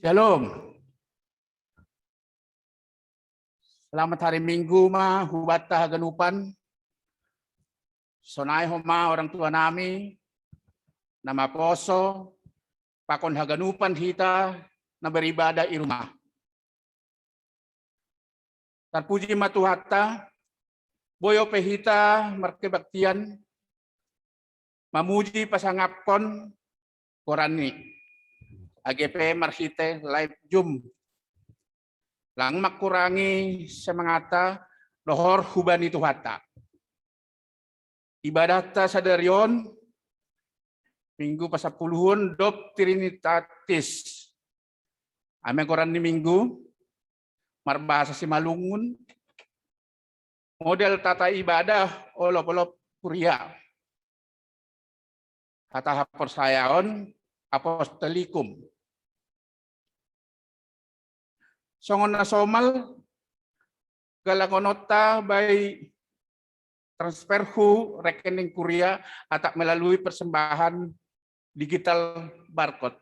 Shalom. Selamat hari Minggu ma hubata haganupan. Sonai homa orang tua nami. Nama poso. Pakon haganupan hita na beribadah di rumah. Terpuji matuhata. Boyo pehita markebaktian. Mamuji pasangapkon korani. AGP Marhite live Zoom. Lang makurangi semangata lohor hubani tuhata. Ibadah ta sadarion minggu pasapuluhun dop trinitatis. Ame koran ni minggu marbahasa Simalungun. Model tata ibadah olop-olop kuria. Kata persayaon apostolikum. Songon na somal galagonota by transferhu rekening kuria atau melalui persembahan digital barcode.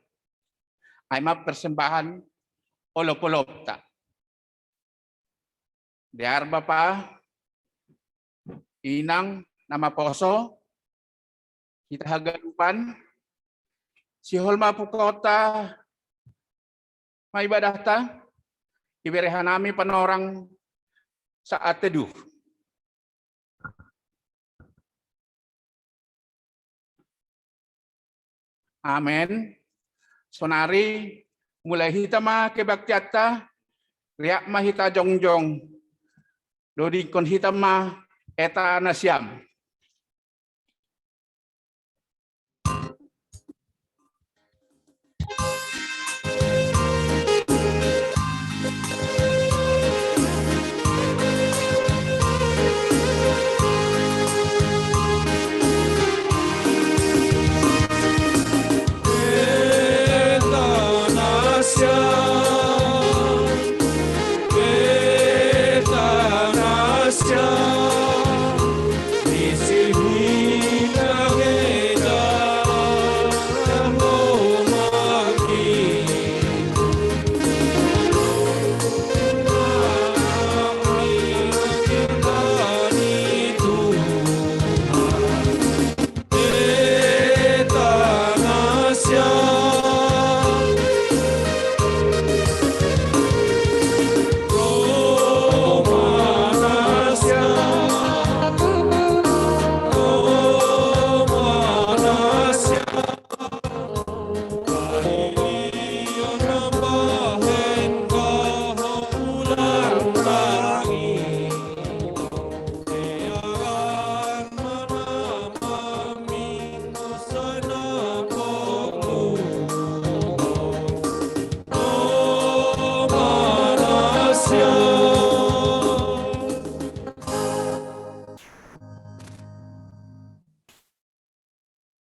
Aima persembahan olop-olopta. Diar Bapak inang nama poso kita haganupan si holma pukota maibadah ta iberehanami panorang saat teduh. Amen. Sonari mulai hitama kebaktiata riak mahita jongjong dodi kon hitama eta nasyam.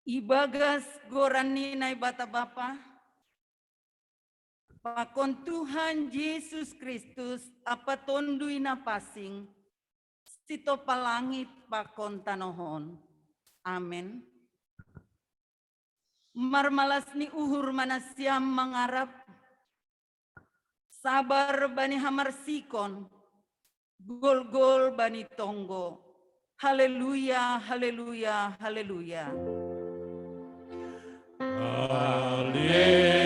Ibagas gorani nai bata bapa. Pakon Tuhan Yesus Kristus apa tondui na pasing. Sito palangit pakon tanohon. Amen. Marmalas ni uhur manasiam mangarap. Sabar bani hamar sikon. Gol-gol bani tonggo. Haleluya, haleluya, haleluya. Haleluya. Hallelujah.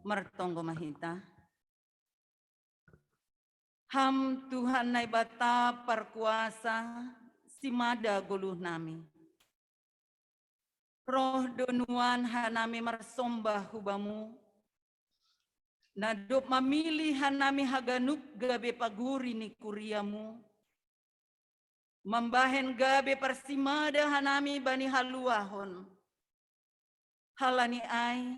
martonggo mahita. Ham Tuhan nai bata perkuasa simada guluh nami. Roh donuan hanami marsombah hubamu. Nadop mamilih hanami haganup gabe paguri ni kuriamu. Membahen gabe persimada hanami bani haluahon. Halani ai.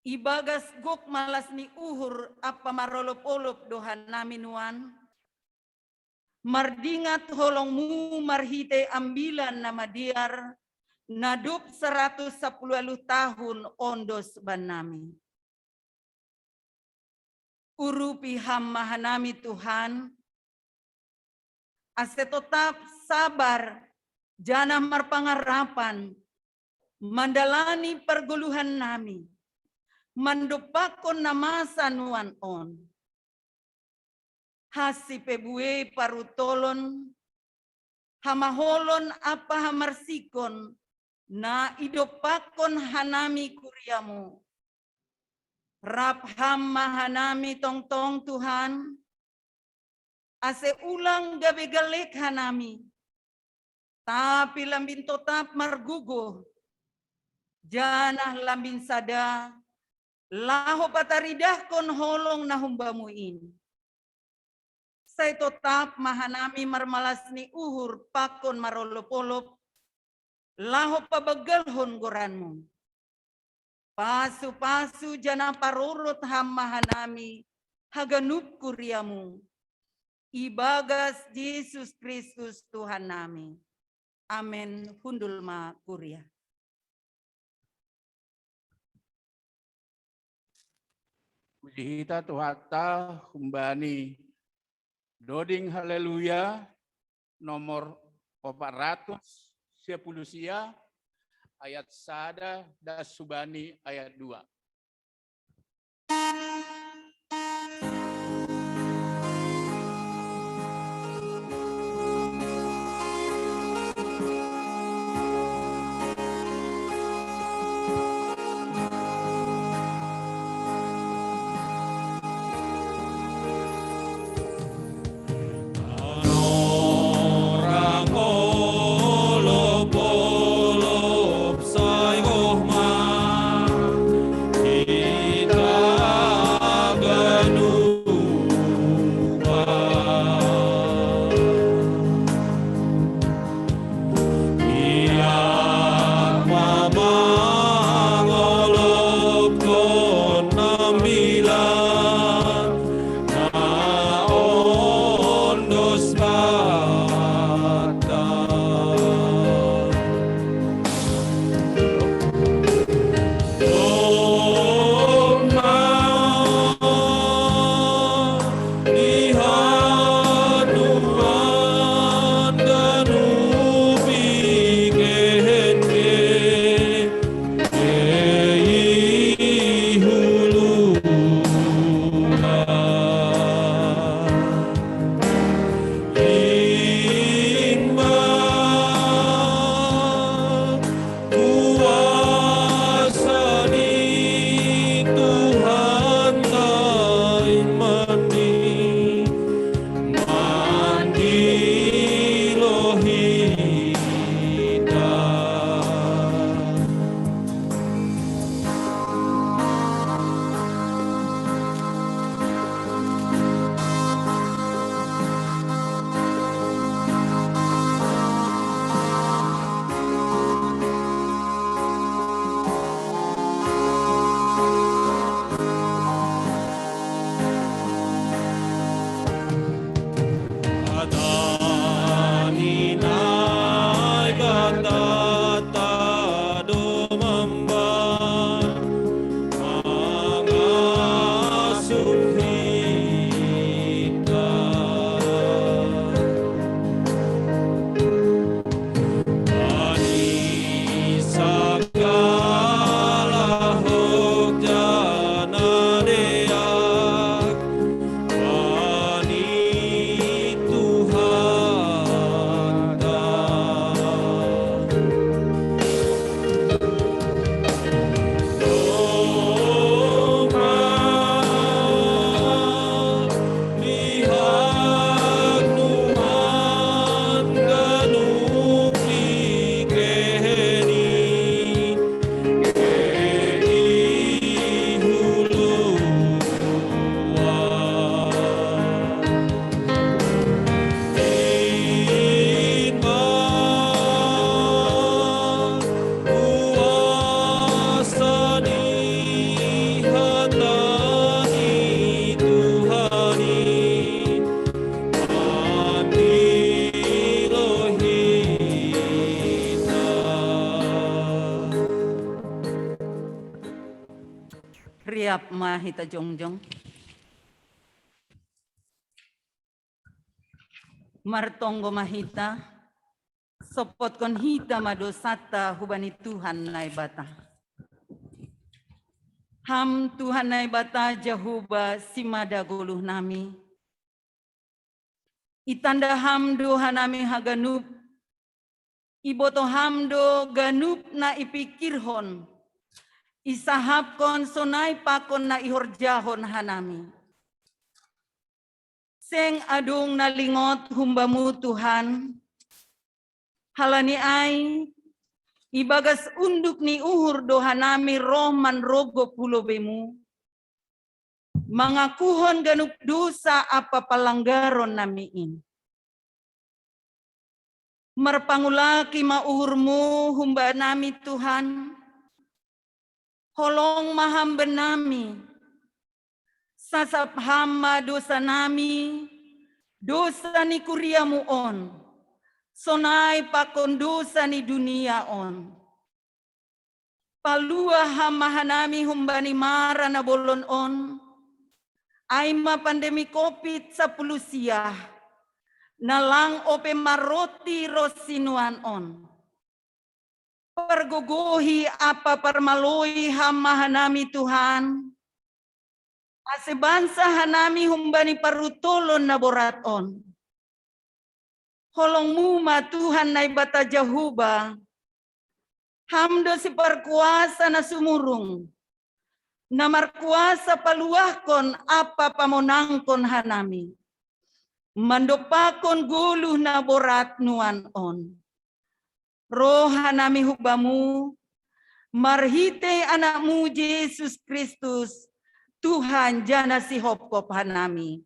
Ibagas gok malas ni uhur apa marolop-olop dohan nami nuan. Mardingat holongmu marhite ambilan nama diar. Nadup 110 tahun ondos banami. Urupi hammahanami Tuhan. Ase tetap sabar. Jana marpangarapan. Mandalani perguluhan nami. Mandupakon namasan nuan on. Hasi pebue parutolon. Hamaholon apa hamarsikon. Na idopakon hanami kuriamu. Rapham mahanami tong-tong Tuhan. Ase ulang gabe galek hanami. Tapi lambin tetap margugo. Janah lambin sada. Laho pataridah kon holong nahumbamuin. Saya tetap mahanami marmalas ni uhur pakon marolop-olop. Laho pabagalhon goranmu. Pasu-pasu jana parurut hammahanami haganup kuriamu. Ibagas Yesus Kristus Tuhan nami. Amin. Hundulma kuria. Puji hita tuhata humbani. Doding haleluya nomor 410 sia ayat sada dan subani ayat 2. Riap mahita jongjong. Martonggo mahita. Sopot kon hita madosata hubani Tuhan nai bata. Ham Tuhan nai bata Jehuba simada guluh nami. Itanda hamdo hanami haganup. Iboto hamdo ganup na ipikirhon. Isahapkon sonai pakon na ihorjahon hanami. Seng adung nalingot humbamu Tuhan. Halani ay, ibagas unduk ni uhur dohanami rohman rogo pulobemu. Mangakuhon ganup dosa apa palanggaron namiin. Marpangulaki mauhurmu humba nami Tuhan. Holong mahamba nami. Sasap hama dosa nami. Dosa ni kuriamu on. Sonai pakon dosa ni dunia on. Palua hamahanami humbani mara na bolon on. Aima pandemi COVID-10 siah. Nalang ope maroti rosinuan on. Pergogohi apa permaloi hamahanami Tuhan. Asebansa hanami humbani parutolon na borat on. Holong muma Tuhan nai bata Jehuba. Hamdo si perkuasa na sumurung. Namar kuasa paluahkon apa pamonangkon hanami. Mandopakon guluh na borat nuan on. Roh hanami hubamu. Marhite anakmu Yesus Kristus. Tuhan jana si hopkop hanami.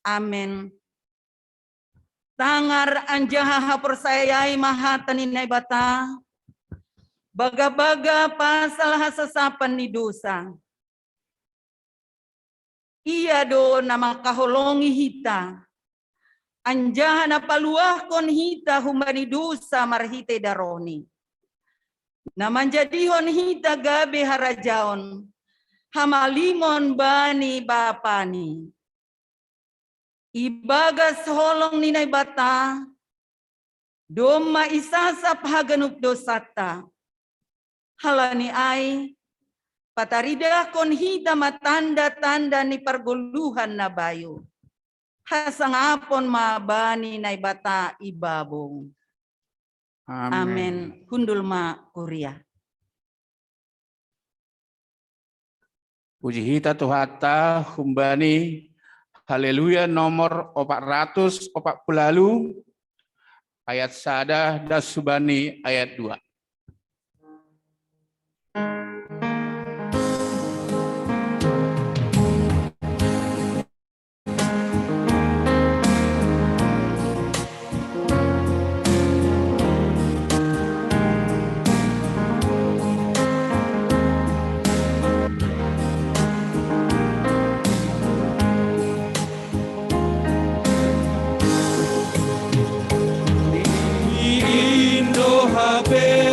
Amin. Tangar anjaha persayai mahatanin nai bata. Baga-baga pasal hasasapan ni dosa. Iya do nama kaholongi hita. Anjaha na paluah kon hita humbani dosa marhite daroni. Namanjadihon hita gabe harajaon. Hamalimon bani bapani. Ibagas holong ninay bata, doma isasap haganup dosata. Halani ay, patarida kon hita matanda-tanda ni parguluhan na bayo. Hasangapon mabani nay bata ibabong. Amen. Hundul ma Korea. Puji hita Tuhata humbani. Haleluya nomor 440 ayat sada dasubani ayat 2. Indo habe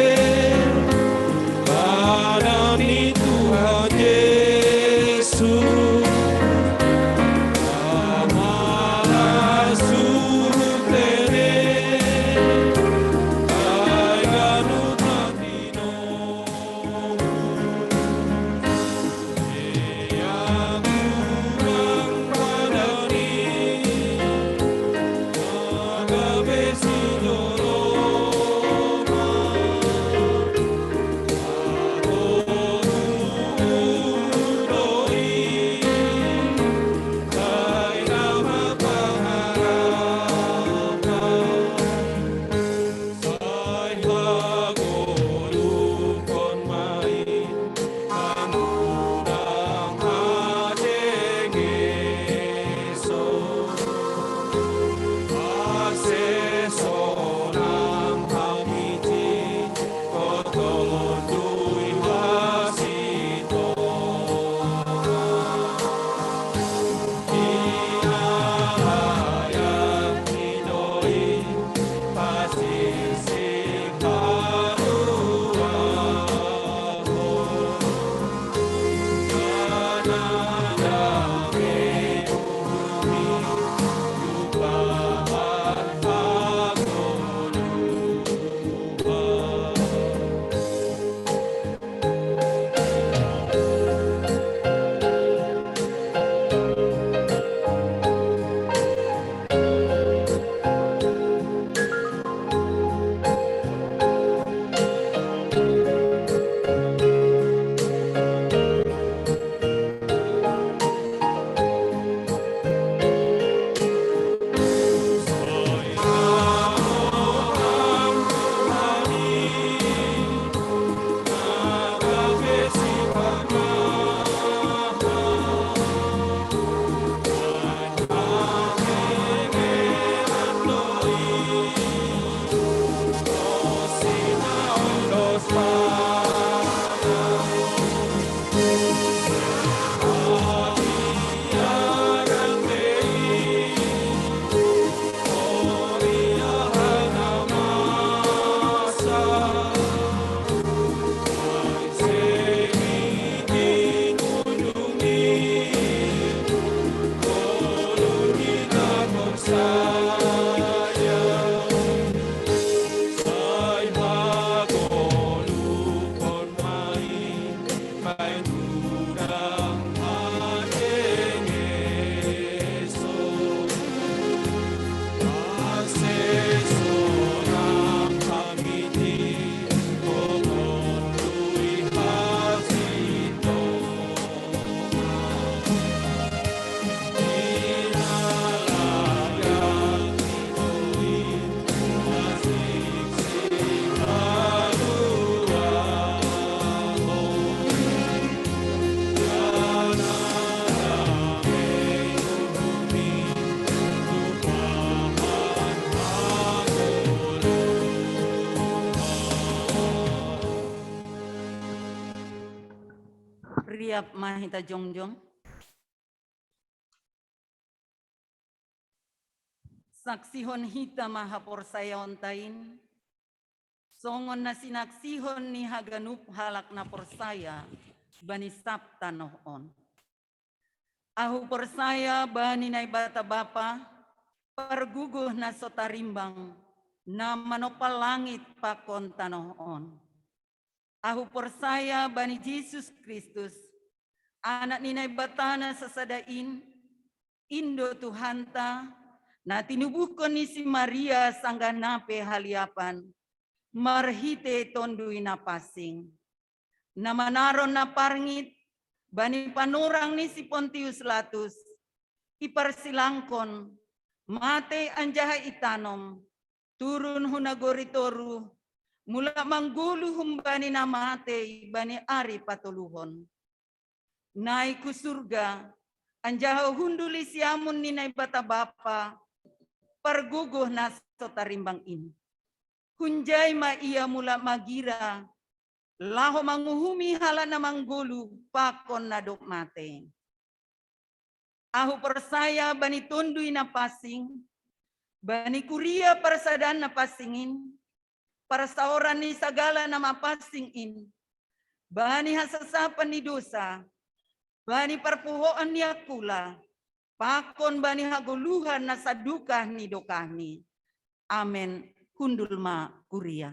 Riap mahita jongjong. Saksihon hita mahapor saya ontain. Songon na sinaksihon ni haganup halak na porsaya bani sabta nohon. Ahu porsaya bani na ibata bapa perguguh na sotarimbang na manopal langit pakon tanohon. Ahu porsaya bani Yesus Kristus anak ni na ibata na sasadain Indo Tuhanta na tinubuhkon ni si Maria sangganape haliapan marhite tondui na pasing. Na manaron na parngit, bani panurang ni si Pontius Latus, iparsilangkon, mate anjaha itanom, turun hunagoritoru, mula manggulu humbani na mate, bani ari patuluhon. Nai kusurga, anjaha hunduli siamun ni nai bata bapa, perguguh na sotarimbang ini. Kunjay ma iya mula magira, laho manguhumi hala na manggulu, pakon na dok mate. Ahu persaya bani tundui na pasing, bani kuria persadan na pasingin, para saoran ni sagala na mapasingin, bani hasasapan ni dosa, bani perpuhoan ni akula, pakon bani haguluhan na sadukah ni dokahni. Amen. Kundulma kuria.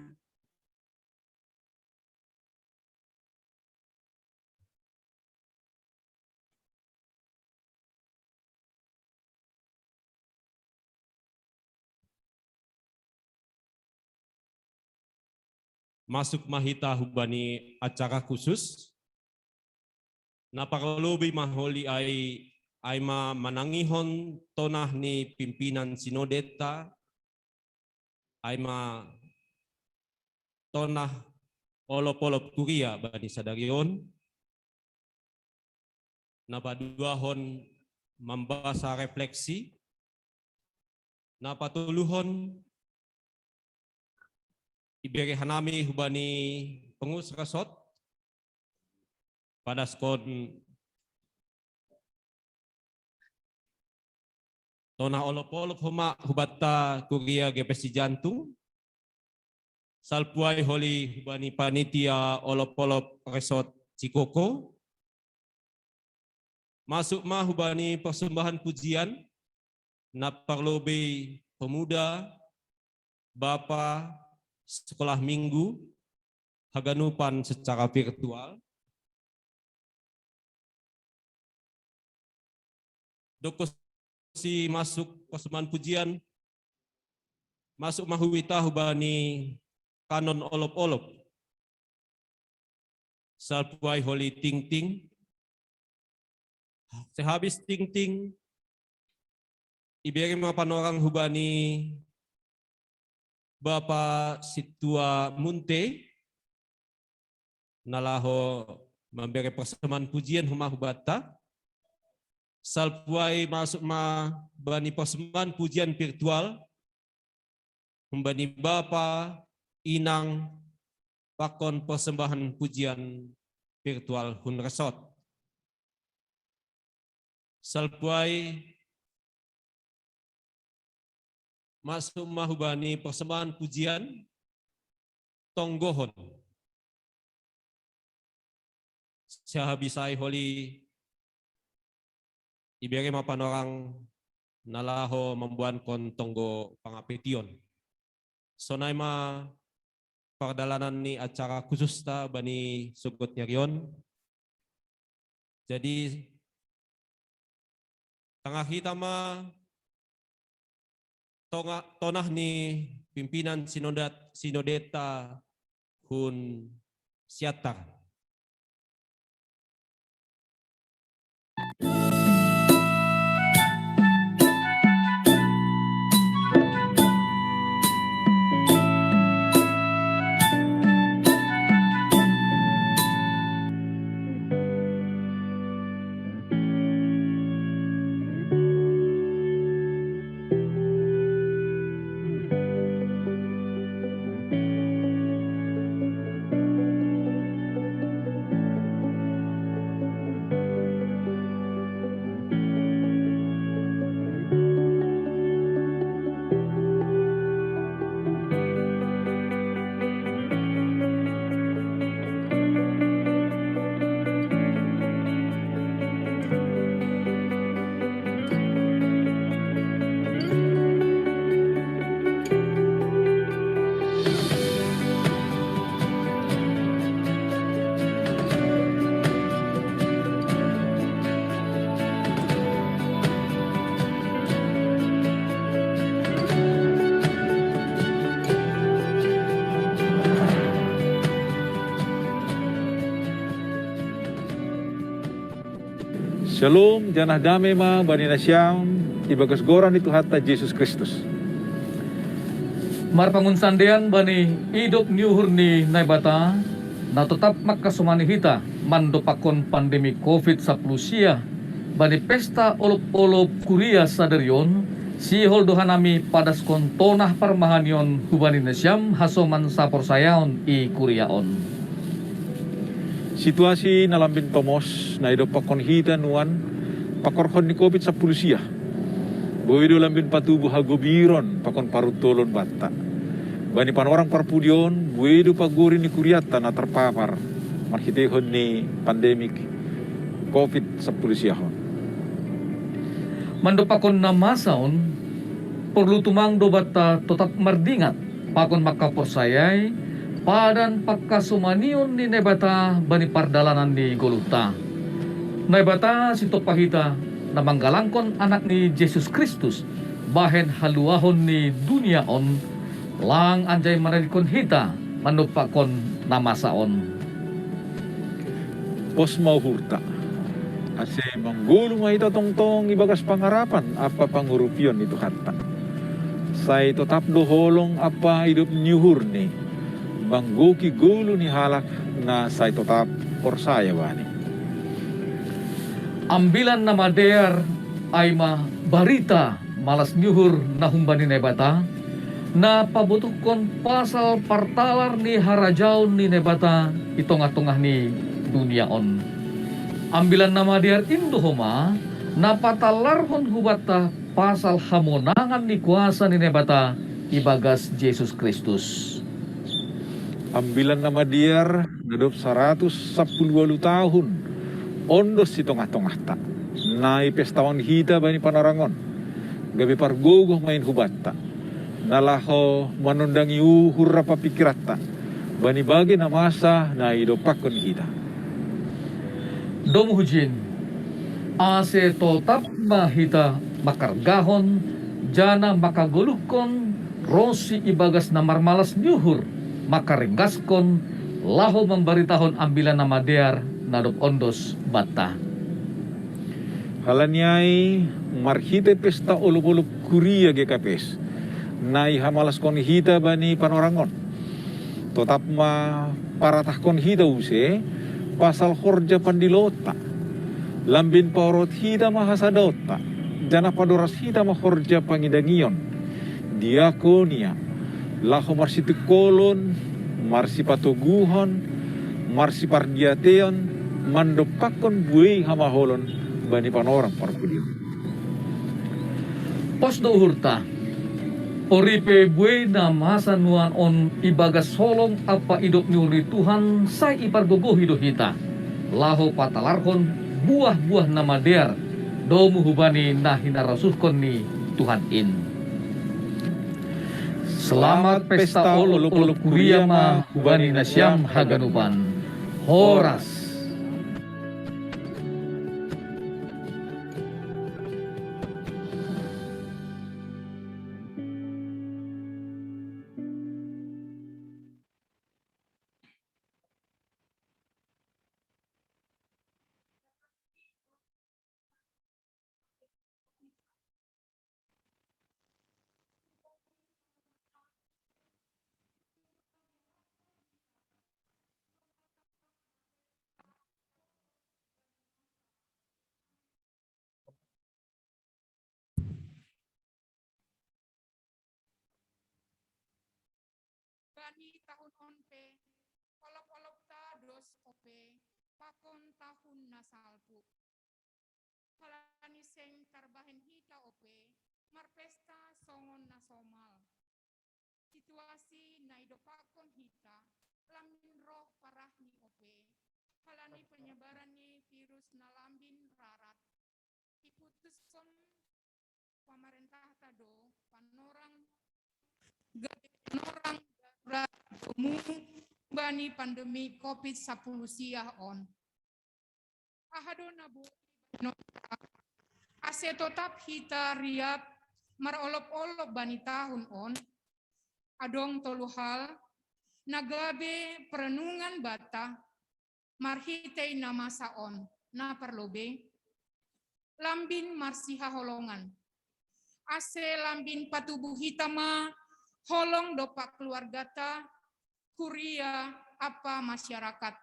Masuk mahita hubani acara khusus. Napakalobi maholi ay manangihon tonah ni pimpinan sinodeta ay tonah olop-olop kuria bani sadarion. Napaduahon membahasa refleksi. Napatuluhon iberi hanami hubani pengus rasot pada skon tonah olop-olop huma hubata kuria gepesi jantung salpuai holi hubani panitia olop-olop resort Cikoko masuk mah hubani persembahan pujian naparlobe pemuda bapa sekolah minggu haganupan secara virtual. Dokusi masuk persembahan pujian masuk mahuwita hubani kanon olop-olop salpuai holi ting-ting sehabis ting-ting iberi mapanorang hubani Bapak Situa Munte nalaho memberi persembahan pujian huma hubata salpuai masuk ma bani persembahan pujian virtual membani bapa inang pakon persembahan pujian virtual hun resort salpuai masuk mahubani persembahan pujian tonggohon sehabisai holi iberi mapan orang nalaho membuat kon tonggo pangapetion sonai ma perdalanan ni acara khusus ta bani sugut nyarion jadi tengah kita ma tonah ni pimpinan sinodeta hun siatar. Shalom, janah damai ma bani nasyam, ibagas goran itu hatta Yesus Kristus. Marpangun sandean bani hidup nyuhur ni naibata na tetap makasumani hita mandopakon pandemi COVID-19 sia bani pesta olop-olop kuria saderion si holdohanami padas kontonah parmahanion hubani nasyam hasoman sapor sayaon i kuriaon. Situasi nalambin pamos na idop pakon hita nuan pakorhon ni COVID-19 sia. Boido lambin patubuh hagobiron pakon parutolon bata. Bani panorang parpudion, boido paguri ni kuriata na terpapar marhitehon ni pandemik COVID-19 siahon. Mandopakon na masaon perlu tumang do bata tetap mardingat pakon makaporsayai padan pakasumanion ni nebata bani pardalanan ni Goluta. Nebata sinto pahita na manggalangkon anak ni Yesus Kristus bahen haluahon ni dunia on lang anjay manadikon hita manupakon namasaon. Pos mau hurta. Ase manggulong nga ito tongtong ibagas pangarapan apa pangurupion itu hatta. Say tetap doholong apa hidup nyuhur ni. Banggoki gulo ni halak na say tetap porsaya bani. Ambilan na mader ay barita malas nyuhur na humbani nebata na pabutukon pasal partalar ni harajaw ni nebata itong-atongah ni duniaon. Ambilan na mader indohoma na patalarhon hubata pasal hamonangan ni kuasa ni nebata ibagas Yesus Kristus. Ambilan nama diar nadop 110 tahun. Ondos si tongah-tongah ta. Nai pestawan hita bani panarangon. Gabi pargogoh main hubata. Nalaho manundangi uhur apa pikirata. Bani bagi na masa na idopakon hita. Dom hujin, ase totap mahita makargahon, jana makagulukon, rosi ibagas na marmalas nyuhur, makaringgaskon, laho membaritahon ambilan nama dear nadop ondos bata. Halanyai marhite pesta ulup-ulup kuria GKPS. Nai hamalas kon hita bani panorangon. Tetap ma paratah kon hita use pasal horja pandilota. Lambin paurot hita mahasadota. Jana padoras hita mahorja pangidangion. Diakonia. Laho marsitikolon, marsipatoguhon, marsipardiateon, mandopakon buay hamaholon bani panorang parpudion. Pos do hurta, oripe buay na masanuan on ibagas solong apa idop ni Tuhan say ipargogo hidup hita. Laho patalarkon buah-buah nama dear domu hubani na hinarasuhkon ni Tuhan in. Selamat pesta ulup-ulup kuriama hubani nasyam haganupan. Horas. Bani tahun onpe, olop-olop ta dos ope, pakon tahun nasalpu. Halani seng tarbahen hita ope, marpesta songon nasomal. Situasi naidopakon hita, lamin roh parah ni ope. Halani penyebaran ni virus nalambin rarat. Iputuskon pemerintah tado, panorang bani pandemi COVID-19 siah on. Ahadona bu ase tetap hita riap marolop-olop bani tahun on. Adong toluhal nagabe perenungan bata marhitei nama saon na perlobe lambin marsiha holongan. Ase lambin patubuh hitama, holong dopak keluargata, kuria apa masyarakat.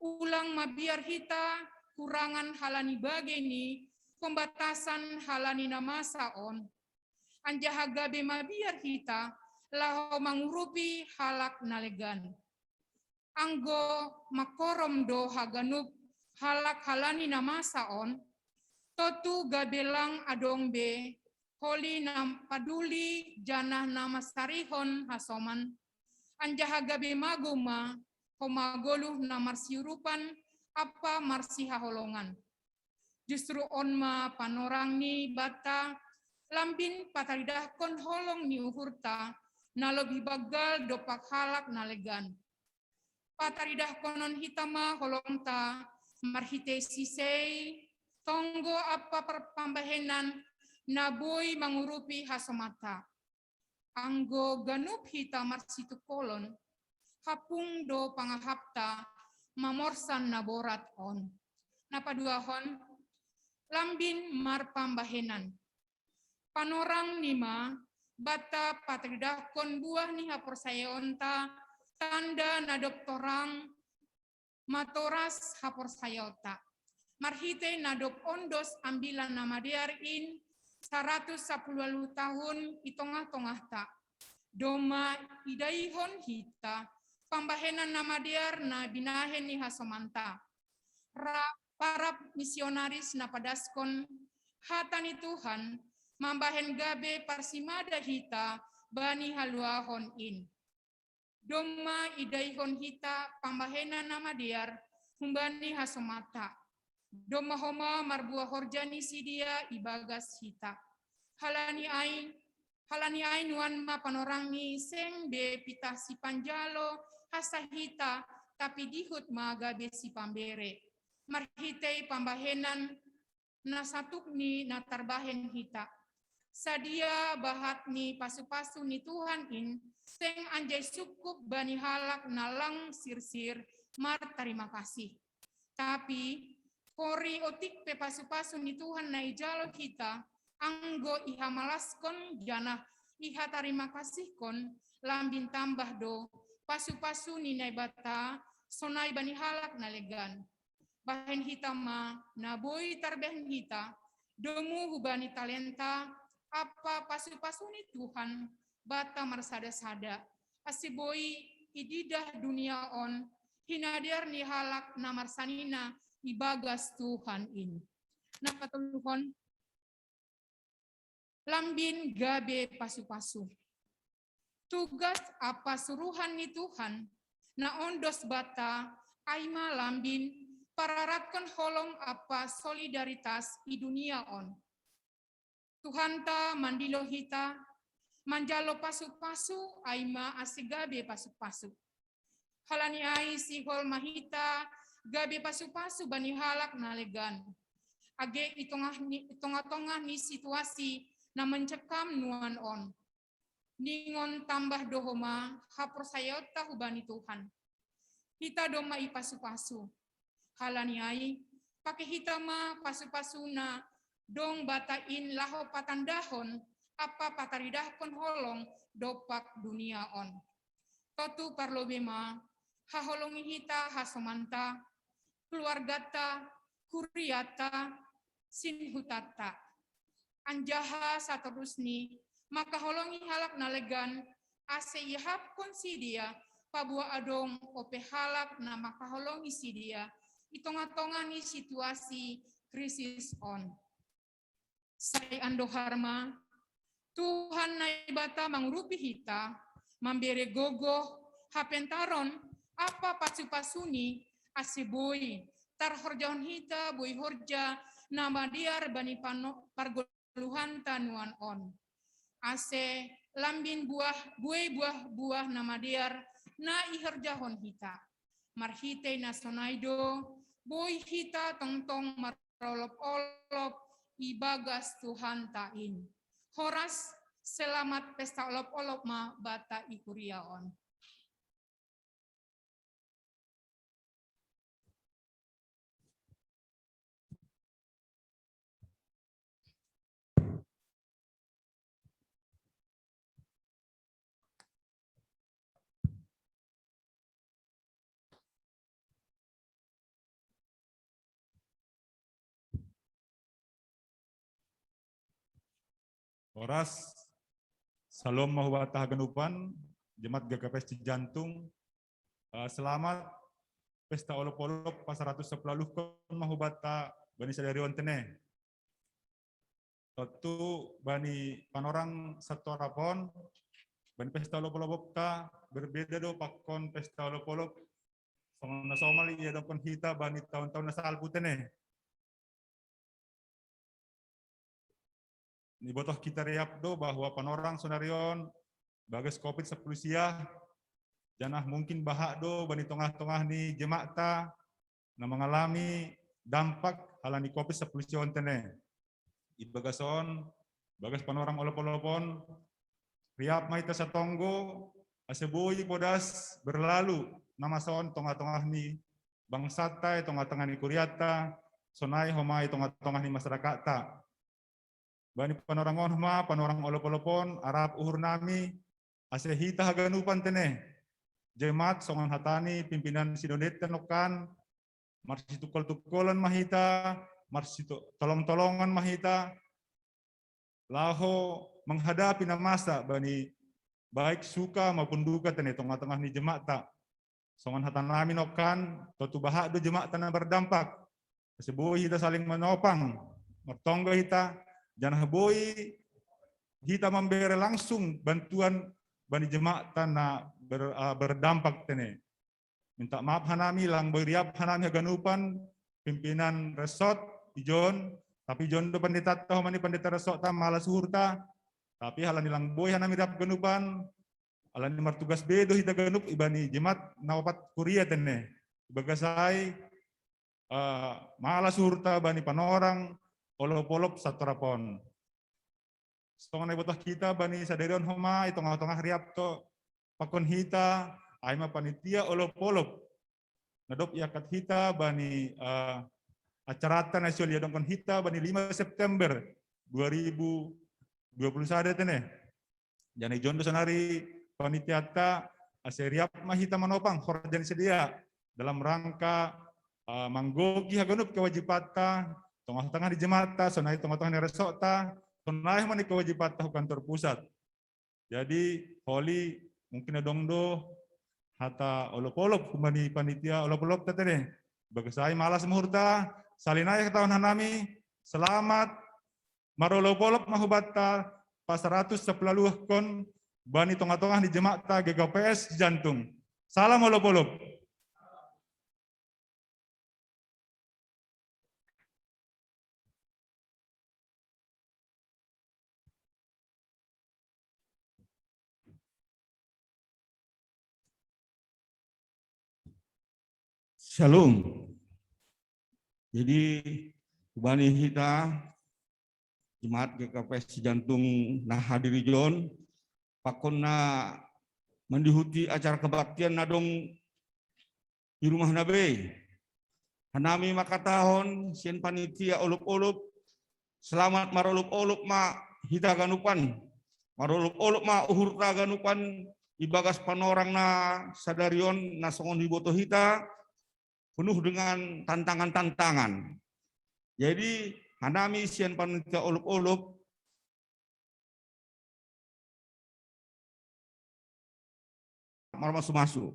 Ulang mabiar hita, kurangan halani bageni, pembatasan halani nama saon. Anjahaga be mabiar hita, laho mangurupi halak nalegan. Anggo makorom do haganup halak halani nama saon, totu gabelang adong be, holi nam paduli janah nama sarihon hasoman, anjahaga be maguma, homagoluh namar siurupan, apa marsiha holongan. Justru onma panorang ni bata, lambin pataridahkon holong ni uhurta, na lebih bagal dopak halak nalegan. Pataridah konon hitama holongta, marhite sisei, tonggo apa perpambahenan, naboy mangurupi hasomata. Anggo ganup hita marsitu kolon, hapung do pangahapta, mamorsan naborat on. Napaduahon, lambin mar pambahenan. Panorang nima, bata patridakon buah ni haporsayonta, tanda nadop torang, matoras haporsayota. Marhite nadop ondos ambilan nama diarin, 110 tahun itongah-tongah ta. Doma idaihon hita, pambahenan nama diar na binahen ni hasomanta. Para misionaris na padaskon, hatani Tuhan, mambahen gabe parsimada hita, bani haluahon in. Doma idaihon hita, pambahenan nama diar, humbani hasomata. Doma homa marbuah horjani sidia ibagas hita. Halani ain wan ma panorangi seng be pitah si panjalo hasahita tapi dihut ma gabe si pambere. Marhitei pambahenan nasatuk ni natarbahen hita. Sadia bahat ni pasu-pasu ni Tuhan in seng anjay sukup bani halak nalang sir-sir mar terima kasih. Tapi kori otik pe pasu-pasu ni Tuhan na ijalo kita anggo iha malaskon janah iha terima kasih kon lambin tambah do pasu-pasu ni naibata sonai bani halak nalegan. Bahen hita ma naboy tarbehen hita domu hubani talenta apa pasu-pasu ni Tuhan bata marsada-sada asiboi ididah dunia on hinadiar ni halak namar sanina ibagas Tuhan in. Napatuluhon lambin gabe pasu-pasu. Tugas apa suruhan ni Tuhan na ondos bata aima lambin pararatkan holong apa solidaritas di dunia on. Tuhan ta mandilo hita manjalo pasu-pasu aima asigabe pasu-pasu. Halani ai sihol mahita gabe pasu-pasu bani halak nalegan. Age itongah-tongah ni situasi na mencekam nuan on. Ningon tambah dohoma haporsayota hubani Tuhan. Hita doma i pasu-pasu. Halani ai pakai hita ma pasu-pasu na dong batain laho patandahon apa pataridahkon holong dopak dunia on. Totu parlobema haholongi hita hasomanta keluargata kuriata sinhutata anjaha saterusni maka holongi halak nalegan ase ihap konsidia pabua adong ope halak na maka holongi sidia itonga-tonga ni situasi krisis on. Sai ando harma Tuhan naibata mangurupi hita mambere gogo hapentaron apa pasu-pasuni asiboi tar horjaon hita boi horja nama diar bani pargoluhan tanuan on. Ase lambin buah nama diar na iherjahon hita. Marhite nasonaido boi hita tongtong marolop-olop ibagas Tuhan tain. Horas selamat pesta olop-olop ma bata ikuriaon. Oras Salom Mahubata Haganupan, Jemaat GKPS Cijantung. Selamat Pesta Olop-olop Pasaratus Sepelaluh kon Mahubata Bani Sadarion Tene. Tentu Bani Panorang satu rapon, Bani Pesta Olop-olop ka berbeda do pakon Pesta Olop-olop. Sama Somali ya dokon hita Bani tahun-tahun nasal putene. Ni botoh kita riap do bahwa panorang sonarion bagas COVID sepulusia janah mungkin bahak do bani tengah-tengah ni jemaat ta na mengalami dampak halani COVID sepulusia ontene. Ibagason bagas panorang olop-olopon riap maita satonggo aseboy podas berlalu nama son tengah-tengah ni bangsata tengah-tengah ni kuriata sonai homai tengah-tengah ni masyarakat ta. Bani panorangon huma, panorang olop-olopon, Arab uhur nami, asehita haganupan tene. Jemaat songan hatani, pimpinan sidonet tenokan, marsi tukol-tukolan mahita, marsi tolong-tolongan mahita, laho menghadapi masa bani baik suka maupun duka tene tengah-tengah ni jemaat ta. Songan hatan nami nokan, totu bahak do jemaat tanah berdampak. Sebuah kita saling menopang, mertongga kita, jangan boy kita memberi langsung bantuan bani jemaat tanah berdampak tene. Minta maaf hanami lang beriap hanami haganupan pimpinan resort ijon tapi jon do pendeta tahu mani pendeta resort ta malas hurta tapi halani lang boy hanami rap ganupan alani martugas bedo hita ganup ibani jemaat nawapat kuria tene bagasai malas hurta bani panorang olop-olop satorapon. Setengah botah kita bani sadarion homa itu tengah riap to pakon hita aima panitia olop-olop. Nadop yakat hita bani acarata nasional dongkon hita bani 5 September 2021 tene. Jani jondo sanari panitia ta aseriap mahita manopang horjan sedia dalam rangka manggogi hagunup kewajibata tengah-tengah di jemata, sonai tengah-tengah di resokta, sonai mani kewajiban tahu kantor pusat. Jadi holi mungkin adongdo hata olop-olop kumani panitia olop-olop tetene. Bagasai malas muhurta, salinaya ketahuan hanami, selamat marolop-olop mahubata pasaratus sepelaluh kon bani tengah-tengah di jemata GKPS Jantung. Salam olop-olop. Shalom. Jadi bani kita jemaat GKPS Jantung nah hadiri jon pakonna mendihuti acara kebaktian nadong di rumah nabe. Hanami makatahon sien panitia olup-olup selamat marolup-olup ma hita ganupan marolup-olup ma uhur ganupan ibagas panorang na sadarion na songon hiboto hita penuh dengan tantangan-tantangan. Jadi hanami sian panitia olup-olup marmasu-masu.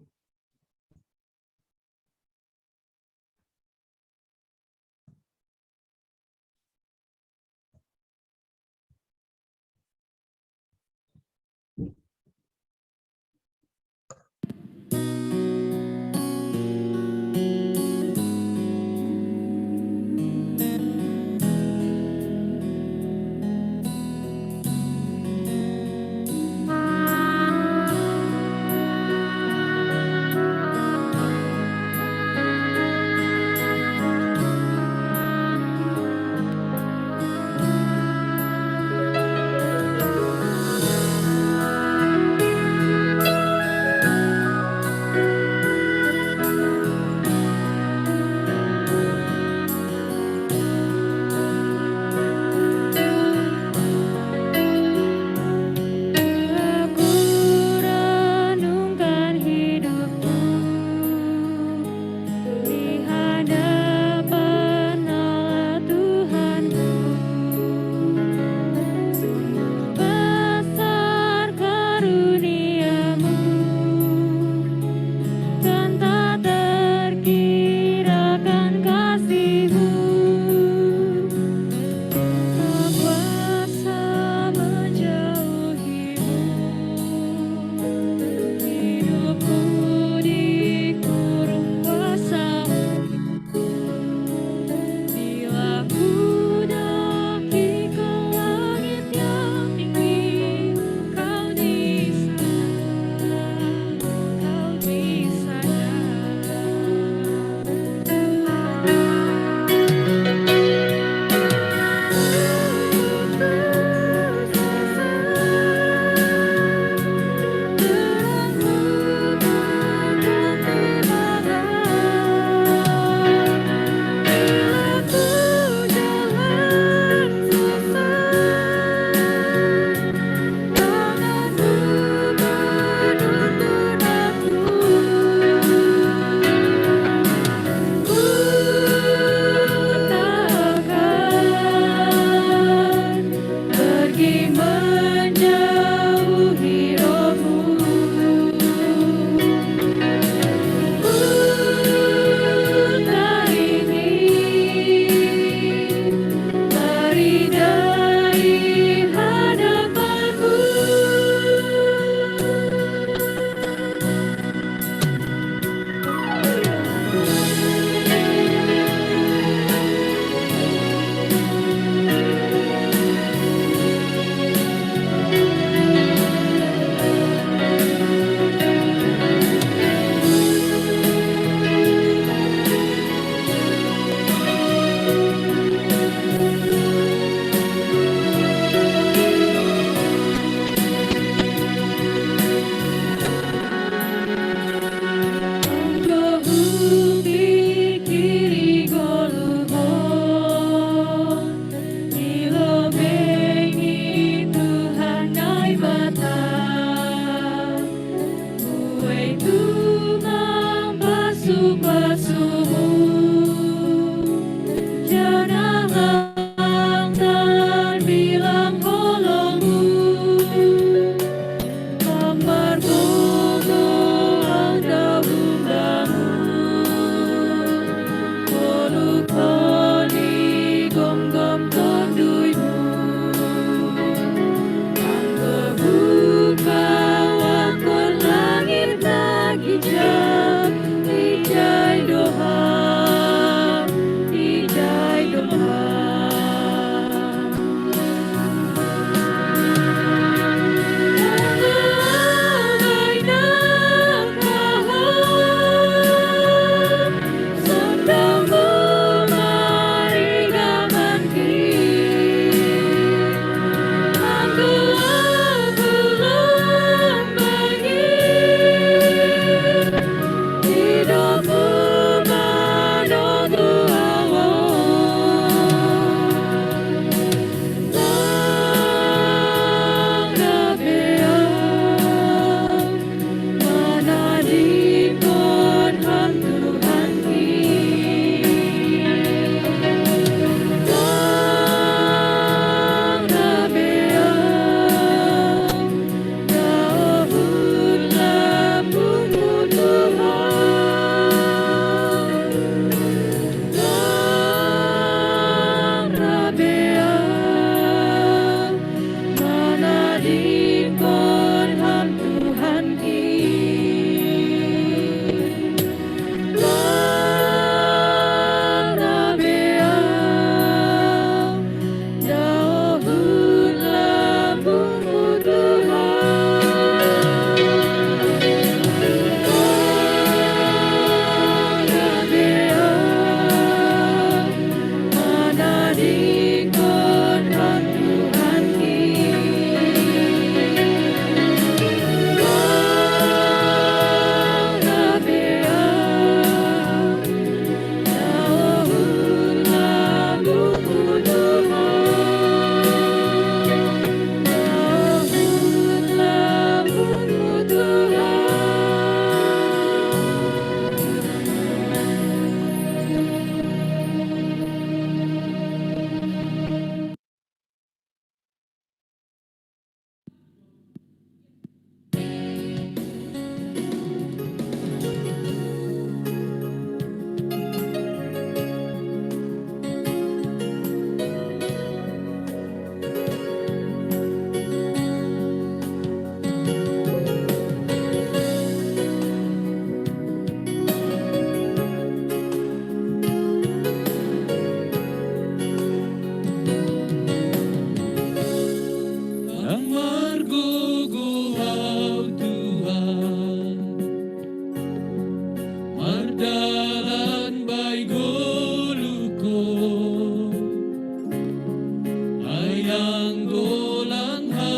yang golangha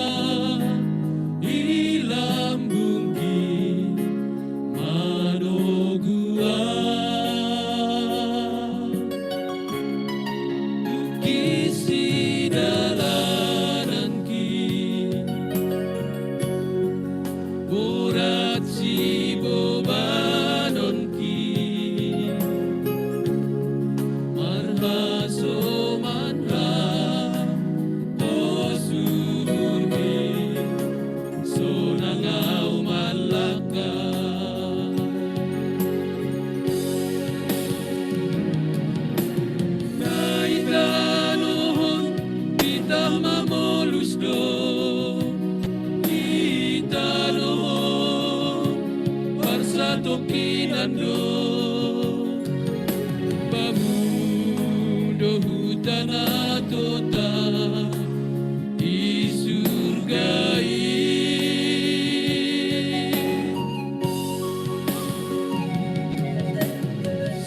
ilambungki manogua kisi dalananki borat si bobanonki marhaso manha osurmi sonangau malaka naitanohon kita mamolus do itanohon parsatokinando bamudo hutana tota isurgai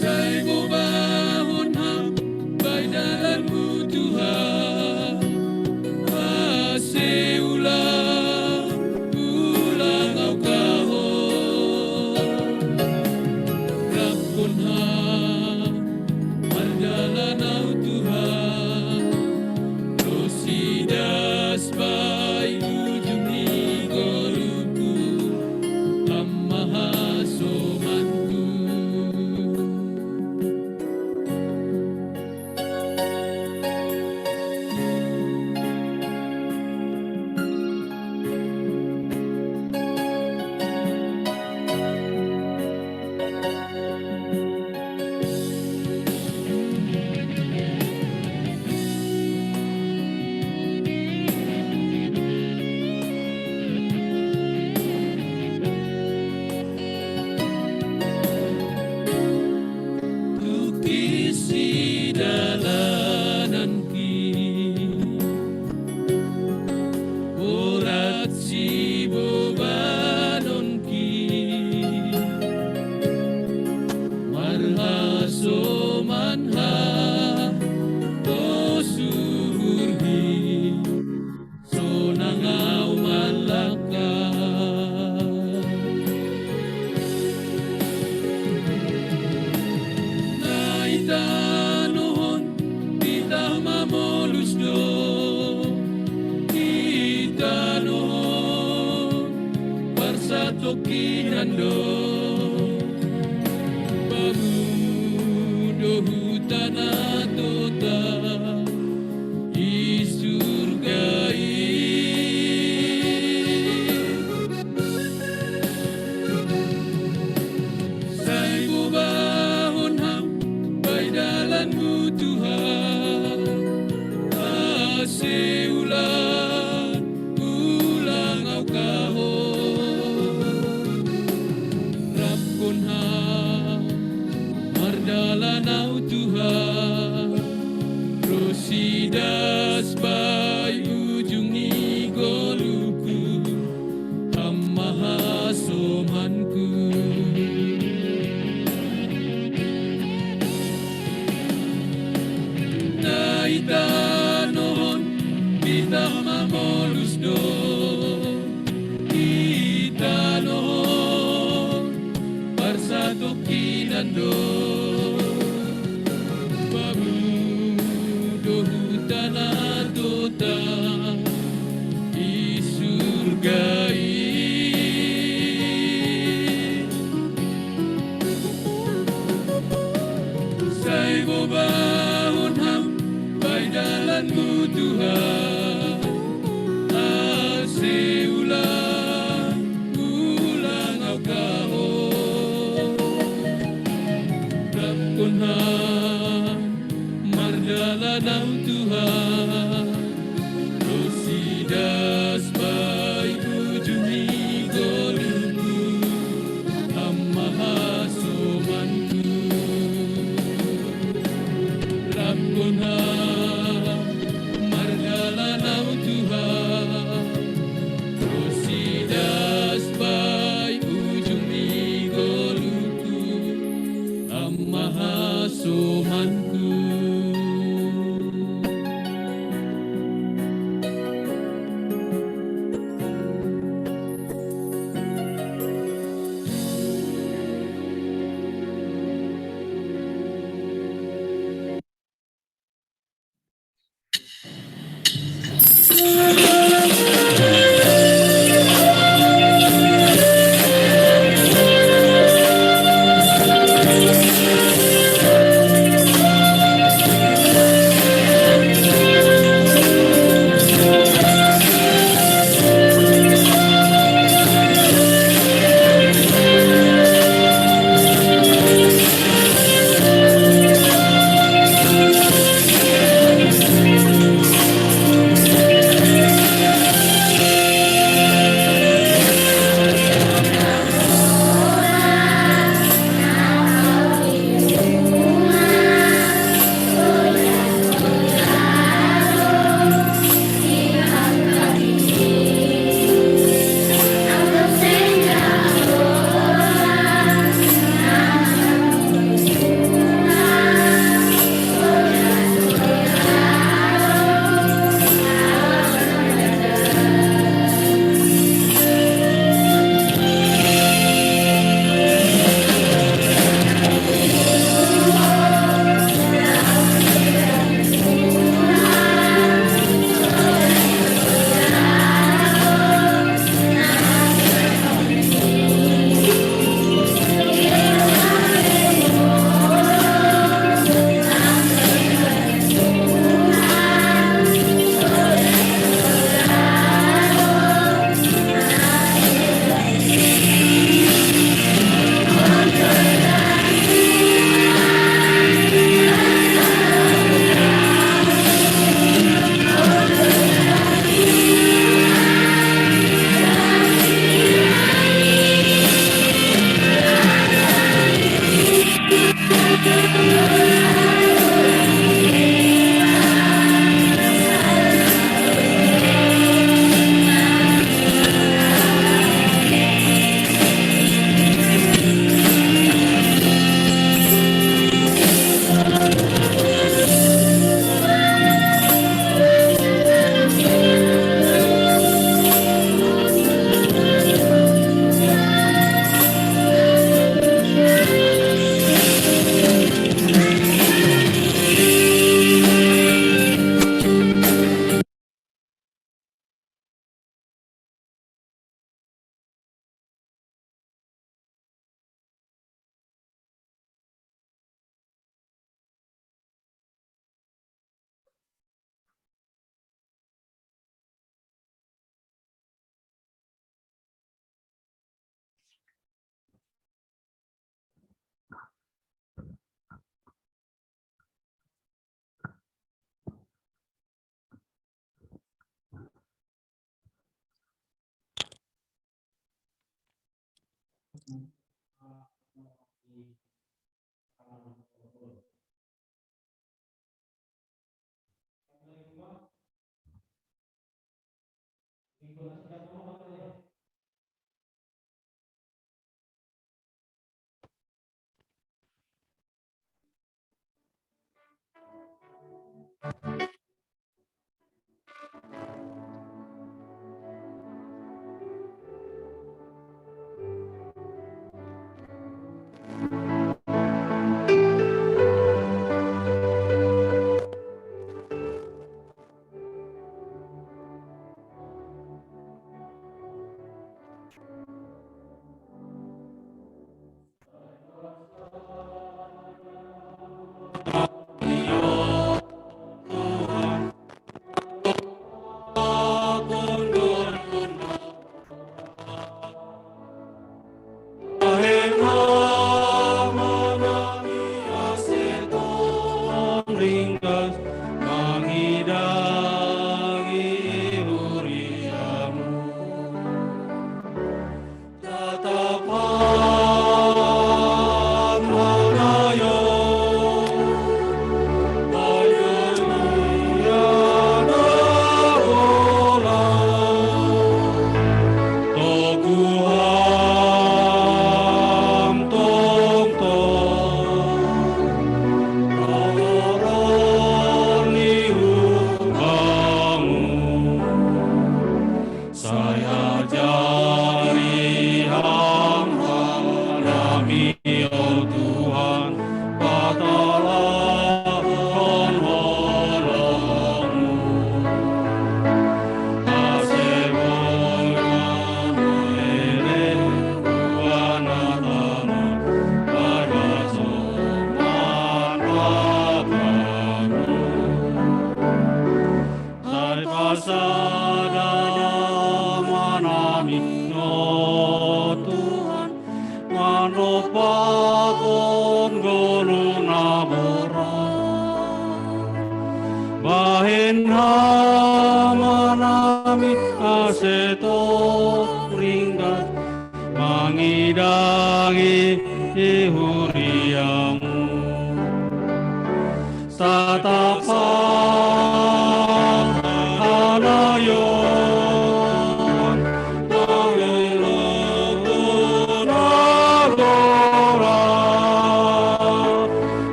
sai bobahon ham baidalanmu Tuhan ase ulang au kahon Rabbun ham mardalanau Tuhan Rosidas bai ujung ni goluku Amahasomanku Tukisi dalananki borat si bobanonki marhaso manha osurhi sonangau malaka naitanohon kita mamolus do itanohon parsatokinando bamudo hutana tota isurgai sai bobahon ham baidalanmu Tuhan ase ulang au kahon Rabbun ham mardalanau Tuhan Rosidas bai ujung ni goluku Amahasomanku naitanohon kita mamolus do itanohon parsatokinando bamudo hutana tota isurgai sai bobahon ham baidalanmu Tuhan ase ulang au kahon Rabbun ham mardalanau Tuhan Rosidas bai ujung ni goluku Amahasomanku Rabbun ham mardalanau Tuhan Rosidas bai ujung ni goluku Amahasomanku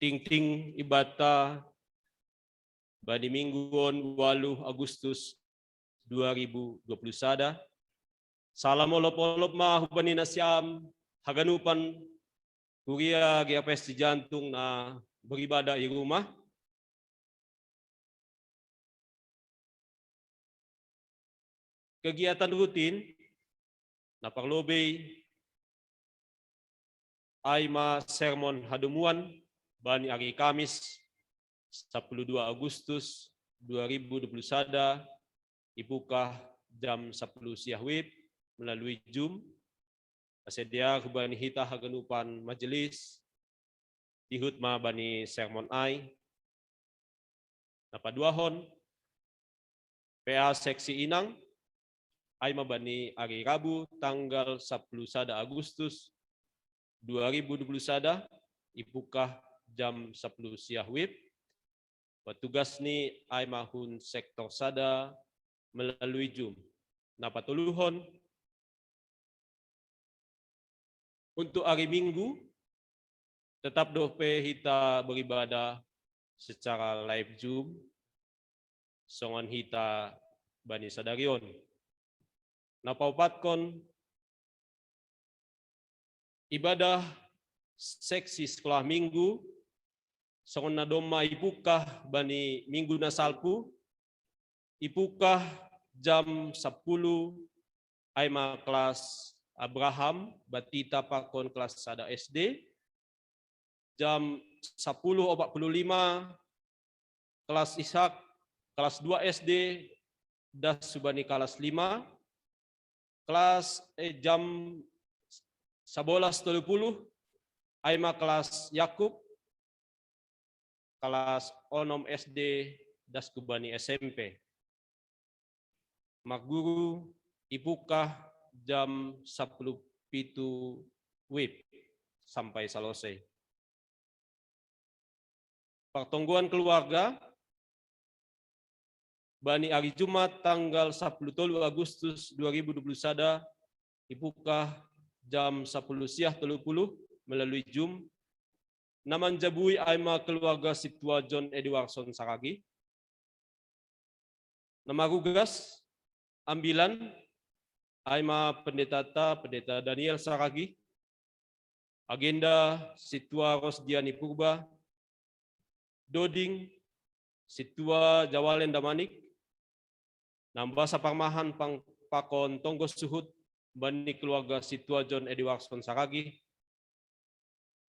ting ibata bani mingguon 8 Agustus 2021. Salam olop-olop ma hubani nasyam haganupan kuria GPS di jantung na beribadah di rumah. Kegiatan rutin na parlobe ay ma sermon hadumuan bani hari Kamis 12 Agustus 2021 ibuka jam 10 siahwib melalui Zoom. Asedia bani hita haganupan majelis tihut ma bani sermon ay napaduahon PA seksi inang ay mabani hari Rabu tanggal 11 Agustus 2021 ibuka jam 10 siahwib. Petugas ni ay mahun sektor sada melalui Zoom. Napatuluhon untuk hari Minggu tetap dope hita beribadah secara live Zoom. Songan hita bani sadarion. Napaupatkon ibadah seksi sekolah minggu songon na doma ipukah bani minggu na salpu ipukah jam 10 ay ma kelas Abraham batita pakon kelas sada SD jam 10.45 kelas Ishak kelas 2 SD das subani kelas 5 kelas jam 11.30 Aima kelas Yakub kelas Onom SD das kubani SMP. Mak guru ipukah jam 10 pitu wib sampai selesai. Pertongguan keluarga bani hari Jumat tanggal 10 Agustus 2021 ipukah jam 10 siah 30 melalui Zoom. Naman jabui aima keluarga Situa John Edwardson Saragi. Nama gugas ambilan aima pendeta Daniel Saragi. Agenda Situa Rosdiani Purba. Doding Situa Jawalen Damanik. Nambah saparmahan pakon tonggo suhut bani keluarga Situa John Edwardson Saragi.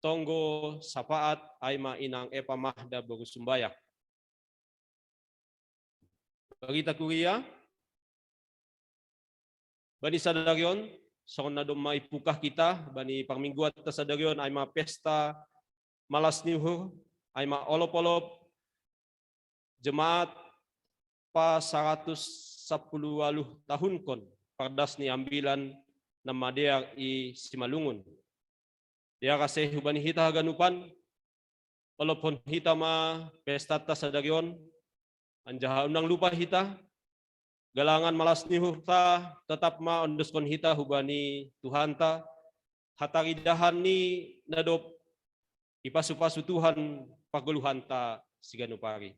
Tonggo sapaat aima inang Epa Mahda Borusumbayak. Berita kuria bani sadarion songon na doma ipukah kita bani parmingguan ta sadarion aima pesta malas niuhur aima olop-olop jemaat pa 110 tahun kon pardas ni ambilan nama dia i Simalungun. Dia kasih hubani hita ganupan walaupun hita ma pesta ta sadarion anjaha undang lupa hita galangan malas nihur ta tetap ma ondoskon hita hubani Tuhan ta hataridahan ni nadop ipasu-pasu Tuhan paguluhan ta siganupari.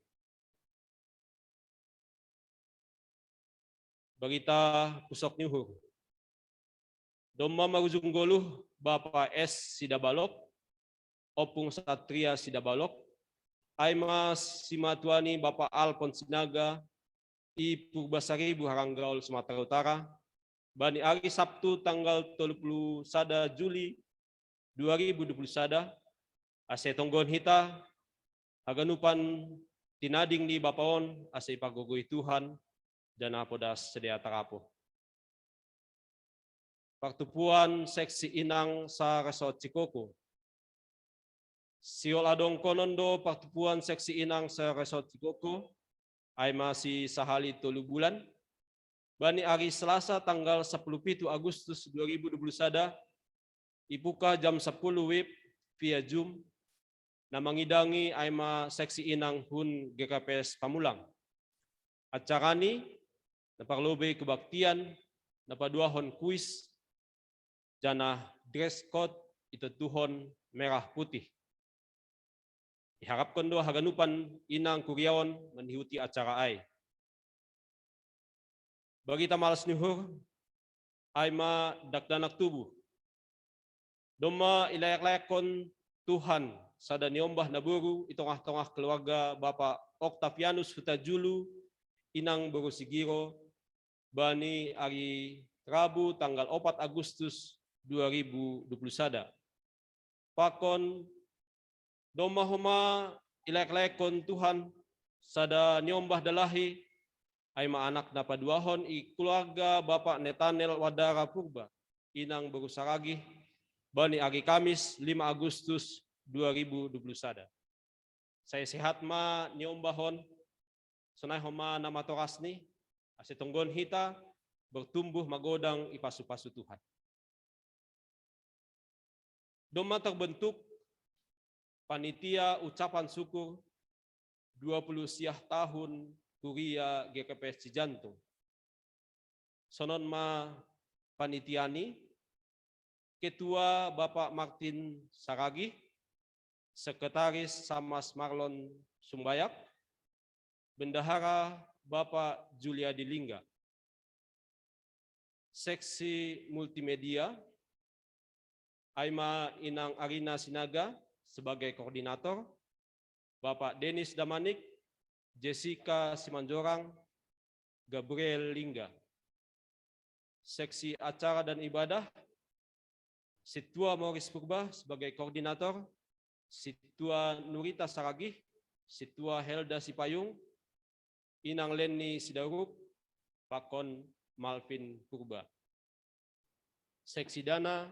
Berita pusok nyuhur. Doma marujung goluh Bapak S. Sidabalok, Opung Satria Sidabalok, Aima Simatuani Bapak Alpon Sinaga, I Purbasari Buharanggaul Sumatera Utara, Bani hari Sabtu tanggal 31 Juli 2021, ase tonggon hita, haganupan tinading di Bapaon, ase ipagugui Tuhan, dan apodas sedia tarapo. Pertupuan seksi inang sa Resort Cikoko. Siol adong konondo pertupuan seksi inang sa Resort Cikoko ay masih sahali 3 bulan. Bani hari Selasa tanggal 10 Agustus 2021 ibuka jam 10 wib via Zoom na mangidangi ay seksi inang hun GKPS Pamulang. Acara ni naparlobe kebaktian napaduahon kuis jana dress code itu tuhon merah putih. Diharapkan do haganupan inang kuriawan menihuti acara ai. Bagi tamalas nuhur, ay ma dakdanak tubuh. Doma ilayak-layakon Tuhan sada niombah naburu itongah-tongah keluarga Bapak Octavianus Hutajulu inang Buru Sigiro bani hari Rabu tanggal 4 Agustus 2021. Pakon doma homa ilayak-layakon Tuhan sada niombah dalahi ay maanak na paduahon i keluarga Bapak Netanel Wadara Purba inang Buru Saragih bani hari Kamis 5 Agustus 2021. Saya sehat ma niombahon sunay homa nama torasni asitunggon hita bertumbuh magodang ipasu-pasu Tuhan. Doma terbentuk panitia ucapan syukur 20 siah tahun Kuria GKPS Cijantung. Sonon ma panitiani Ketua Bapak Martin Saragih, Sekretaris Samas Marlon Sumbayak, Bendahara Bapak Julia Dilingga. Seksi Multimedia, Aima Inang Arina Sinaga sebagai koordinator, Bapak Denis Damanik, Jessica Simanjorang, Gabriel Lingga. Seksi Acara dan Ibadah, Situa Morris Purba sebagai koordinator, Situa Nurita Saragih, Situa Helda Sipayung, Inang Leni Sidarup, Pakon Malvin Purba. Seksi Dana,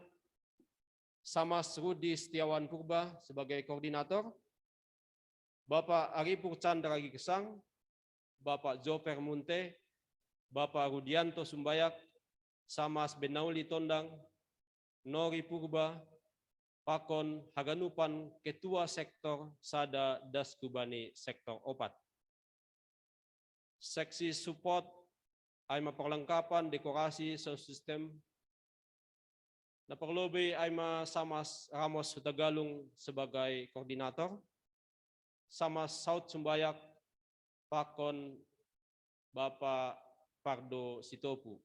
Samas Rudi Setiawan Purba sebagai koordinator, Bapak Aripur Chandra Gesang, Bapak Joper Munte, Bapak Rudianto Sumbayak, Samas Benauli Tondang, Nori Purba, Pakon Haganupan Ketua Sektor Sada Daskubani Sektor Opat. Seksi Support, Aima perlengkapan dekorasi sound system. Naperlobe Aima Samas Ramos Hutagalung sebagai koordinator. Samas Saud Sumbayak, Pakon Bapak Pardo Sitopu.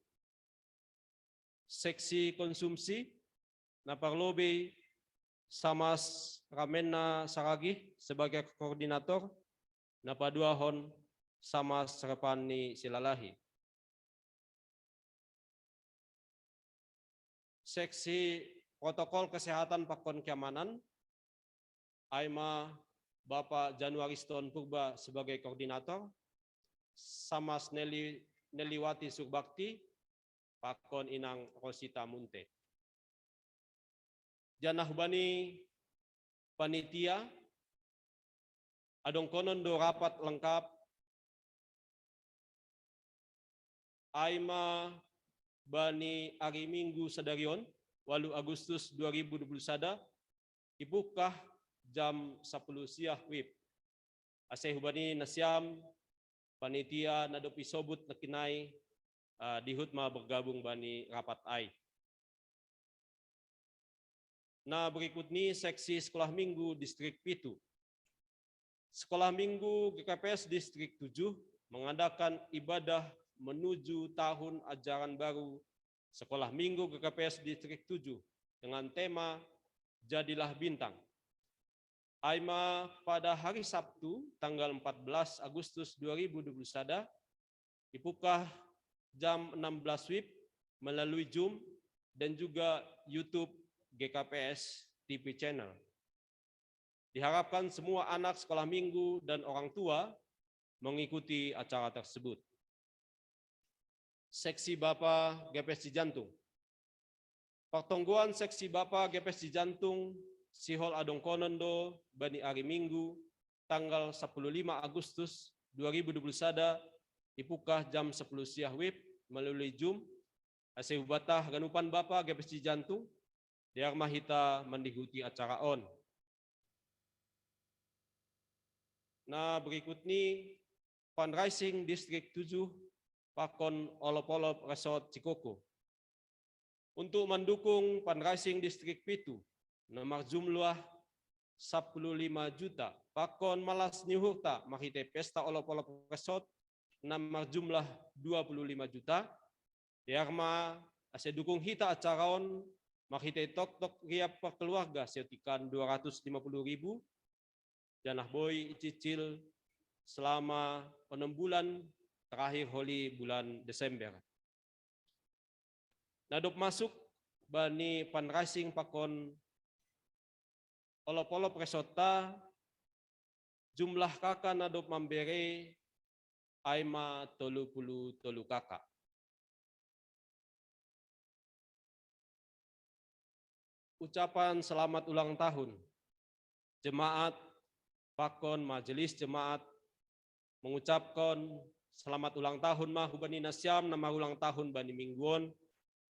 Seksi konsumsi, naparlobe Samas Ramena Saragih sebagai koordinator, napaduahon Samas Serpani Silalahi. Seksi protokol kesehatan Pakon Keamanan, Aima Bapak Januariston Purba sebagai koordinator, Samas Neliwati Surbakti, Pakon Inang Rosita Munte. Janah bani panitia, adong konon do rapat lengkap, Aima bani hari Minggu sadarion, 8 Agustus 2021, ibukah jam 10 siah wib. Asih hubani nasyam panitia nadopi sobut nakinai dihut ma bergabung bani rapat ai. Nah berikut ini seksi sekolah minggu distrik Pitu. Sekolah minggu GKPS distrik 7 mengadakan ibadah menuju tahun ajaran baru sekolah minggu GKPS distrik 7 dengan tema Jadilah Bintang. Aima pada hari Sabtu tanggal 14 Agustus 2021 dibuka jam 16 WIB melalui Zoom dan juga YouTube GKPS TV Channel. Diharapkan semua anak sekolah minggu dan orang tua mengikuti acara tersebut. Seksi Bapak GKPS Cijantung. Pertongguan seksi Bapak GKPS Cijantung Sihol Adong Konondo bani hari Minggu tanggal 15 Agustus 2021 dibuka jam 10 siah WIB melalui Zoom. Asih batah ganupan Bapak GKPS Cijantung diar mahita mendikuti acara on. Nah berikut ini fundraising distrik 7 Pakon Olop-Olop Resort Cikoko. Untuk mendukung fundraising distrik Pitu, nomor jumlah 15 juta. Pakon malas niuhta makite pesta olop-olop resort nama jumlah 25 juta. Yarma ase dukung hita acaraon makite tok-tok riap keluarga setikan 250.000. Janah boy cicil selama 6 bulan terakhir holi bulan Desember. Nadop masuk bani fundraising pakon olop-olop resota jumlah kakak nadop memberi aima 33 kakak. Ucapan selamat ulang tahun. Jemaat pakon majelis jemaat mengucapkan selamat ulang tahun mah hubani nasyam nama ulang tahun bani mingguon.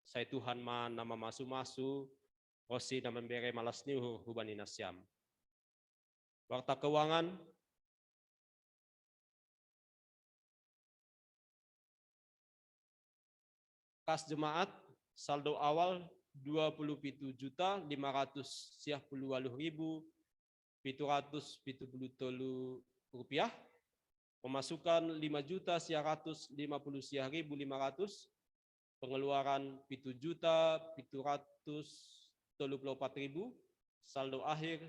Saya Tuhan ma nama masu-masu osi nama bere malas niuh hubani nasyam. Warta keuangan kas jemaat saldo awal 27.510.773 rupiah. Pemasukan 5.150.500. Pengeluaran 7.734.000. Saldo akhir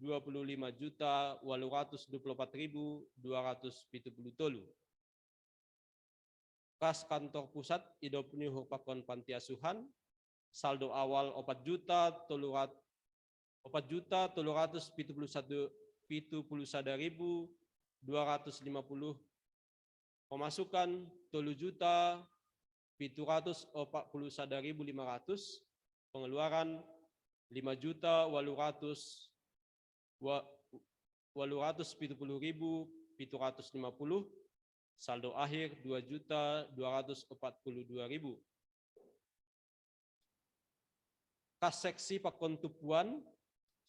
25.824.273. Kas kantor pusat idop niuh pakon panti asuhan saldo awal 4.371.250. Pemasukan 3.741.500. Pengeluaran 5.870.750. Saldo akhir 2.242.000. Kas seksi pakon tupuan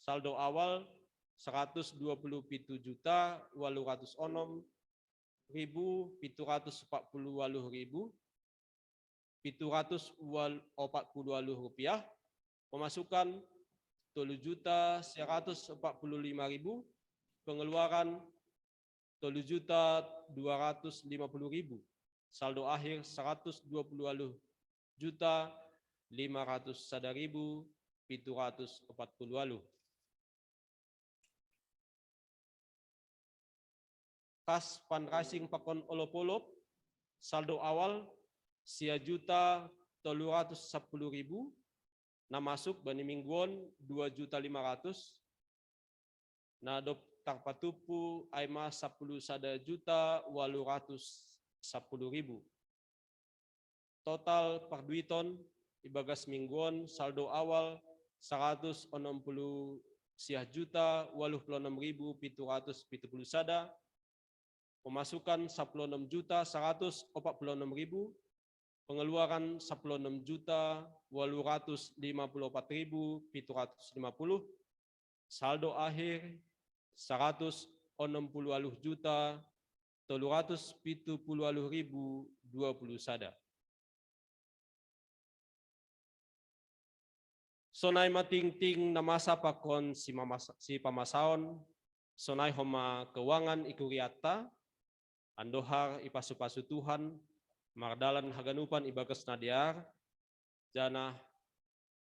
saldo awal 127.806.740.740 rupiah. Pemasukan 7.145.000. Pengeluaran 7.250.000. Saldo akhir 120.501.740. Kas fundraising pakon olop-olop saldo awal 1.310.000. Na masuk bani mingguon 2.500.000. Nadop tarpatupu aima 10.810.000. Total perduiton ibagas mingguon saldo awal 160.086.770. Pemasukan 16.146.000. Pengeluaran 16.854.750. Saldo akhir 160.370.020. Sonai mating-ting namasa pakon si pamasaon sonai homa keuangan ikuriata andohar ipasu-pasu Tuhan mardalan haganupan ibagas nadiar jana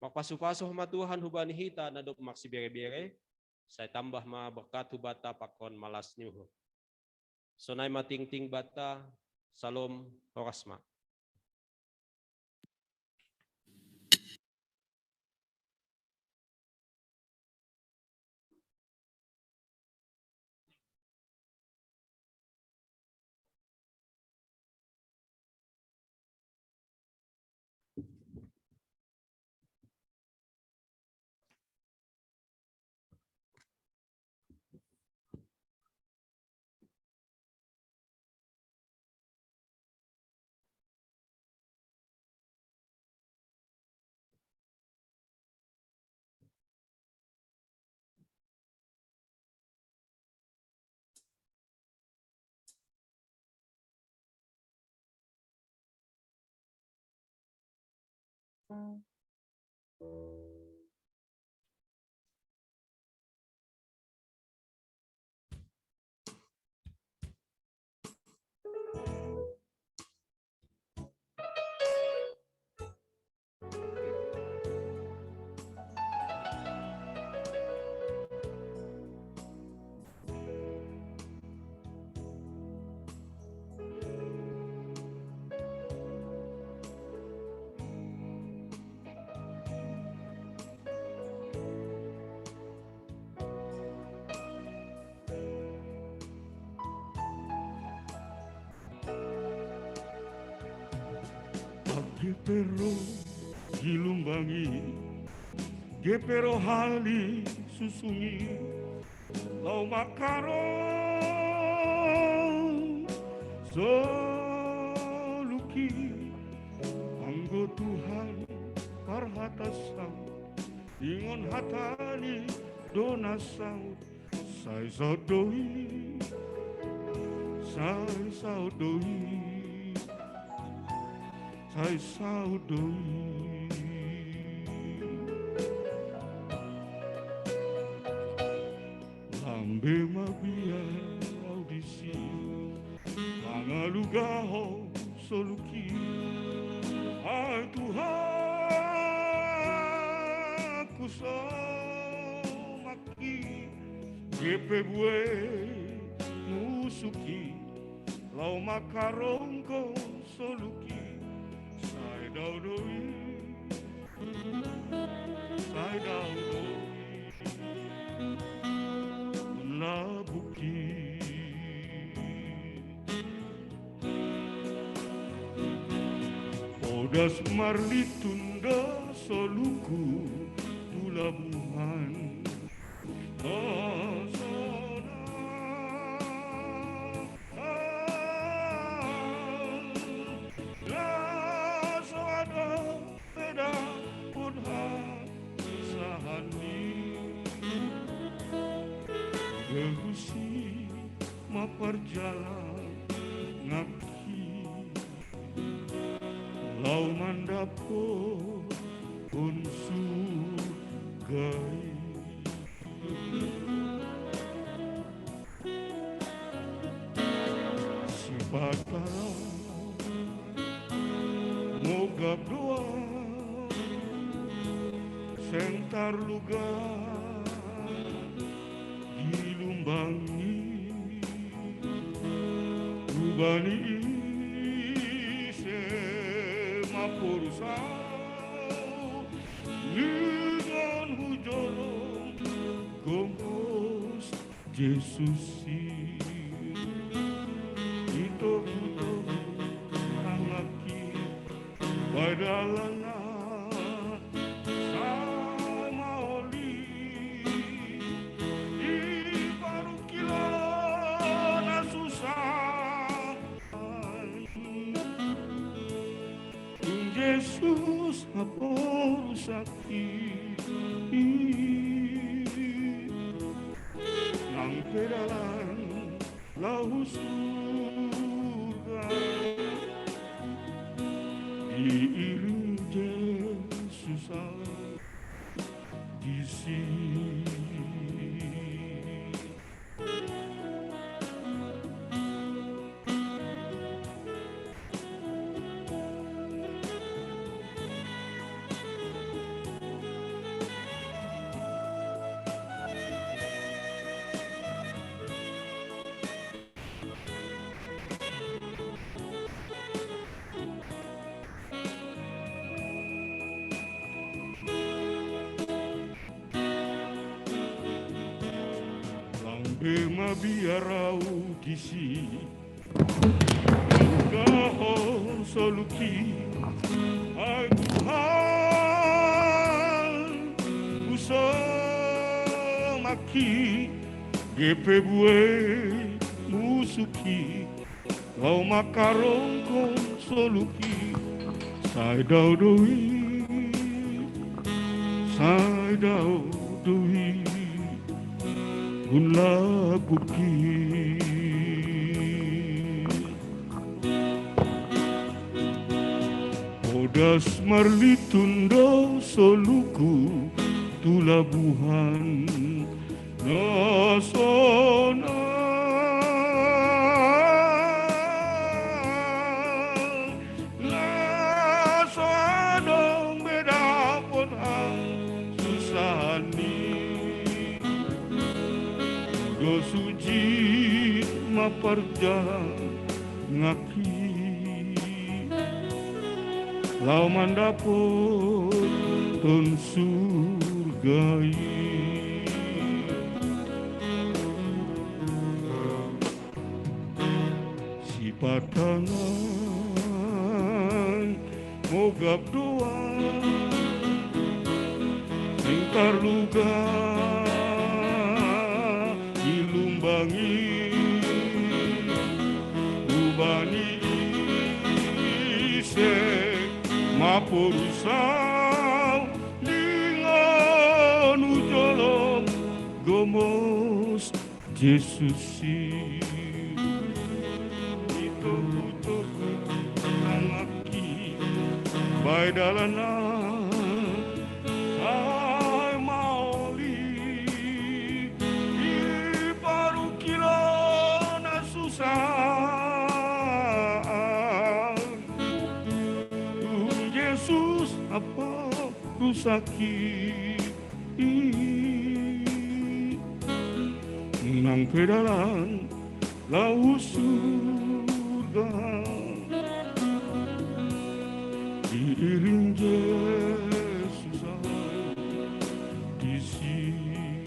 makpasu-pasu homa Tuhan hubani hita nadop maksi bere-bere saya tambah ma berkat bata pakon malas nyuh. Sonai mating-ting bata salom horasma. Gepero gilumbangi, gepero hali susungi, lau makaron soluki, anggo Tuhan parhatasan, ingon hatani donasau, sai saudoi, sai saudoi. Sai saudoi, lambe mabia audisi, mangalugaho soluki, ai Tuhan kusomaki, gepe bue musuki, lau makarongko soluki. Sai daudoi, labuki. Odas marli tunda soluku tulabuhan. Gehusi maparjalan ngaki, lau mandapo unsur gai. Si batara mogap doa, sentar lugar dilumbangi, ubani ise mapurusau, dengan hujolong gombos Jesusi, itu butuh angaki badalana. Yesus apor sakit nang pedalan lau surga diiring Yesus di sini. Mabiarau kisi Gahon soluki Ai Tuhan Kusamaki Gepe bue musuki Lau makarongko soluki Sai daudoi Sai daudoi Unla buki Odas marli tundo soluku tulabuhan nasona nasadong beda potang susani suci maparjalan ngaki lau mandapot ton surgai si patangan mogap doa singkar luga ilumbangi ubani ise maporusau dengan ujolom gomos Jesus itu laki bay dalanan ay maoli di parukilan susah Yesus apa ku sakit nang pedalan lau surga diiring Yesus di sini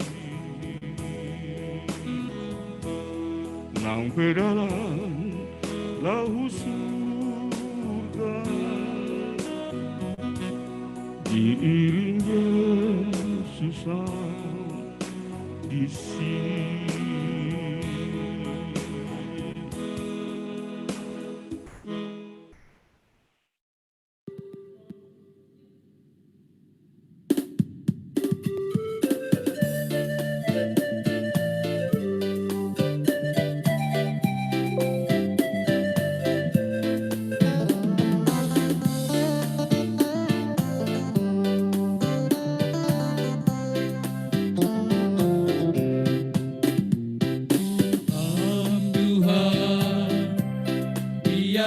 nang pedalan lau surga diiring Yesus di sini.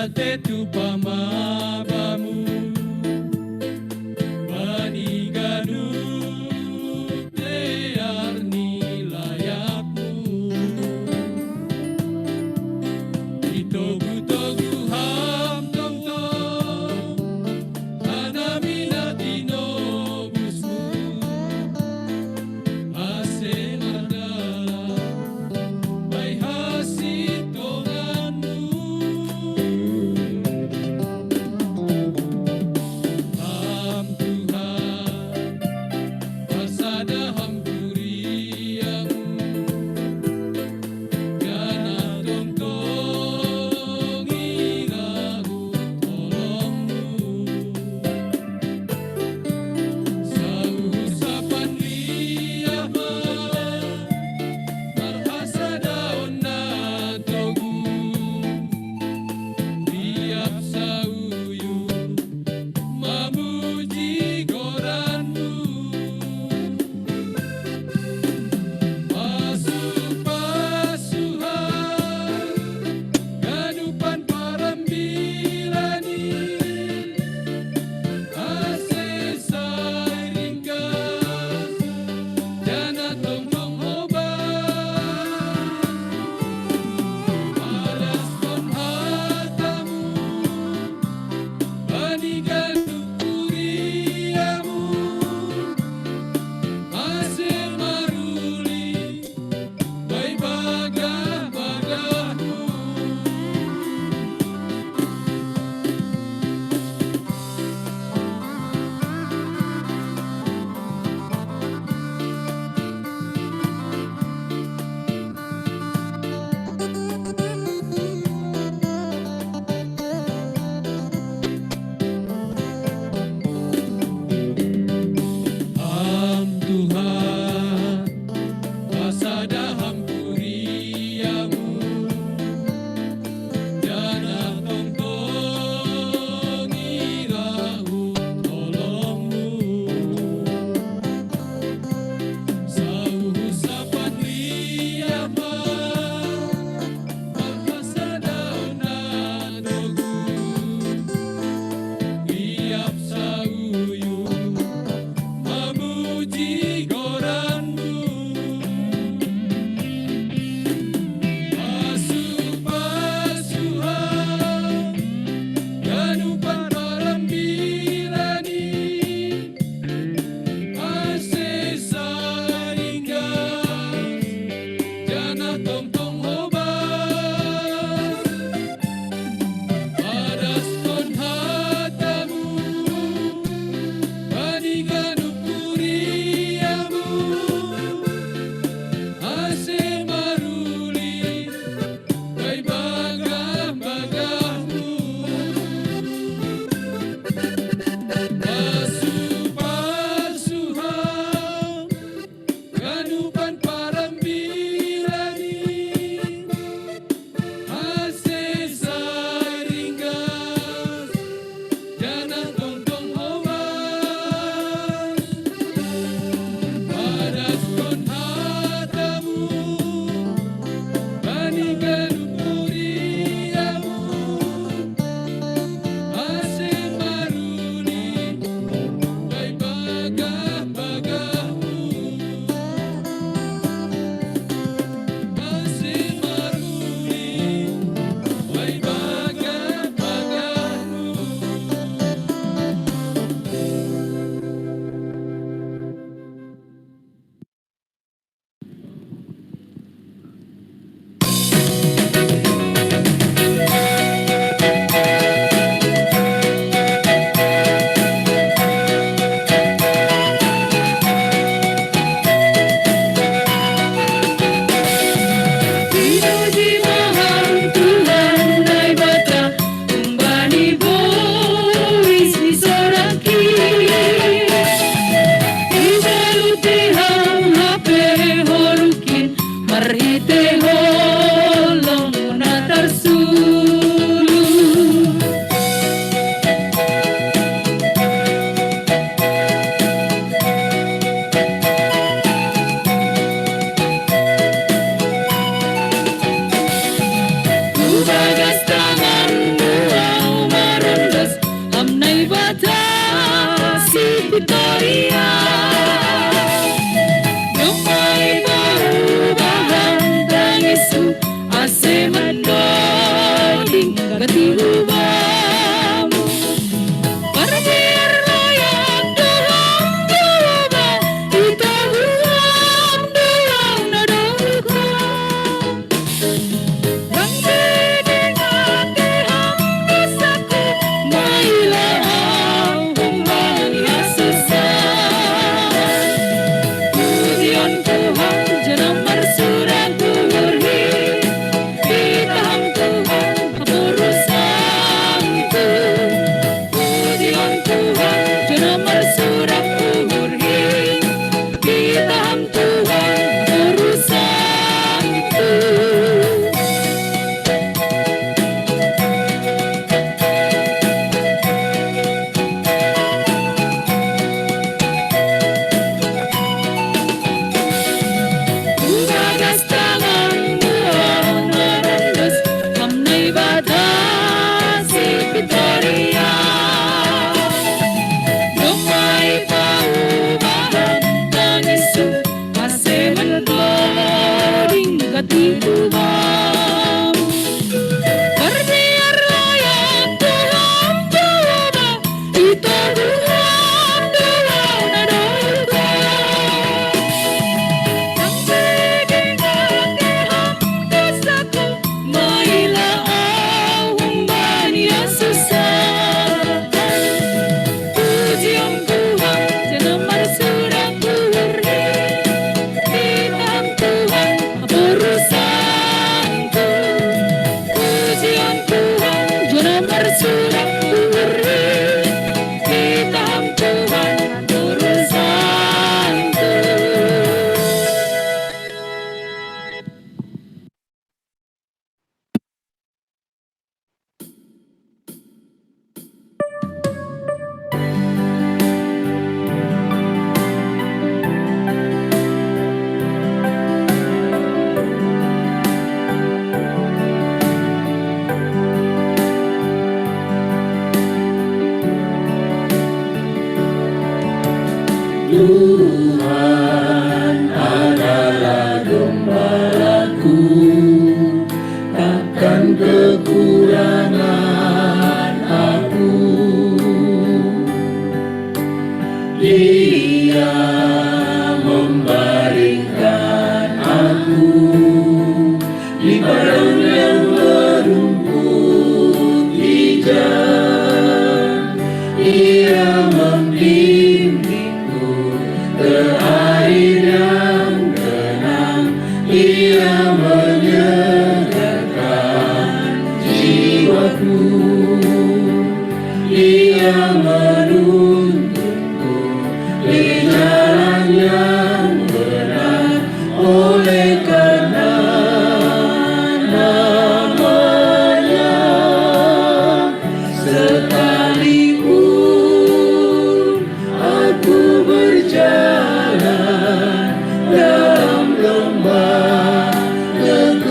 Tetu pamabamu Baniganu Tearni layakmu Itogu-togu ham tong-tong Anaminati nobusmu Ase mardala May hasit tonganmu Victoria. Damai perubahan dan Yesus ase mendoling gati ubam. Parbiar layak dalam doa kita ulang dalam nadoka. Bangsa dengan keham dosaku mailah Tuhan Yesus. Pujian Tuhan jenam bersurat beri kita Tuhan urusanku. Pujian Tuhan jenam bersurat beri kita Tuhan urusanku. Umagas tanganmu merendas hamnai batasi Victoria. Damai perubahan dan Yesus ase mendoling gati ubam. Berbiar layak dalam doa kita Tuhan dalam nadoka. Bangsa dengan keham dosaku mailah Tuhan Yesus. Pujian Tuhan jenam bersurat beri kita Tuhan urusanku. Pujian Tuhan jenam bersurat beri kita Tuhan urusanku. Tuhan adalah gembalaku, takkan kekurangan aku. Dia membaringkan aku di padang yang berumput hijau. Ia membimbingku ke air yang tenang. Ia menyegarkan jiwaku. Ia menuntunku di jalan yang benar. Oleh karena namanya, sekalipun aku berjalan dalam lembah kekelaman,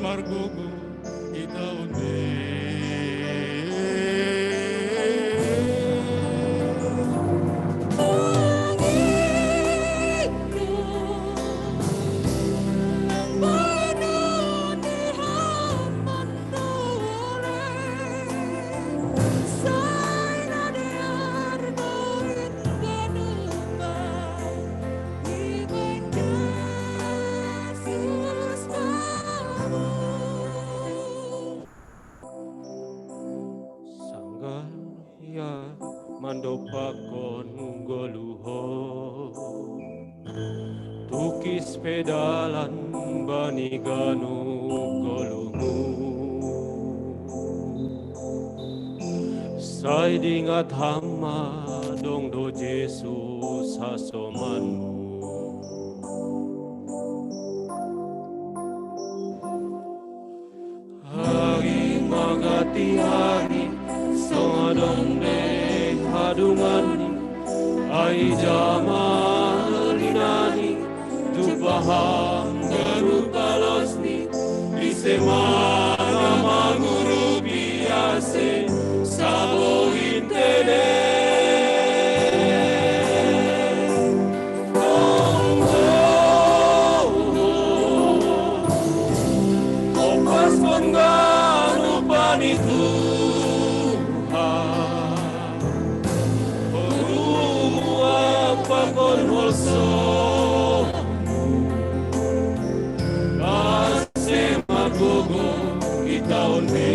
Margogo itaone. Sangga ya mandopakon goluho tukis pedalan bani ganu golumu sai dingat hama dong do Jesus hasomanmu hari magati hari songadong de hadungani ai jamalinani tupaham garukalosni isemana maguru biase sabo intene opas penganu panitu pakon holso ase magogo itaon me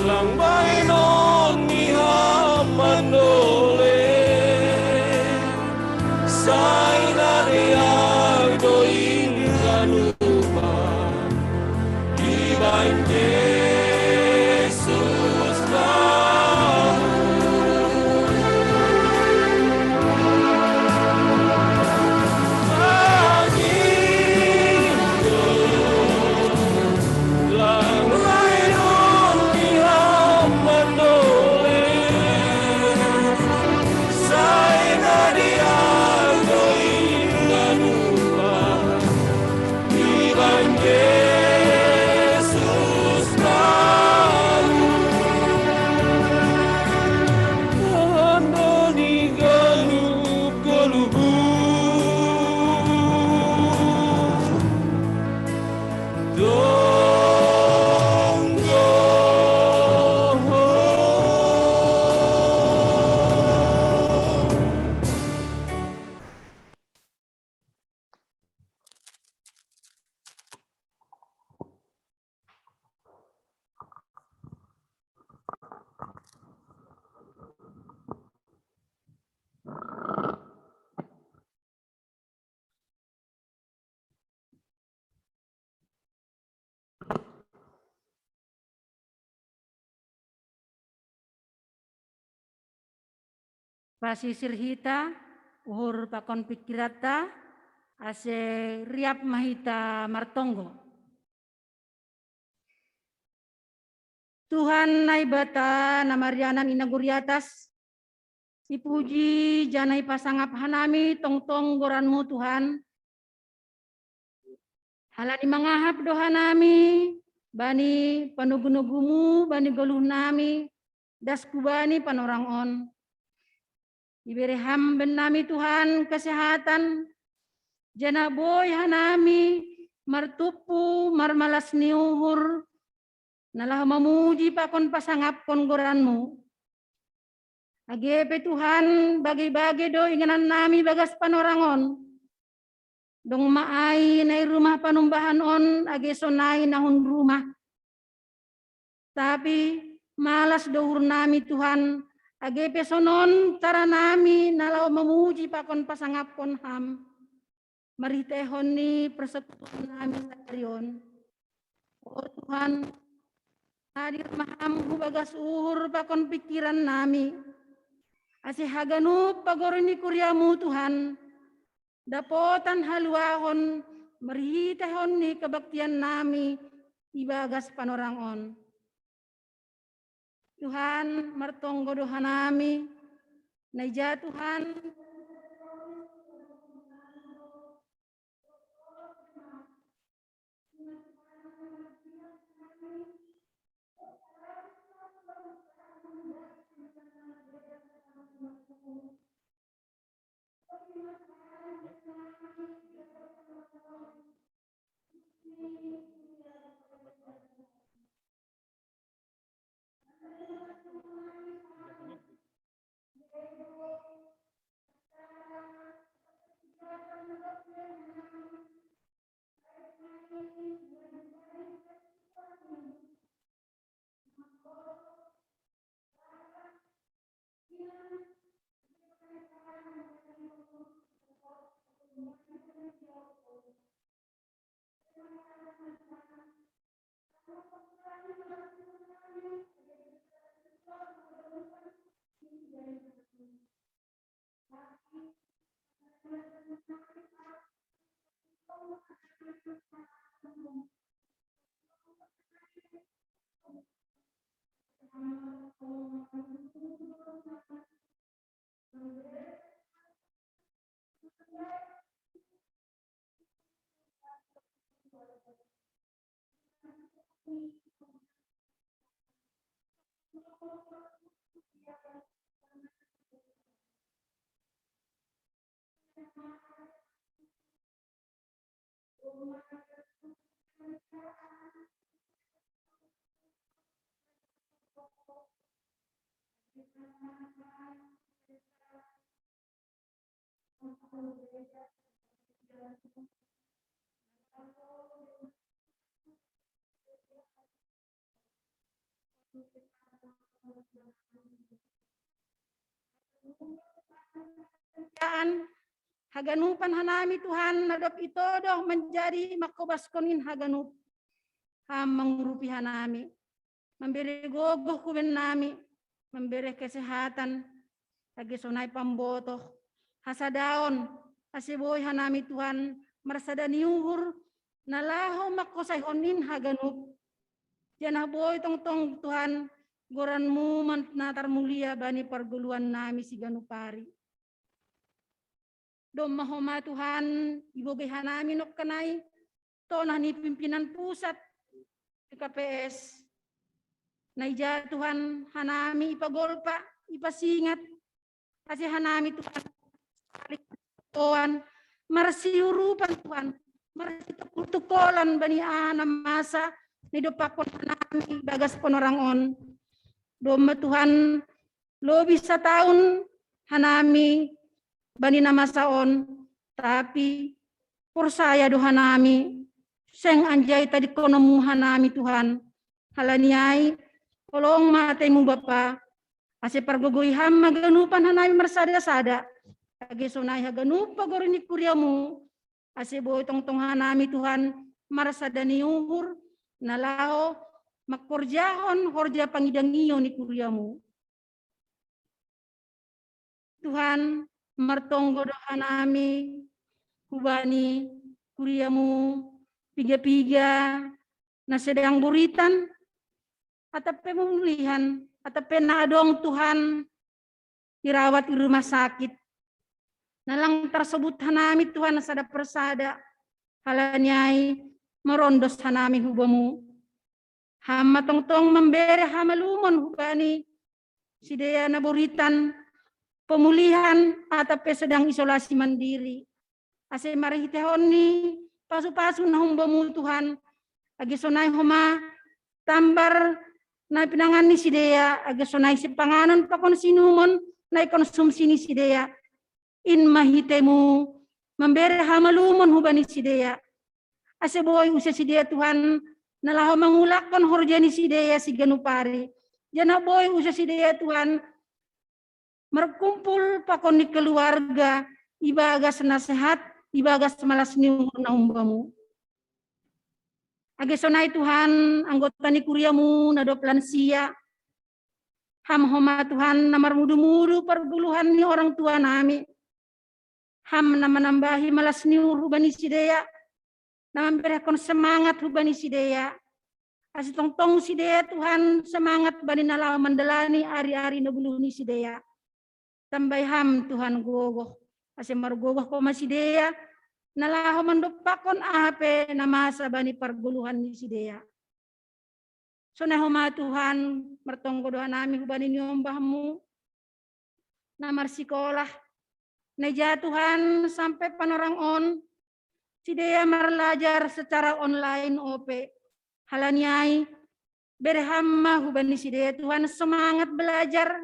lang bay non ni hamando pasisir hita, uhur pakon pikirata, ase riap mahita martonggo. Tuhan nai bata namarianan inaguriatas, dipuji janai pasangap hanami tong-tong goranmu Tuhan. Halani mangahap doa nami, bani panugu-nugumu, bani goluh nami, daskubani panorang on. Diberi hamben nami Tuhan kesehatan, jana boy hanami, martupu, marmalas niuhur, nalah memuji pakon pasangap kon goranmu. Agepe Tuhan bagi-bagi do inganan nami bagas panorangon. Dong maai nai rumah panumbahan on age sonai nahun rumah. Tapi malas dohur nami Tuhan age pesonon cara nami nalau memuji pakon pasangap kon ham. Maritehon ni persekutuan nami sakarion. Oh Tuhan, hadir maham bagas uhur pakon pikiran nami. Asih haganu pagorini kuryamu Tuhan. Dapotan haluahon merhitahon ni kebaktian nami ibagas panorangon. Tuhan martonggo doha nami, naija Tuhan. Haganupan hanami Tuhan nadop itu doh menjadi makobaskonin haganup ham mengurupi hanami memberi gogoh kuben nami memberi kesehatan lagi sonai pambotoh hasadaon asiboy hanami Tuhan mersadani uhur nalaho makosai honin haganup janah boy tong Tuhan goranmu natar mulia bani perguluan nami si ganupari. Dom mahoma Tuhan iboge hanami nok kanai tonah ni pimpinan pusat KPS naija Tuhan hanami ipagolpa ipasingat kasih hanami Tuhan Tuhan marsiurupan Tuhan marsiutukolan bani anam masa ni dopakon hanami bagas ponorangon dom Tuhan lo bisa tahun hanami bani nama saon tapi persaya doha nami seng anjay tadi konomu hanami Tuhan halaniai tolong matemu Bapa ase pargogoi ham maganupan hanami marsada-sada age sonai haganupa gorini kuryamu ase boy tong hanami Tuhan marsadani uhur nalao makorjahon horja pangidangiyo ni kuryamu Tuhan, martonggo doa nami, hubani kuriamu, piga-piga, na sedang buritan, atau pemulihan, atau penadong Tuhan, dirawat di rumah sakit. Nalang tersebut hanami Tuhan sada persada, halanyai merondos hanami hubamu. Hama tong-tong memberi hamalumon hubani, sidaya na buritan, pemulihan atau sedang isolasi mandiri. Ase marihitehon ni pasu-pasu na humbamu Tuhan. Agi sonai homa tambar na pinangan ni sidaya. Agi sonai si panganan pakon sinumon na konsumsi ni sidaya. In mahitemu memberi hamalumon hubani sidaya. Ase boy usia sidaya Tuhan nalaho mangulakkan horjani sidaya si ganupari. Jana boy usia sidaya Tuhan merkumpul pakon ni keluarga, ibagas nasehat, ibagas malas niung na umbamu. Age sonai Tuhan, anggota ni kuriamu, nadop lansia, ham homa Tuhan, namar mudu-mudu perguluhan ni orang tua nami, ham nama nambahi malas niung hubani sidaya, nama berikan semangat hubani sidaya, asih tong-tong sidaya Tuhan, semangat bani nalaw mendelani ari-ari nabuluh ni sidaya. Tambay ham Tuhan gogoh, asih margogoh ko masidaya, nalaho mandupakon ape na masa bani perguluhan ni sidaya. So nahoma Tuhan, mertonggo doa nami hubani nyombahmu, namar sikolah, neja Tuhan sampai panorang on, sidaya marlajar secara online ope, halanyai, berhamma hubani sidaya Tuhan semangat belajar,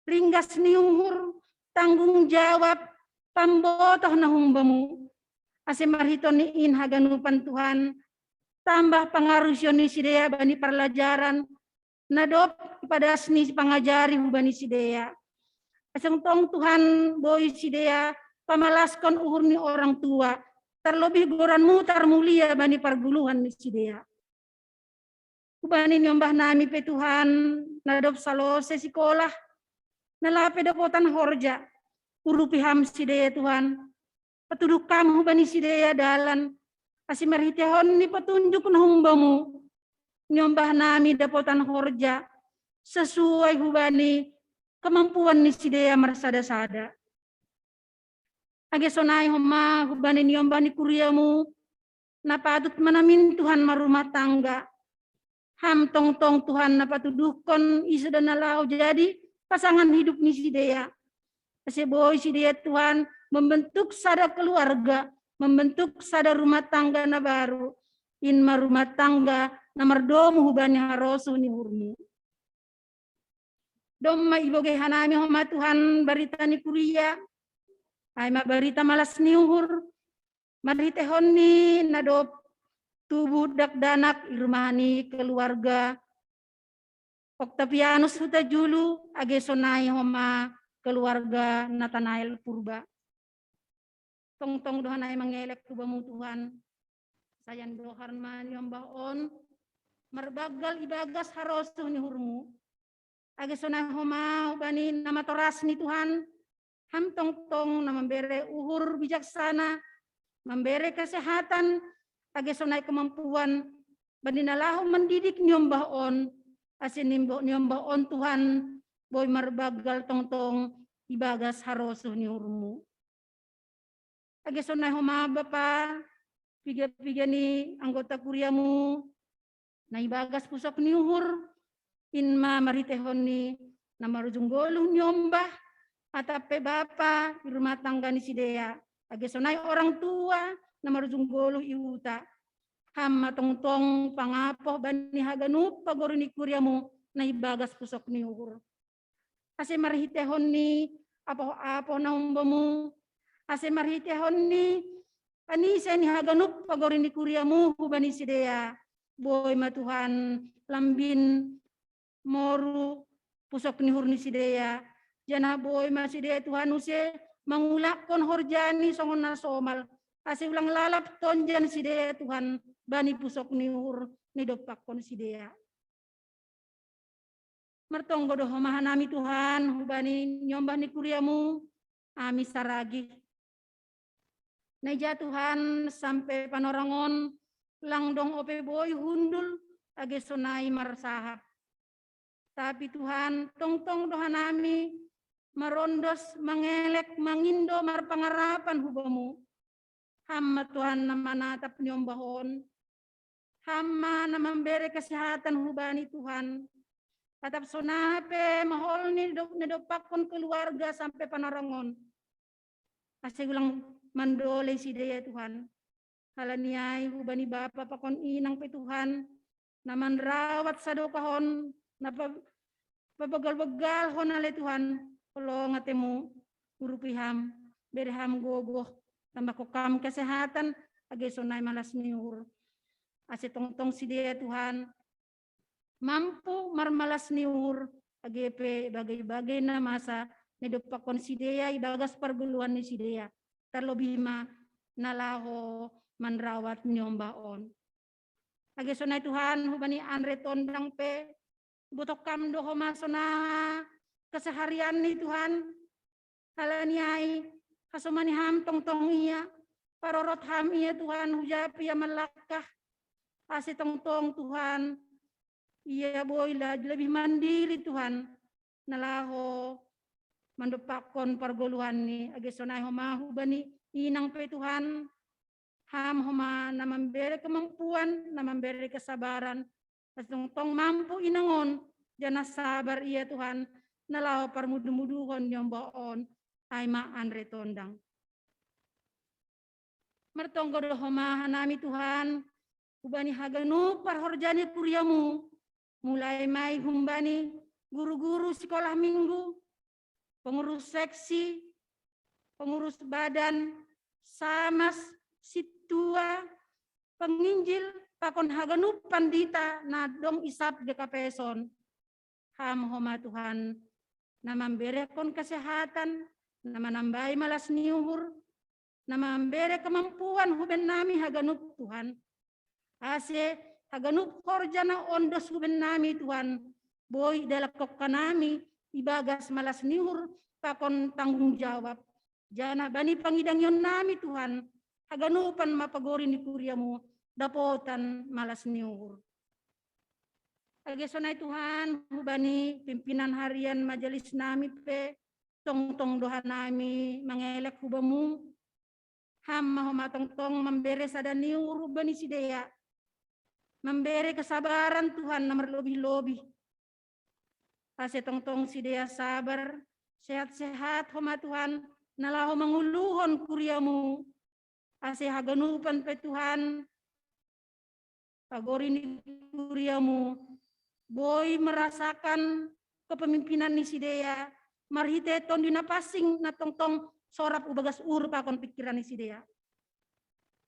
ringgas niuhur, tanggung jawab, pambotoh na humbamu. Ase marhito niin haganupan Tuhan, tambah pangarusyon ni sidaya bani perlajaran, nadop pada seni pangajari hubani sidaya. Aseng tong Tuhan boy sidaya, pamalaskon uhur ni orang tua, terlebih goranmu termulia bani perguluhan ni sidaya. Hubani nyombah nami pe Tuhan, nadop salose sekolah, nalape dapotan horja, urupiham sidaya Tuhan, petuduk kamu bani sidaya dalan, asih merhitehon ni petunjuk na humbamu, nyombah nami dapotan horja, sesuai hubani kemampuan ni sidaya mersada-sada. Age sonai homa hubani nyombah ni kuriamu, napatut manamin Tuhan marumah tangga, ham tong-tong Tuhan napatudukon isa dan nalau jadi, pasangan hidup ni sidaya. Aseboy sidaya Tuhan membentuk sada keluarga, membentuk sada rumah tangga na baru. Inma rumah tangga namar domu hubani harosu ni hurmu. Doma iboge hanami homa Tuhan barita ni kuria. Ay ma barita malas ni uhur. Marhitehon ni nadop tubuh dak danak irumani keluarga. Octavianus huta julu age sonai homa keluarga Nathanael Purba. Tong-tong dohan ay mangelek kubamu Tuhan. Sayan dohan man yombah on. Marbagal ibagas harosu ni hurmu. Age sonai homa ubani nama toras ni Tuhan. Ham tong-tong na memberi uhur bijaksana. Memberi kesehatan. Age sonai kemampuan. Bani nalahu mendidik nyombah on. Asin nyombah on Tuhan. Boy marbagal tong-tong ibagas harosu ni hurmu. Age sonai homa Bapa, piga-piga ni anggota kuriamu, na ibagas pusok ni uhur, inma marhitehon ni na marujunggoluh nyombah, atape Bapa, di rumah tangga ni sidaya. Age sonai orang tua, na marujunggoluh iuta. Hamma tong-tong pangapoh bani haganup pagoro ni kuriamu, na ibagas pusok ni uhur. Ase marhitehon ni apoh-apoh na umbamu, ase marhitehon ni panise ni haganup pagori ni kuriamu hubani sidaya. Boy ma Tuhan lambin moru pusok ni hurni sidaya. Jana boy ma sidaya Tuhan use mangulakon horjani songon na somal. Ase ulang lalap tonjan sidaya Tuhan bani pusok ni hur ni dopakon sidaya. Mertonggo doh mahanami Tuhan, hubani nyombah ni kuriamu, ami saragi. Neja Tuhan sampai panorangon, langdong ope boy hundul, age sonai marsaha. Tapi Tuhan, tong-tong doha nami, marondos, mangelek, mangindo, marpangarapan hubamu. Hama Tuhan nama natap nyombahon, hama nama memberi kesehatan hubani Tuhan. Tatap sonape mahol ni nedopakon keluarga sampai panarangon. Asih ulang mandole si daya Tuhan. Halaniai hubani bapa pakon inang pe Tuhan. Naman rawat sadokahon napa begal-begal honale Tuhan. Kalau ngatemu urupiham berham gogoh tambah kokam kesehatan age sonai malas niur. Asih tong-tong si daya Tuhan. Mampu marmalas niur AGP bagai-bagai na masa nedopakon sidea ibagas perguluan ni sidea terlebih ma nalaho manrawat nyombaon age sonai Tuhan hubani Andre tondang pe butok kam doho masona keseharian ni Tuhan halaniai kasomani ham tong-tong iya parorot ham iya Tuhan hujapi ya melakah asih tong-tong Tuhan. Iya boy lah lebih mandiri Tuhan nalaho mandopakon pargoluhan ni age sonai homa hubani inang pe Tuhan ham homa na memberi kemampuan na memberi kesabaran tong mampu inangon jana sabar iya Tuhan nalaho parmudu-muduhon nyombaon aima Andre tondang mertonggo do homa hanami Tuhan hubani haganu parhorjani kuriamu mulai mai humbani guru-guru sekolah minggu, pengurus seksi, pengurus badan, samas, situa, penginjil, pakon haganu pandita, nadong isap GKPSon. Ham homa Tuhan, nama berekon kesehatan, nama nambai malas niuhur, nama bere kemampuan huben nami haganup Tuhan. Ase haganup korjana ondos huben nami Tuhan. Boy dalam kanami ibagas malas niuhur pakon tanggung jawab. Jana bani pangidang yon nami Tuhan. Haganupan mapagori ni kuriamu dapotan malas niuhur. Agesonai Tuhan hubani pimpinan harian majelis nami pe tong-tong doha nami mangelek hubamu. Hamma homa tong-tong memberi sadaniur hubani sidea. Memberi kesabaran Tuhan nomor lebih-lebih. Ase tong-tong sidea sabar, sehat-sehat homa Tuhan, nalaho manguluhon kuriamu. Ase haganupan pe Tuhan, pagori ni kuriamu. Boy merasakan kepemimpinan ni sidea, marhite ton dina pasing na tong-tong sorap ubagas pakon pikiran ni sidea.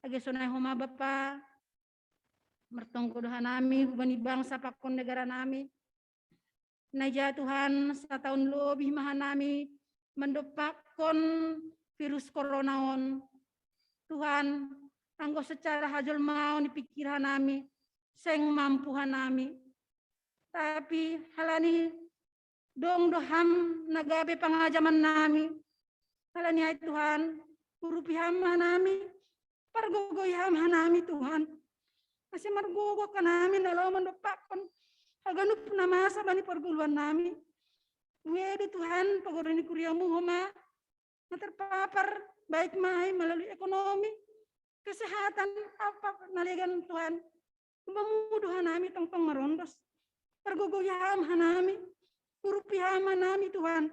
Agesonai homa Bapa, mertonggo doha nami hubani bangsa pakon negara nami. Naja Tuhan setahun lebih maha nami mendopakon virus coronaon. Tuhan anggo secara hajul mau ni pikiran nami seng mampuhan nami. Tapi halani dong doham nagabe pangajaman nami. Halani ay Tuhan urupiham nami pargogoyam nami Tuhan. Kasi margogo ka namin, alaw mandopakon. Haganap na masa ba ni perguluan nami. Ngedi Tuhan, pagoro ni kuriamu homa. Naterpapar, baik mai melalui ekonomi. Kesehatan, apa naligan Tuhan. Mamuduhan nami tong-tong marondos. Pergogoyam hanami. Urupiham nami Tuhan.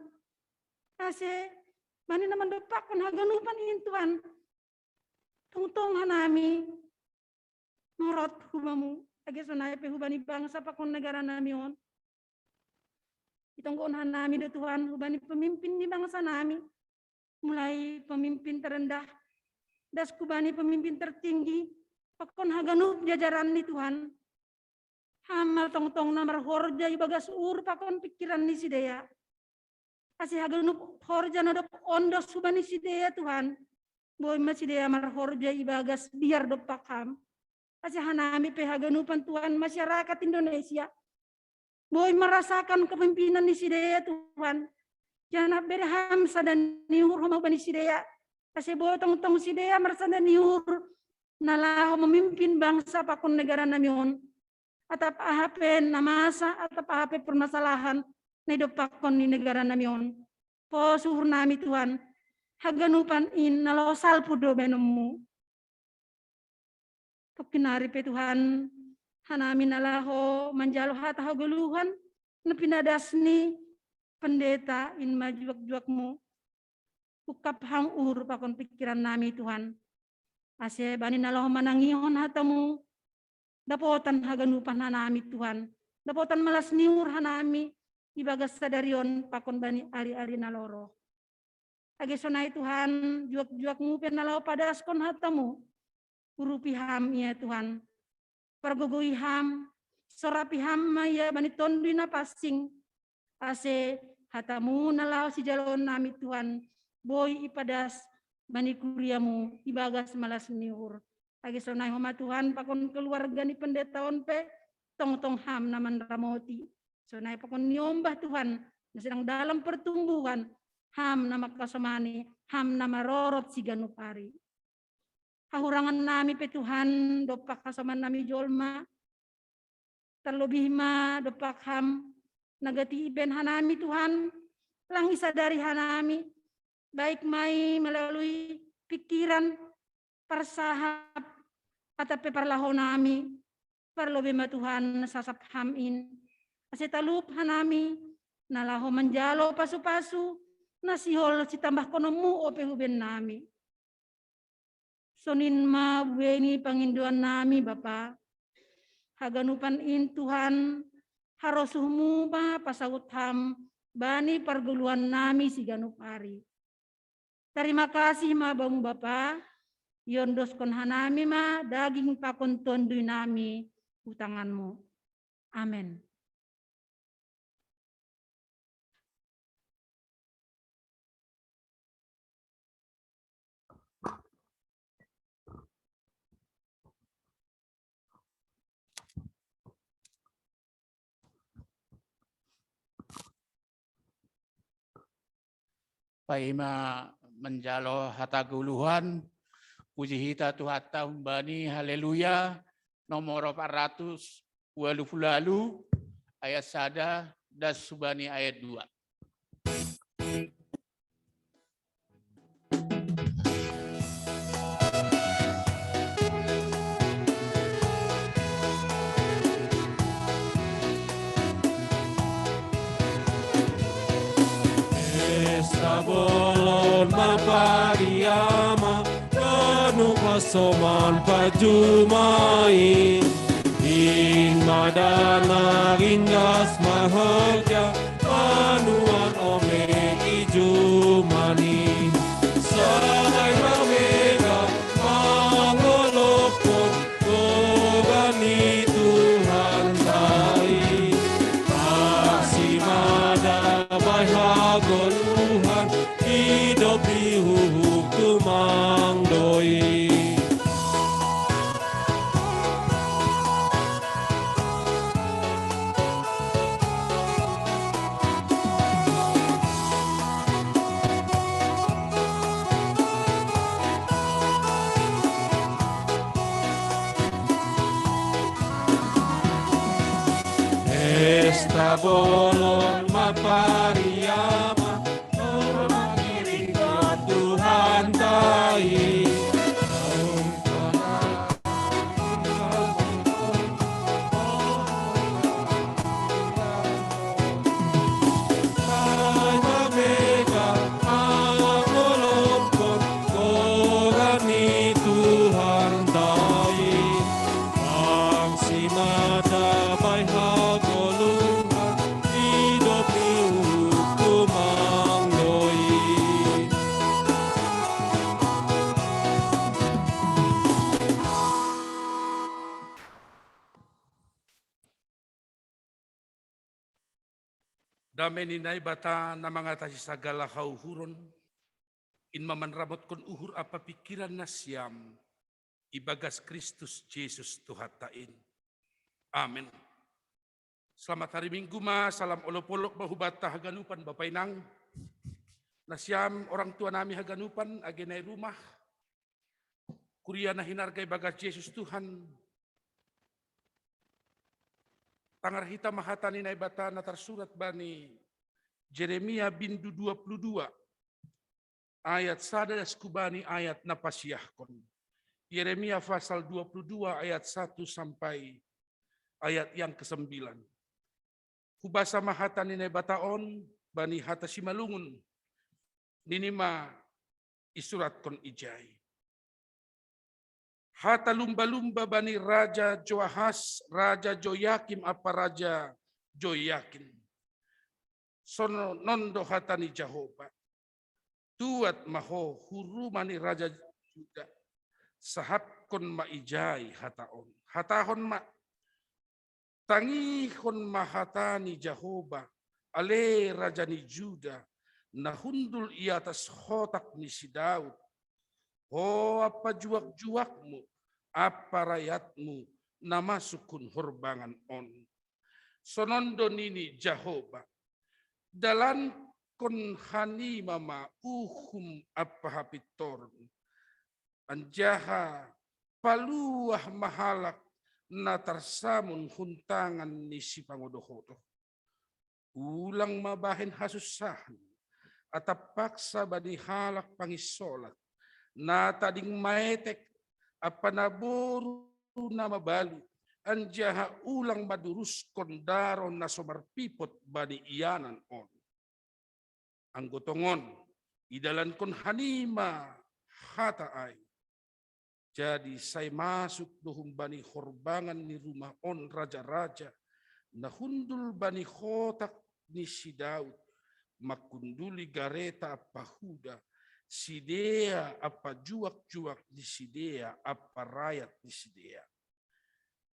Kasi, mani naman dopakon haganupan in Tuhan. Tong-tong hanami. Norot hubamu, age sonai pe hubani bangsa pakon negara nami on. Itonggon nami do Tuhan hubani pemimpin di bangsa nami. Mulai pemimpin terendah, das kubani pemimpin tertinggi, pakon haganup jajaran ni Tuhan. Hamal tong-tong namar horja ibagas pakon pikiran ni sidea. Asih haganup horja nadop ondos hubani sidea Tuhan. Boy masidea mar horja ibagas biar dopakam. Kasi hanami pe haganupan Tuhan masyarakat Indonesia. Boy merasakan kepemimpinan ni si Dea Tuhan. Jangan berham sadan niur homa bani si Dea. Kasi boy tong si Dea merasa dan niur nalah memimpin bangsa pakon negara namion. Atap ahapen namasa atap ahape permasalahan na pakon ni negara namion. Po suhur nami Tuhan. Haganupan in nalosal pudo benemu. Kapinari pe Tuhan, hanami nalaho manjalo hata hagaluhan na pinadasni pendeta in majuak-juakmu. Ukap hang ur pakon pikiran nami Tuhan. Ase bani nalaho manangihon hatamu. Dapotan haganupan hanami Tuhan. Dapotan malas niur hanami ibagas sadarion pakon bani ari-ari naloro. Age sonai Tuhan, juak-juakmu penalaho padaskon hatamu. Urupi ham ya Tuhan. Pergogoi ham, sorapi ham ya bani tondui na pasing. Ase hatamu nalau si jalon nami Tuhan. Boy ipadas bani kuriamu ibagas malas niur. Age sonai homa Tuhan pakon keluarga ni pendetaon pe tong-tong ham naman ramoti. Sonai pakon niombah Tuhan sedang dalam pertumbuhan ham nama kasomani, ham nama rorot si ganupari. Hahurangan nami pe Tuhan, dopak kasaman nami jolma. Terlebih ma dopak ham nagati iben hanami Tuhan. Lang isadari hanami. Baik mai melalui pikiran persahap atau peparlaho nami. Terlebih ma Tuhan sasap hamin. Asetalup hanami. Nalaho menjalo pasu-pasu. Nasihol si tambah konomu ope huben nami. Sonin ma bueni panginduan nami Bapa. Haganupan in Tuhan harosuhmu ma pasaut ham bani perguluan nami si ganupari. Terima kasih ma bangu Bapa. Yondos kon hanami ma daging pakon tondui nami utanganmu. Amin. Paima menjalo hataguluhan puji hita Tuhan bani haleluya nomor 400 lalu ayat sada das subani ayat 2. Bolon mapariama kanu pasoman pajumai in madana ringas mahoja panuan ome ijumani sanai mawega mangolopon kogani Tuhan tai asimada bahagon hidup di hukum doi. Esta bolon mapariama Tuhan tai Damai ninay bata na mga tasi sagala kauhuron, in mamanramot kon uhur apa pikiran na siyam, ibagas Kristus Jesus tuhatain. Amen. Selamat hari Minggu ma, salam olopolok bahubata haganupan Bapak Inang. Nasiam orang tua nami haganupan agenai rumah. Kuria nahinargai bagas Yesus Tuhan. Tangar hita mahatani nai batana tersurat bani Jeremia bindu 22 ayat sadas kubani ayat napasiahkon. Yeremia pasal 22 ayat 1 sampai ayat yang ke-9. Hubasa mahatani nai bataon bani hata simalungun ninima isurat kon ijai. Hata lumba-lumba bani Raja Joahas, Raja Joyakim apa Raja Joyakin. Sono nondo hatani Jehovah. Tuat maho hurumani Raja Juda. Sahap kon maijai hataon. Hatahon ma. Tangihon mahatani Jehovah. Ale Raja ni Juda. Nahundul i atas hotak ni si Daud. Oh apa juak-juakmu, apa rakyatmu, nama sukun horbangan on. Sonondo nini Jehovah, dalan kon hani mama uhum apa hapitor. Anjaha paluah mahalak na tarsamun huntangan ni si pangodohoto. Ulang mabahin hasusahan, atap paksa bani halak pangisolat. Na tading maetek apa naboru na mabalu anjaha ulang madurus kondaron na somarpipot bani iyanan on. Anggotongon idalan kon hanima hata ay. Jadi saya masuk dohum bani horbangan ni rumah on raja-raja na hundul bani khotak ni si Daud makunduli gareta apa huda. Sidea apa juak-juak di sidea apa rakyat di sidea.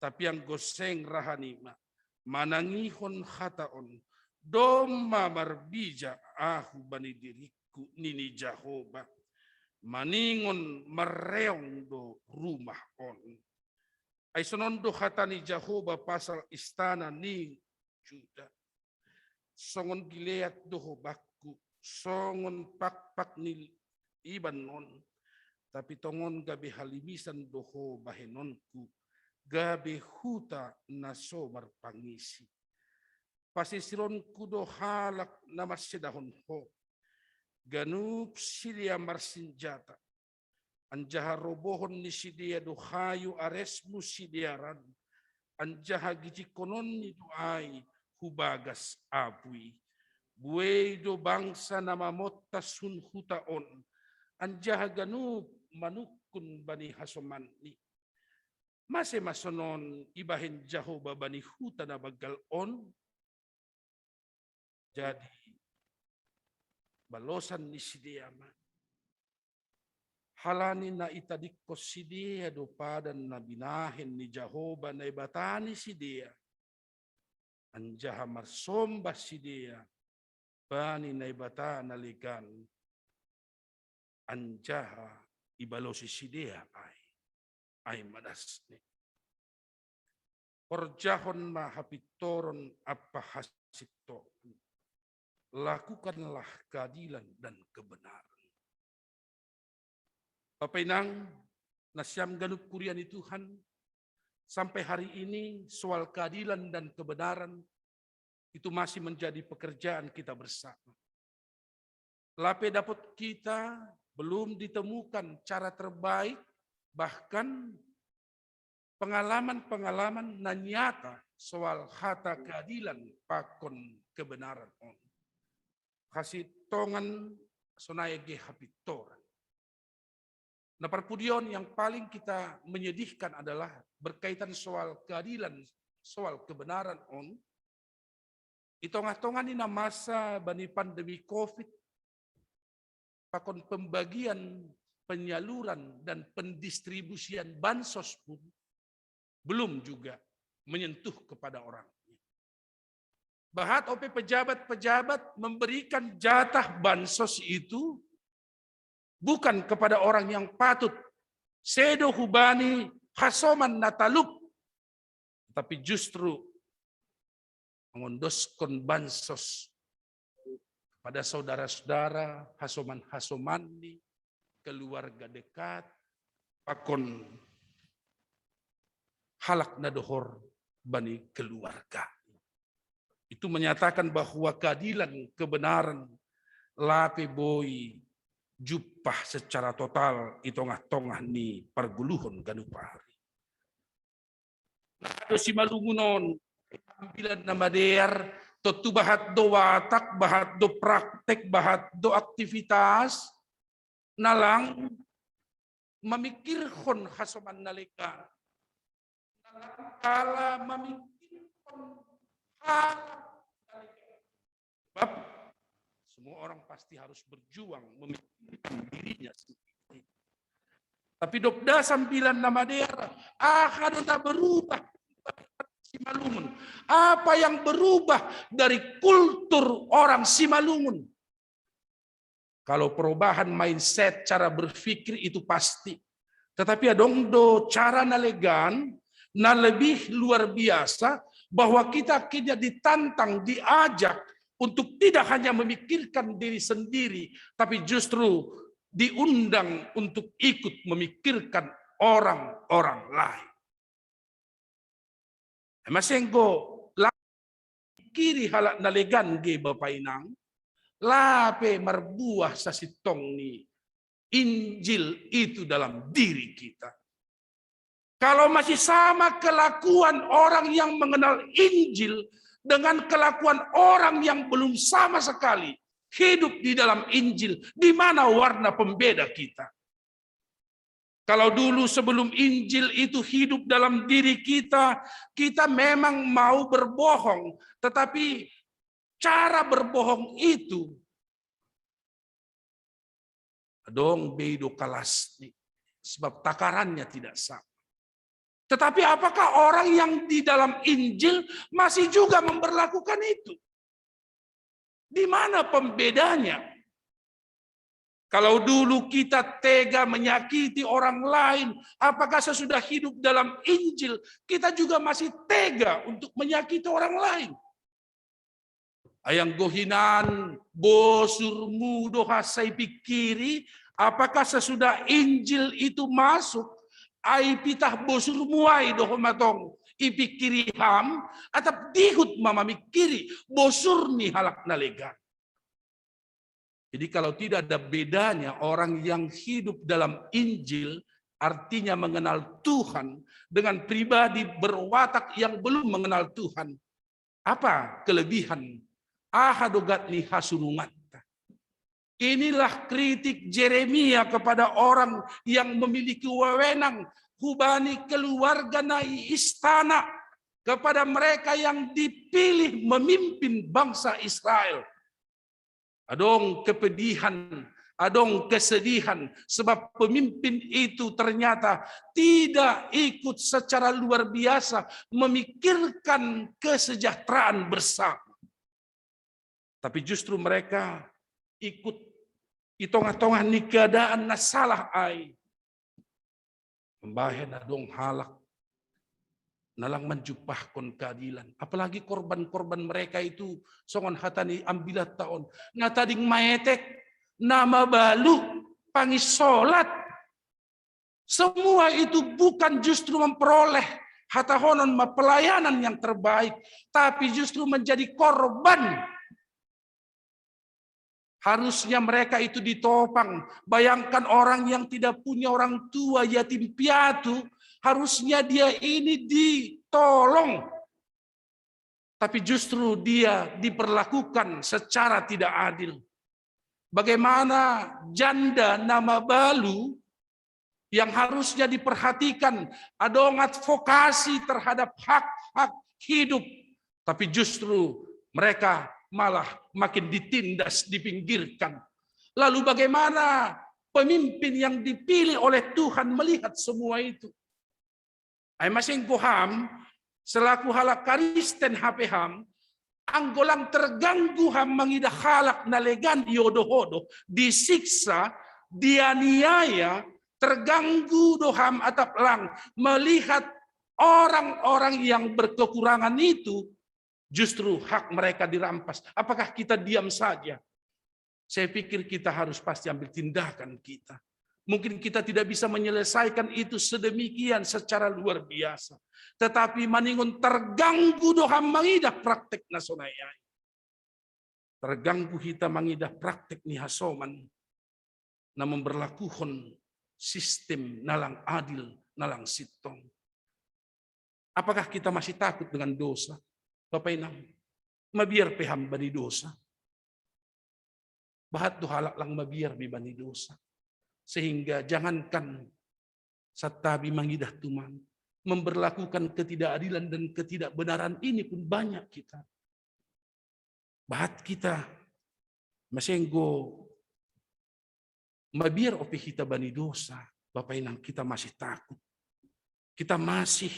Tapi yang goseng rahanima manangihon hataon doma marbija ahu bani diriku nini Jehovah maningon mareong do rumah on. Ay sonondo hatani Jehovah pasal istana ni Juda. Songon gileat doho bakku songon pak-pak ni iban non, tapi tongon gabi halimisan doho bahenonku, gabi huta naso marpangisi. Pasisironku do halak na masidahon ho, ganup sidia marsinjata, anjaha robohon ni sidia do hayu aresmu sidiaran, anjaha gijikonon ni doai hubagas abui. Buay do bangsa na mamotta sun hutaon. Anjaha ganub manukun bani hasoman ni. Mase masonon ibahin Jehovah bani huta na bagal on. Jadi balosan ni sidia man. Halani na itadikko sidia do padan na binahin ni Jehovah na ibatani sidia. Anjaha marsomba sidia. Bani na ibata nalikan anjaha ibalosi sidea ay madas ni. Porjahon mahapitoron apa hasito. Lakukanlah keadilan dan kebenaran. Bapak Inang, nasyam ganup kurian Tuhan, sampai hari ini soal keadilan dan kebenaran itu masih menjadi pekerjaan kita bersama. Lape dapat kita belum ditemukan cara terbaik, bahkan pengalaman-pengalaman na nyata soal hata keadilan pakon kebenaran on. Kasih tongan sonaya ge hapitoran. Nah perpudion yang paling kita menyedihkan adalah berkaitan soal keadilan, soal kebenaran on. Itonga-tonga ni na masa bani pandemi COVID, pakon pembagian, penyaluran, dan pendistribusian bansos pun belum juga menyentuh kepada orang. Bahat OP pejabat-pejabat memberikan jatah bansos itu bukan kepada orang yang patut. Sedo hubani hasoman nataluk. Tapi justru mengondoskon bansos pada saudara-saudara, hasoman-hasomani, keluarga dekat, pakon halak nadohor bani keluarga. Itu menyatakan bahwa keadilan, kebenaran, lape boy jupah secara total itongah-tongah ni perguluhon ganupari. Nah, si malungunon ambilan nama der totu bahat do watak, bahat do praktek, bahat do aktivitas nalang memikirkan hasoman nalika. Kala memikirkan hal sebab semua orang pasti harus berjuang memikirkan dirinya sendiri. Tapi dokda sambilan nama daerah akan tak berubah. Simalungun. Apa yang berubah dari kultur orang Simalungun? Kalau perubahan mindset, cara berpikir itu pasti. Tetapi adong do cara nalegan na lebih luar biasa bahwa kita kini ditantang, diajak untuk tidak hanya memikirkan diri sendiri, tapi justru diundang untuk ikut memikirkan orang-orang lain. Masengko kiri halak nalegan ge bapainang lape marbuah sasitong ni Injil itu dalam diri kita. Kalau masih sama kelakuan orang yang mengenal Injil dengan kelakuan orang yang belum sama sekali hidup di dalam Injil, di mana warna pembeda kita? Kalau dulu sebelum Injil itu hidup dalam diri kita, kita memang mau berbohong, tetapi cara berbohong itu dong bedo kalas sebab takarannya tidak sama. Tetapi apakah orang yang di dalam Injil masih juga memberlakukan itu? Di mana pembedanya? Kalau dulu kita tega menyakiti orang lain, apakah sesudah hidup dalam Injil kita juga masih tega untuk menyakiti orang lain? Ayang gohinan bosurmu doha saya pikiri, apakah sesudah Injil itu masuk, ai pitah bosurmu ai doho matong ipikiri ham, atau dihut mama mikiri bosur ni halak nalegan. Jadi kalau tidak ada bedanya orang yang hidup dalam Injil artinya mengenal Tuhan dengan pribadi berwatak yang belum mengenal Tuhan. Apa kelebihan? Ahadogat ni hasunungat. Inilah kritik Yeremia kepada orang yang memiliki wewenang hubani keluarga nai istana kepada mereka yang dipilih memimpin bangsa Israel. Adong kepedihan, adong kesedihan sebab pemimpin itu ternyata tidak ikut secara luar biasa memikirkan kesejahteraan bersama. Tapi justru mereka ikut itong-atong ni keadaan na salah ay. Membahen adong halak nalang menjupahkan keadilan. Apalagi korban-korban mereka itu songon hatani ambilat taon. Na tading maetek, nama balu, pangis solat. Semua itu bukan justru memperoleh hatahonon pelayanan yang terbaik, tapi justru menjadi korban. Harusnya mereka itu ditopang. Bayangkan orang yang tidak punya orang tua, yatim piatu, harusnya dia ini ditolong. Tapi justru dia diperlakukan secara tidak adil. Bagaimana janda nama balu yang harusnya diperhatikan, adong advokasi terhadap hak-hak hidup. Tapi justru mereka malah makin ditindas, dipinggirkan. Lalu bagaimana pemimpin yang dipilih oleh Tuhan melihat semua itu? Ay masing kuham, selaku halak Kristen HPHam, anggolang terganggu ham mengidah halak nalegan yodohodo, disiksa, dianiaya, terganggu doham atap lang, melihat orang-orang yang berkekurangan itu Justru hak mereka dirampas. Apakah kita diam saja? Saya pikir kita harus pasti ambil tindakan kita. Mungkin kita tidak bisa menyelesaikan itu sedemikian secara luar biasa. Tetapi maningon terganggu doham mangidah praktek nasonayai. Terganggu kita mangidah praktek ni hasoman. Na memberlakukan sistem nalang adil, nalang sitong. Apakah kita masih takut dengan dosa? Bapak Inang, mabiar peham bani dosa. Bahat halak lang mabiar bi bani dosa. Sehingga jangankan satabi mangidah tuman, memberlakukan ketidakadilan dan ketidakbenaran ini pun banyak kita. Bahat kita masenggo mabiar opi kita bani dosa. Bapak Inang, kita masih takut. Kita masih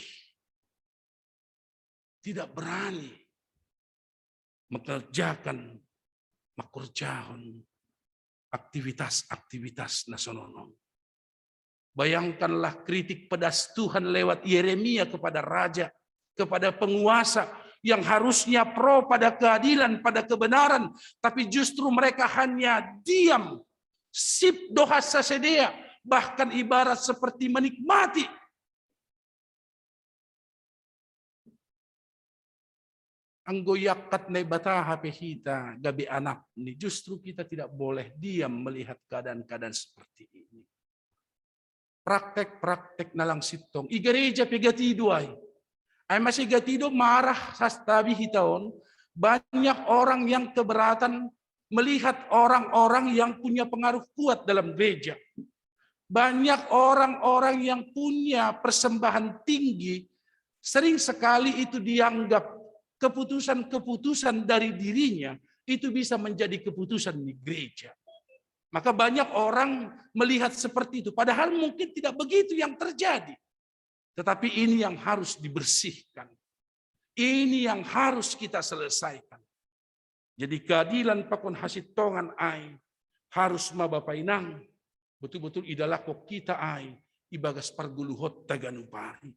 tidak berani mengerjakan aktivitas-aktivitas nasional. Bayangkanlah kritik pedas Tuhan lewat Yeremia kepada raja, kepada penguasa yang harusnya pro pada keadilan, pada kebenaran, tapi justru mereka hanya diam, sip doha sasedea, bahkan ibarat seperti menikmati. Anggoyakat na bataha pehita gabi anak ni, justru kita tidak boleh diam melihat keadaan-keadaan seperti ini. Praktek-praktek nalang sitong. Igereja pegatido ay masih gatido marah sastabi hitaon. Banyak orang yang keberatan melihat orang-orang yang punya pengaruh kuat dalam gereja. Banyak orang-orang yang punya persembahan tinggi, sering sekali itu dianggap keputusan-keputusan dari dirinya itu bisa menjadi keputusan di gereja. Maka banyak orang melihat seperti itu. Padahal mungkin tidak begitu yang terjadi. Tetapi ini yang harus dibersihkan. Ini yang harus kita selesaikan. Jadi keadilan pakon hasitongan ai harus mabapainang. Betul-betul idalako kita ai ibagas parguluhot taganupari.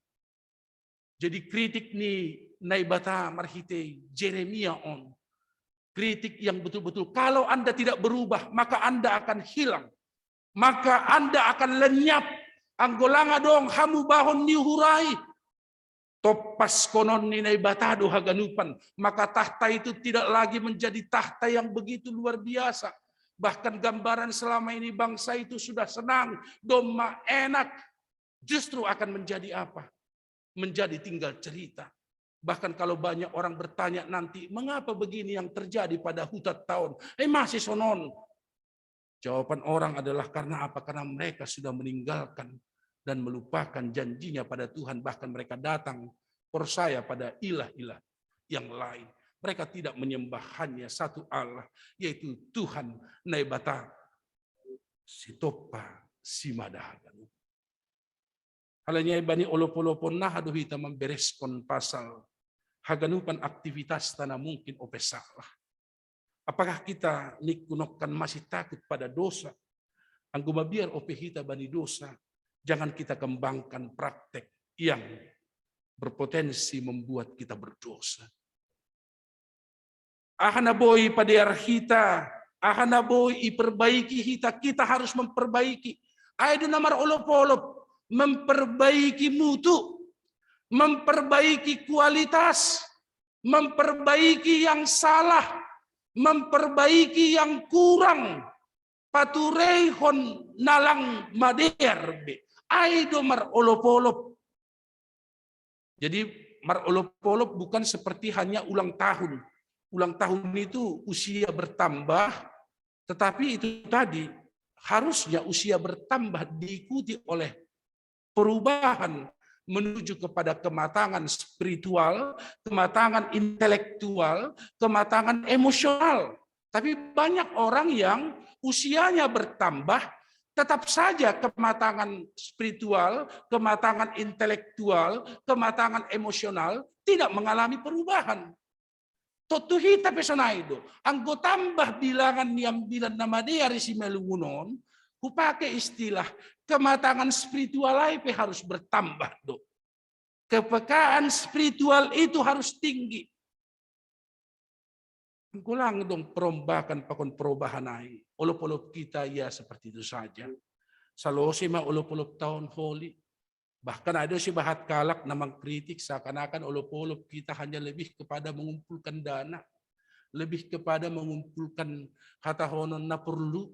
Jadi kritik ni naibata marhite Jeremia on. Kritik yang betul-betul kalau Anda tidak berubah maka Anda akan hilang. Maka Anda akan lenyap. Anggolanga dong hamu bahon ni hurai. Topas konon ni naibata do haganupan. Maka tahta itu tidak lagi menjadi tahta yang begitu luar biasa. Bahkan gambaran selama ini bangsa itu sudah senang, doma enak. Justru akan menjadi apa? Menjadi tinggal cerita. Bahkan kalau banyak orang bertanya nanti, mengapa begini yang terjadi pada hutat tahun? Masih sonon. Jawaban orang adalah karena apa? Karena mereka sudah meninggalkan dan melupakan janjinya pada Tuhan. Bahkan mereka datang percaya pada ilah-ilah yang lain. Mereka tidak menyembah hanya satu Allah, yaitu Tuhan Naibata Sitopa Simadahagan. Halanya ibani olop-olopon na haduh kita membereskon pasal haganupan aktivitas tanah mungkin opesalah. Apakah kita nikunokkan masih takut pada dosa? Ang gumabiar opehita bani dosa, jangan kita kembangkan praktek yang berpotensi membuat kita berdosa. Ahanaboy padiar kita, ahanaboy iperbaiki kita harus memperbaiki. Ayo namar olop-olop. Memperbaiki mutu, memperbaiki kualitas, memperbaiki yang salah, memperbaiki yang kurang. Paturehon nalang maderbe, aido mar olop-olop. Jadi mar olop-olop bukan seperti hanya ulang tahun. Ulang tahun itu usia bertambah, tetapi itu tadi harusnya usia bertambah diikuti oleh perubahan menuju kepada kematangan spiritual, kematangan intelektual, kematangan emosional. Tapi banyak orang yang usianya bertambah, tetap saja kematangan spiritual, kematangan intelektual, kematangan emosional tidak mengalami perubahan. Totuhita pesonaido, anggo tambah bilangan yang bilang nama dia risi melungunon, kupakai istilah kematangan spiritual IP harus bertambah, do. Kepekaan spiritual itu harus tinggi. Kulang dong perombakan pakon perubahan ay. Olop-olop kita ya seperti itu saja. Salose ma olop-olop tahun holi. Bahkan ada si bahat kalak na mengkritik seakan-akan olop-olop kita hanya lebih kepada mengumpulkan dana. Lebih kepada mengumpulkan kata honon na perlu.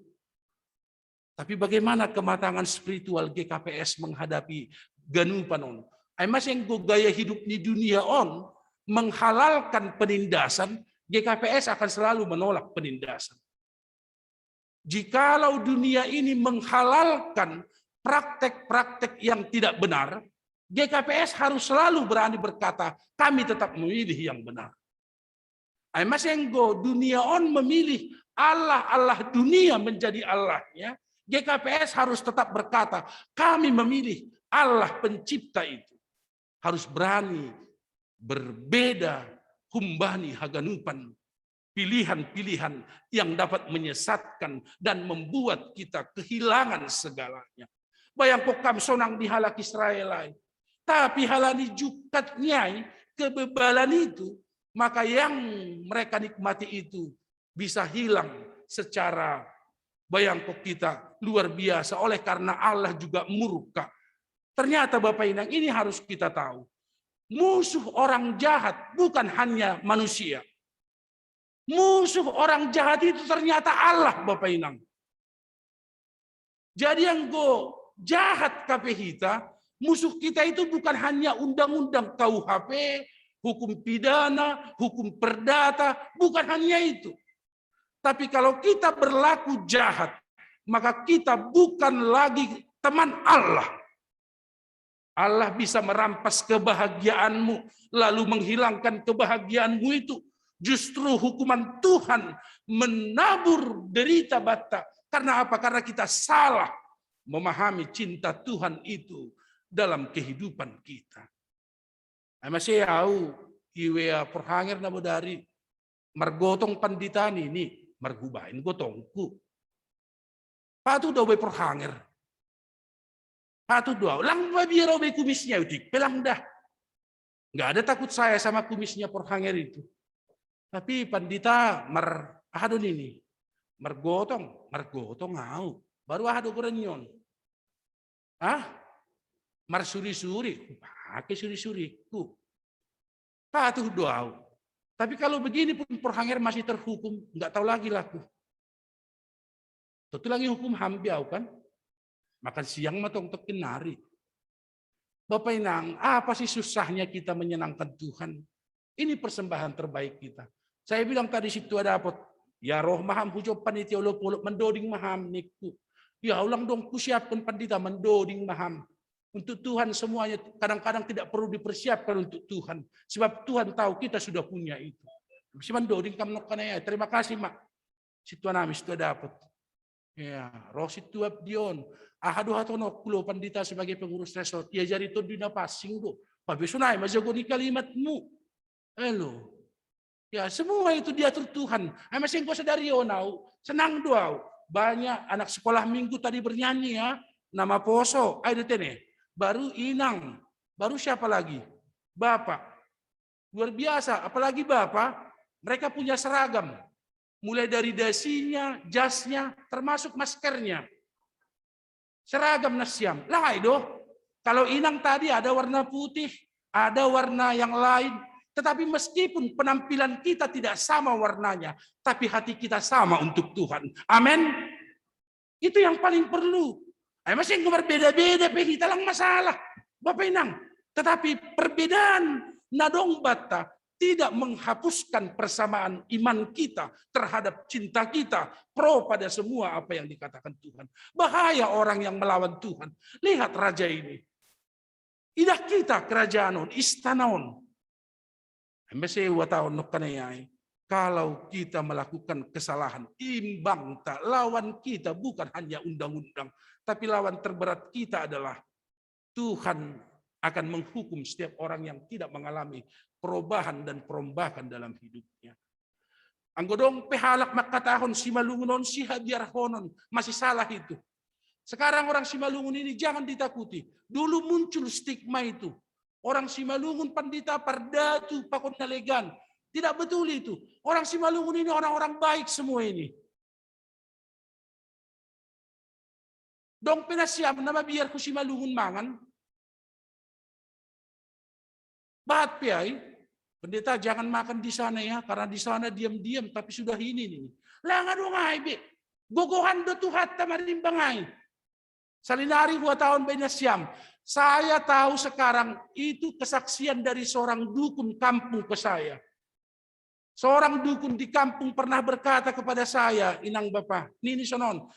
Tapi bagaimana kematangan spiritual GKPS menghadapi ganupan on? Ay mas yang gaya hidup di dunia on menghalalkan penindasan, GKPS akan selalu menolak penindasan. Jikalau dunia ini menghalalkan praktek-praktek yang tidak benar, GKPS harus selalu berani berkata, kami tetap memilih yang benar. Ay mas yang dunia on memilih Allah dunia menjadi Allahnya, GKPS harus tetap berkata, kami memilih Allah pencipta itu. Harus berani berbeda humbani haganupan pilihan-pilihan yang dapat menyesatkan dan membuat kita kehilangan segalanya. Bayangko kam sonang dihalak Israel, tapi halani jukatnya kebebalan itu, maka yang mereka nikmati itu bisa hilang secara bayangko kita luar biasa oleh karena Allah juga murka. Ternyata Bapak Inang ini harus kita tahu. Musuh orang jahat bukan hanya manusia. Musuh orang jahat itu ternyata Allah Bapak Inang. Jadi yang jahat KPHITA, musuh kita itu bukan hanya undang-undang KUHP, hukum pidana, hukum perdata, bukan hanya itu. Tapi kalau kita berlaku jahat, maka kita bukan lagi teman Allah. Allah bisa merampas kebahagiaanmu, lalu menghilangkan kebahagiaanmu itu. Justru hukuman Tuhan menabur derita bata. Karena apa? Karena kita salah memahami cinta Tuhan itu dalam kehidupan kita. Masih tahu, iwea perhangir nabo dari margotong panditan ini, margubain gotongku. Patu daw bay perhangir. Patu doa, lang biar bay kumisnya utik, pelang dah. Nggak ada takut saya sama kumisnya perhangir itu. Tapi pandita ahadon ini, margotong ngau, baru ahado gorenyon. Marsuri-suri, pakai suri-suriku. Patuh doa. Tapi kalau begini pun perhangir masih terhukum, nggak tahu lagi laku. Tentu lagi hukum hambiau kan? Makan siang matong kenari. Bapak Inang, apa sih susahnya kita menyenangkan Tuhan? Ini persembahan terbaik kita. Saya bilang tadi situ ada apa? Ya roh maham hujo panitia ulop mendoding maham niku. Ya ulang dong kusiapkan pandita mendoding maham. Untuk Tuhan semuanya kadang-kadang tidak perlu dipersiapkan untuk Tuhan. Sebab Tuhan tahu kita sudah punya itu. Si mendoding kamnok kanaya. Terima kasih mak. Situ namis itu dapat. Ya, roh situ abdion. Ahadu hatono kulo pandita sebagai pengurus resort. Ya jadi to dina passing do. Pabesunay majago ni kalimatmu. Halo. Ya semua itu diatur Tuhan. Masing ko sadari onau, senang doa. Banyak anak sekolah minggu tadi bernyanyi ya. Nama Poso, ada tene. Baru Inang, baru siapa lagi? Bapak. Luar biasa, apalagi Bapak, mereka punya seragam. Mulai dari dasinya, jasnya, termasuk maskernya. Seragam nasyam. Lah itu, kalau Inang tadi ada warna putih, ada warna yang lain. Tetapi meskipun penampilan kita tidak sama warnanya, tapi hati kita sama untuk Tuhan. Amin. Itu yang paling perlu. Masih berbeda-beda, kita lang masalah. Bapak Inang. Tetapi perbedaan nadong bata tidak menghapuskan persamaan iman kita terhadap cinta kita pro pada semua apa yang dikatakan Tuhan. Bahaya orang yang melawan Tuhan. Lihat raja ini. Idah kita kerajaan istanaon. Kalau kita melakukan kesalahan, imbang tak lawan kita bukan hanya undang-undang, tapi lawan terberat kita adalah Tuhan akan menghukum setiap orang yang tidak mengalami perubahan dan perombakan dalam hidupnya. Anggodong pehalak makatahon si malungunon si hadiarhonon masih salah itu. Sekarang orang Simalungun ini jangan ditakuti. Dulu muncul stigma itu. Orang Simalungun pandita pardatu pakon nalegan. Tidak betul itu. Orang Simalungun ini orang-orang baik semua ini. Dong penasiam nama biar ku Simalungun mangan. Bahat piai, pendeta jangan makan di sana ya, karena di sana diam-diam tapi sudah ini nih. Langan dong be. Gogohan do tuhat tamarimbangay. Salinari 2 tahun penasiam. Saya tahu sekarang itu kesaksian dari seorang dukun kampung ke saya. Seorang dukun di kampung pernah berkata kepada saya, Inang Bapak, Nini Sonon,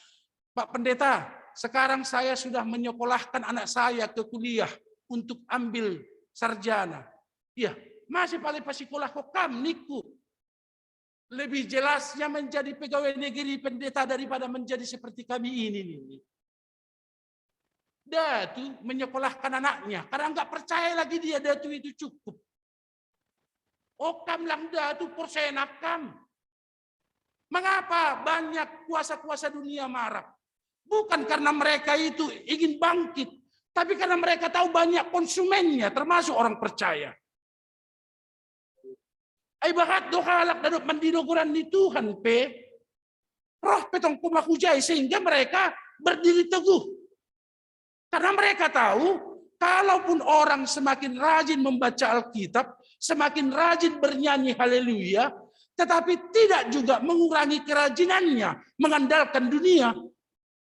Pak Pendeta, sekarang saya sudah menyekolahkan anak saya ke kuliah untuk ambil sarjana. Iya, masih paling pasikolah kok kam niku. Lebih jelasnya menjadi pegawai negeri pendeta daripada menjadi seperti kami ini. Datu menyekolahkan anaknya karena nggak percaya lagi dia datu itu cukup. Okam lang datu porsenakam. Mengapa banyak kuasa-kuasa dunia marah? Bukan karena mereka itu ingin bangkit, tapi karena mereka tahu banyak konsumennya, termasuk orang percaya. Ay bahat do halak dadok mandinoguran ni Tuhan pe. Roh petong kumakujay sehingga mereka berdiri teguh. Karena mereka tahu, kalaupun orang semakin rajin membaca Alkitab, semakin rajin bernyanyi haleluya, tetapi tidak juga mengurangi kerajinannya, mengandalkan dunia.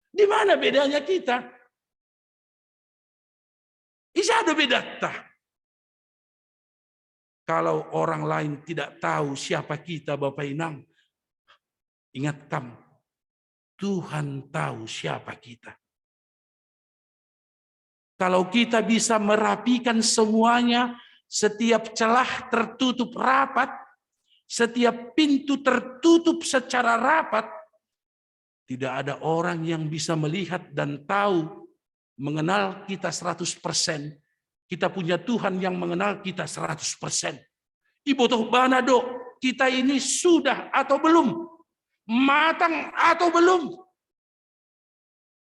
Di mana bedanya kita? Isa ada beda. Kalau orang lain tidak tahu siapa kita, Bapak Inang, ingatkan, Tuhan tahu siapa kita. Kalau kita bisa merapikan semuanya, setiap celah tertutup rapat, setiap pintu tertutup secara rapat, tidak ada orang yang bisa melihat dan tahu, mengenal kita 100%. Kita punya Tuhan yang mengenal kita 100%. Ibu toh banado, kita ini sudah atau belum? Matang atau belum?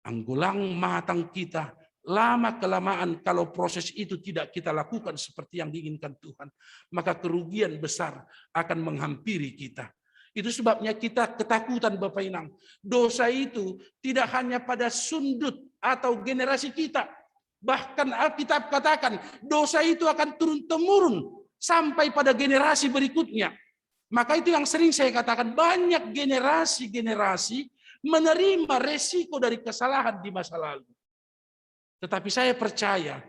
Anggulang matang kita. Lama-kelamaan kalau proses itu tidak kita lakukan seperti yang diinginkan Tuhan, maka kerugian besar akan menghampiri kita. Itu sebabnya kita ketakutan Bapak Inang. Dosa itu tidak hanya pada sundut atau generasi kita. Bahkan Alkitab katakan dosa itu akan turun-temurun sampai pada generasi berikutnya. Maka itu yang sering saya katakan, banyak generasi-generasi menerima resiko dari kesalahan di masa lalu. Tetapi saya percaya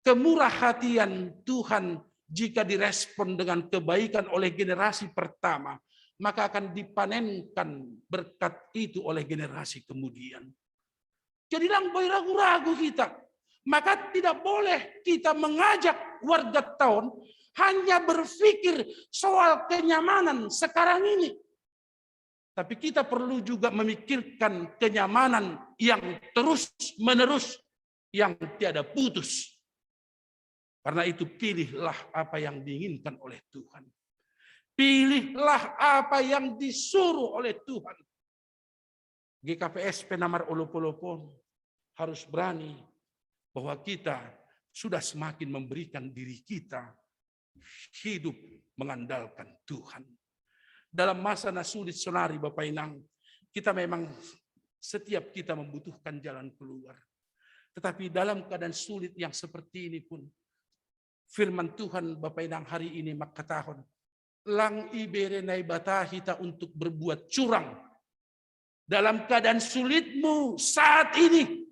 kemurahhatian Tuhan jika direspon dengan kebaikan oleh generasi pertama, maka akan dipanenkan berkat itu oleh generasi kemudian. Jadilah ragu-ragu kita. Maka tidak boleh kita mengajak warga tahun hanya berpikir soal kenyamanan sekarang ini. Tapi kita perlu juga memikirkan kenyamanan yang terus-menerus, yang tiada putus. Karena itu pilihlah apa yang diinginkan oleh Tuhan. Pilihlah apa yang disuruh oleh Tuhan. GKPS Penamar Olopolopon harus berani bahwa kita sudah semakin memberikan diri kita hidup mengandalkan Tuhan. Dalam masa sulit sonari Bapak Inang, kita memang setiap kita membutuhkan jalan keluar. Tetapi dalam keadaan sulit yang seperti ini pun, firman Tuhan Bapak Inang hari ini makatahon, lang ibere nai batahita untuk berbuat curang. Dalam keadaan sulitmu saat ini,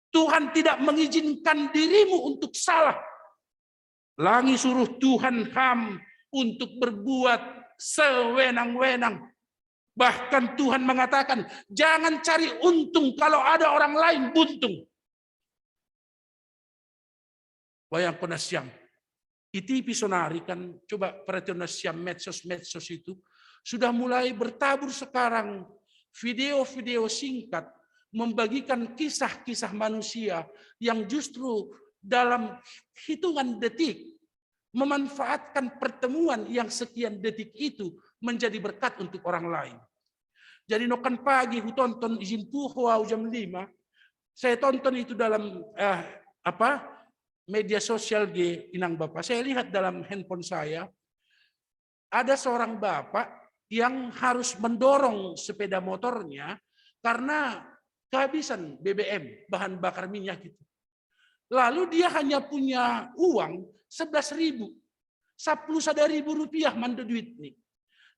Tuhan tidak mengizinkan dirimu untuk salah. Langi suruh Tuhan ham untuk berbuat sewenang-wenang. Bahkan Tuhan mengatakan, jangan cari untung kalau ada orang lain buntung. Wayang penasiam. ITP Sonari kan, coba perhatian nasiam medsos-medsos itu, sudah mulai bertabur sekarang video-video singkat, membagikan kisah-kisah manusia yang justru dalam hitungan detik, memanfaatkan pertemuan yang sekian detik itu menjadi berkat untuk orang lain. Jadi nokan pagi, tonton izin puhwa jam 5, saya tonton itu dalam media sosial Inang Bapak. Saya lihat dalam handphone saya, ada seorang bapak yang harus mendorong sepeda motornya karena kehabisan BBM, bahan bakar minyak itu. Lalu dia hanya punya uang 11.000, 11.000 rupiah manda duit nih.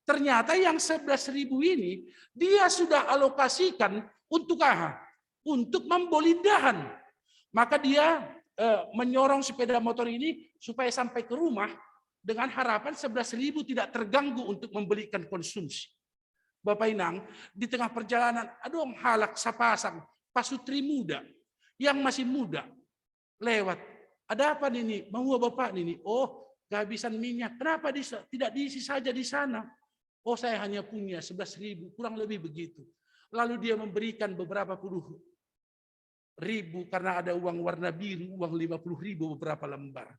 Ternyata yang 11.000 ini dia sudah alokasikan untuk apa? Untuk membolindahan. Maka dia menyorong sepeda motor ini supaya sampai ke rumah dengan harapan 11.000 tidak terganggu untuk membelikan konsumsi. Bapak Inang, di tengah perjalanan ada orang halak sapasang pasutri muda yang masih muda lewat. Ada apa ini? Mau Bapak ini? Oh, kehabisan minyak. Kenapa tidak diisi saja di sana? Oh, saya hanya punya 11.000, kurang lebih begitu. Lalu dia memberikan beberapa puluh ribu karena ada uang warna biru, uang 50.000 beberapa lembar.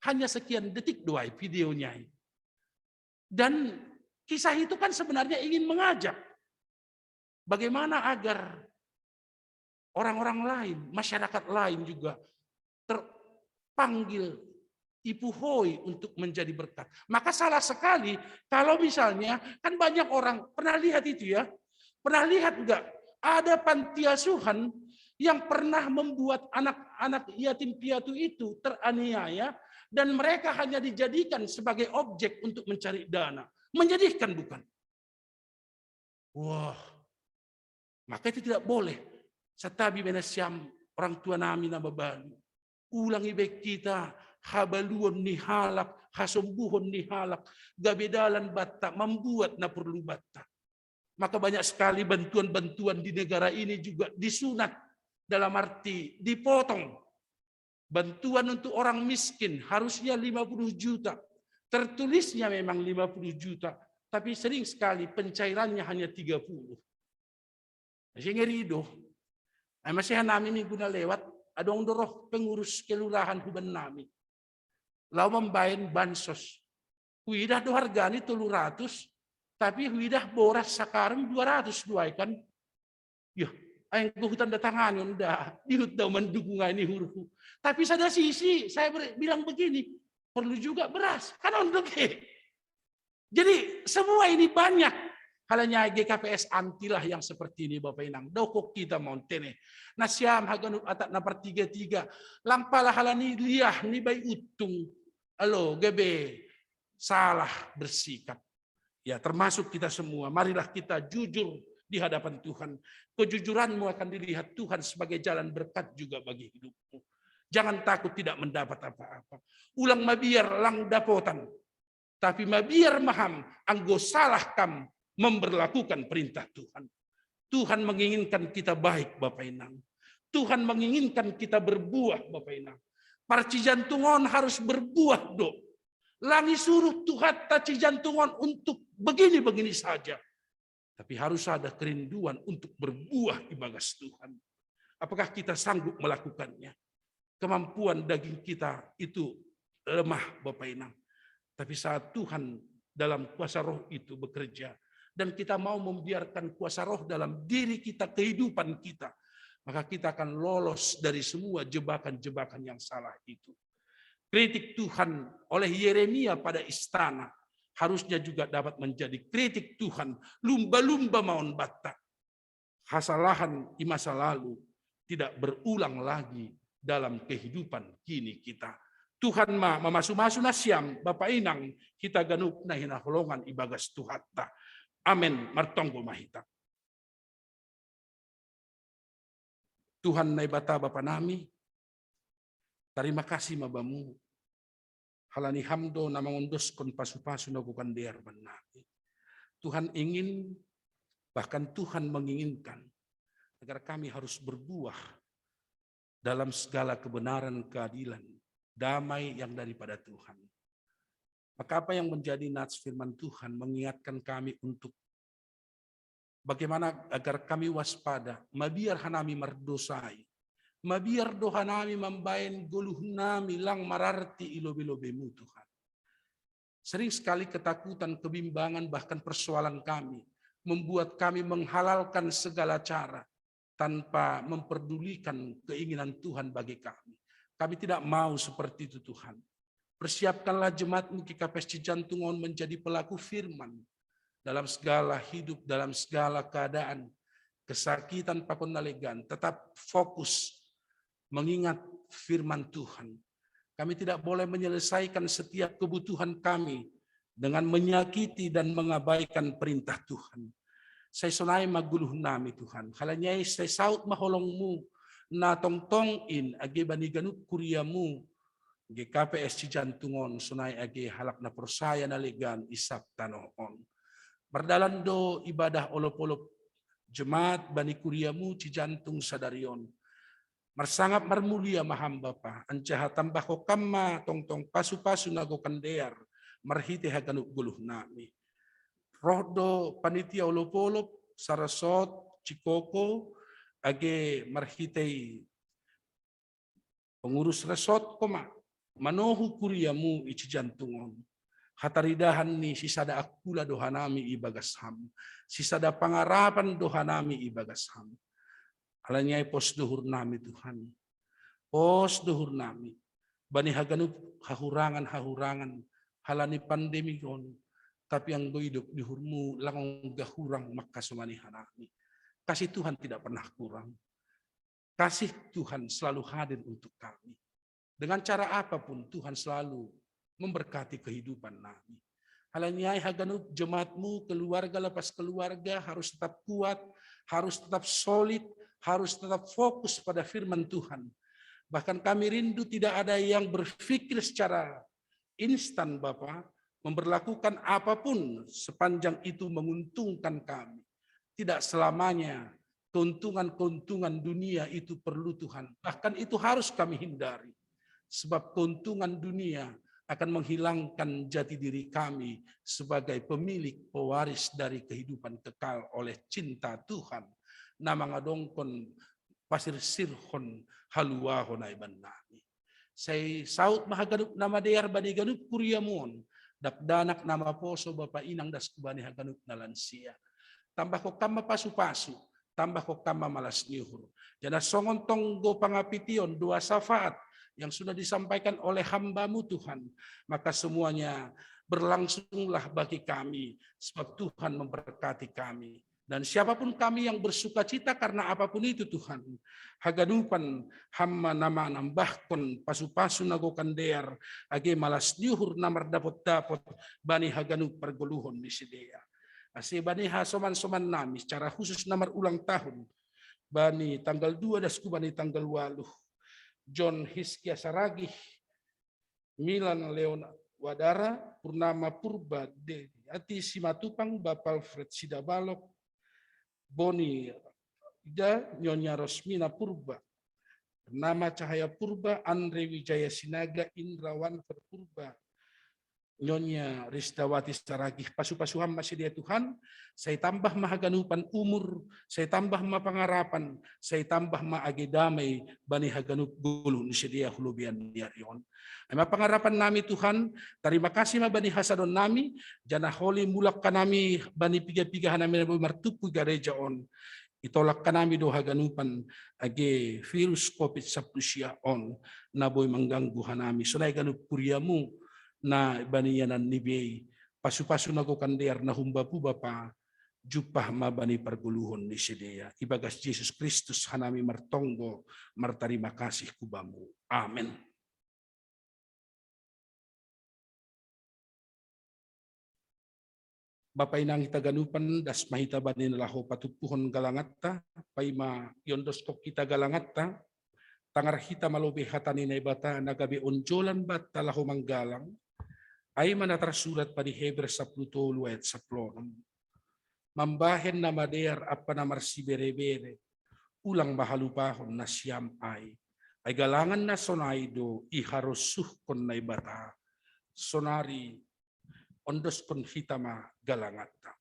Hanya sekian detik doa videonya. Dan kisah itu kan sebenarnya ingin mengajak bagaimana agar orang-orang lain, masyarakat lain juga terpanggil ipuhoi untuk menjadi berkat. Maka salah sekali kalau misalnya kan banyak orang pernah lihat itu ya, pernah lihat enggak ada panti asuhan yang pernah membuat anak-anak yatim piatu itu teraniaya dan mereka hanya dijadikan sebagai objek untuk mencari dana. Menyedihkan bukan? Wah, maka itu tidak boleh. Setabi benasyam orang tua nami nama balu. Ulangi baik kita, habaluon ni halak, hasumbuhon ni halak, gabedalan batak, membuat na perlu batak. Maka banyak sekali bantuan-bantuan di negara ini juga disunat dalam arti dipotong. Bantuan untuk orang miskin harusnya 50 juta. Tertulisnya memang 50 juta. Tapi sering sekali pencairannya hanya 30. Sehingga rido. Masih namin ini guna lewat. Adong doroh pengurus kelurahan huban nami. Lalu membayar bansos. Huidah do harganya 300. Tapi huidah boras sekarang 200 kan. Ya. Ayang hutan datangan unda dihut daw mendukung ini huruf. Tapi pada sisi saya bilang begini, perlu juga beras kan untuk. Jadi semua ini banyak. Halanya GKPS antilah yang seperti ini Bapak Inang. Dokok kita montene. Nasyam haganut atak napar 33. Langpalah halani liah ni bay utung. Alo gebe salah bersikap. Ya termasuk kita semua. Marilah kita jujur di hadapan Tuhan. Kejujuranmu akan dilihat Tuhan sebagai jalan berkat juga bagi hidupmu. Jangan takut tidak mendapat apa-apa. Ulang mabiar lang dapotan. Tapi mabiar maham anggo salah kam memberlakukan perintah Tuhan. Tuhan menginginkan kita baik Bapak Inang. Tuhan menginginkan kita berbuah Bapak Inang. Parci jantungon harus berbuah do. Langi suruh Tuhan taci jantungon untuk begini-begini saja. Tapi harus ada kerinduan untuk berbuah di bagas Tuhan. Apakah kita sanggup melakukannya? Kemampuan daging kita itu lemah Bapak Inang. Tapi saat Tuhan dalam kuasa roh itu bekerja. Dan kita mau membiarkan kuasa roh dalam diri kita, kehidupan kita. Maka kita akan lolos dari semua jebakan-jebakan yang salah itu. Kritik Tuhan oleh Yeremia pada istana. Harusnya juga dapat menjadi kritik Tuhan. Lumba-lumba maun batak. Kesalahan di masa lalu tidak berulang lagi dalam kehidupan kini kita. Tuhan memasu-masu nasyam Bapak Inang kita ganup na hinaholongan ibagas Tuhatta. Amin. Martonggo mahita. Tuhan na ibata Bapak nami. Terima kasih mabamu. Halani hamdo na mangundos kon pasu-pasu na bukan der benaki. Tuhan ingin, bahkan Tuhan menginginkan agar kami harus berbuah dalam segala kebenaran, keadilan, damai yang daripada Tuhan. Maka apa yang menjadi nats firman Tuhan mengingatkan kami untuk bagaimana agar kami waspada, mabiar hanami merdosai, mabiar doha nami membayan guluh nami lang mararti ilobe-lobemu Tuhan. Sering sekali ketakutan, kebimbangan, bahkan persoalan kami membuat kami menghalalkan segala cara tanpa memperdulikan keinginan Tuhan bagi kami. Kami tidak mau seperti itu Tuhan. Persiapkanlah jemaatmu di KPS Cijantungon menjadi pelaku firman dalam segala hidup, dalam segala keadaan, kesakitan pakon nalegan, tetap fokus mengingat firman Tuhan. Kami tidak boleh menyelesaikan setiap kebutuhan kami dengan menyakiti dan mengabaikan perintah Tuhan. Saya sonai maguluh nami Tuhan. Halanyai saya saut maholongmu na tongtongin agi bani ganup kuriamu ge KPS Cijantungon sonai agi halak na persaya na legan isap tanoon. Berdalando ibadah olop-olop jemaat bani kuriamu Cijantung Sadarion. Marsangap marmulia maham Bapa, ancaha tambah ko kama tongtong pasu-pasu nago kandear, marhite haganuk guluh nami. Rohdo panitia olop-olop, sarasot, cikoko, age marhite pengurus resort koma, manohu kuriamu Cijantungon. Hataridahan ni sisada akula dohanami ibagasham, sisada pangarapan dohanami ibagasham. Alanyai pos duhur nami Tuhan. Pos duhur nami. Bani haganup hahurangan halani pandemi kon. Tapi yang hidup dihurmu langong gahurang makasumani hanami. Kasih Tuhan tidak pernah kurang. Kasih Tuhan selalu hadir untuk kami. Dengan cara apapun Tuhan selalu memberkati kehidupan kami. Halanyai haganup jemaatmu, keluarga lepas keluarga harus tetap kuat, harus tetap solid, harus tetap fokus pada firman Tuhan. Bahkan kami rindu tidak ada yang berpikir secara instan Bapa, memberlakukan apapun sepanjang itu menguntungkan kami. Tidak selamanya keuntungan-keuntungan dunia itu perlu Tuhan. Bahkan itu harus kami hindari. Sebab keuntungan dunia akan menghilangkan jati diri kami sebagai pemilik pewaris dari kehidupan kekal oleh cinta Tuhan. Nama ngadongkon pasir sirhon haluahon aiban nami. Saya saut mahaganup nama dear bani ganup kuriamon. Dakdanak nama poso Bapa inang das kubani haganup na lansia. Tambah ko kama pasu-pasu. Tambah ko kama malas nihur. Jana songon tonggo pangapition dua syafaat yang sudah disampaikan oleh hamba-Mu Tuhan. Maka semuanya berlangsunglah bagi kami. Sebab Tuhan memberkati kami. Dan siapapun kami yang bersuka cita karena apapun itu Tuhan. Haganupan hamma nama nambahkon pasu-pasu nagokan dear. Age malas nyuhur namar dapot-dapot bani haganup pergoluhon di sidea. Asih bani hasoman-soman nami secara khusus namar ulang tahun. Bani tanggal 2 dasku bani tanggal 8. John Hiskia Saragih. Milan Leon Wadara. Purnama Purba de Ati Simatupang Bapak Alfred Sidabalok. Boni Ida Nyonya Rosmina Purba, nama Cahaya Purba, Andre Wijaya Sinaga, Indrawan Purba, Nyonya Ristawati Saragih, pasu-pasuhan masih dia Tuhan, saya tambah mahaganupan umur, saya tambah mapangarapan, saya tambah maage damai, bani haganup gulun sedia hulubian diarion. Ama pangarapan nami Tuhan, terima kasih ma bani hasadon nami, jana holi mulak kanami bani piga-piga nami martupu gareja on. Itolak kanami do haganupan age virus COVID-19 on naboy mengganggu hanami. Sunay ganup kuriamu na bani yanan nibay pasu-pasu nago kandear na humbapu Bapa jupah ma bani perguluhon ni sedia. Ibagas Yesus Kristus hanami martonggo martarima kasih kubamu. Amin. Bapak inang kita ganupan das mahita banin laho patupuhon galangatta paima yondoskop kita galangatta tangar hita malobe hatani na ibata nagabe onjolan bat talaho manggalang ay manatrasurat pa di Heber sa Plutolo at sa Plonom. Mambahen na mader apa na marsibere-bere ulang mahalupahon na siyam ay galangan na sonaido iharosuh kon na ibata sonari ondos kon hitama galangata.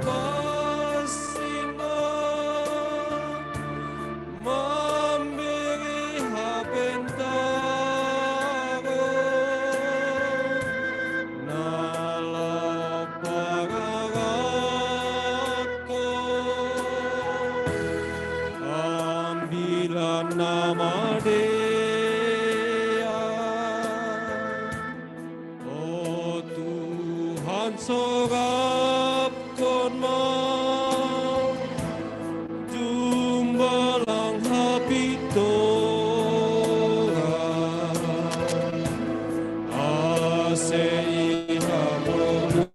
kasih-Mu memberi habentaro nala pararatku ambilan nama Dia, oh Tuhan sorapkan mau jumbalang habitora aseiha berluhur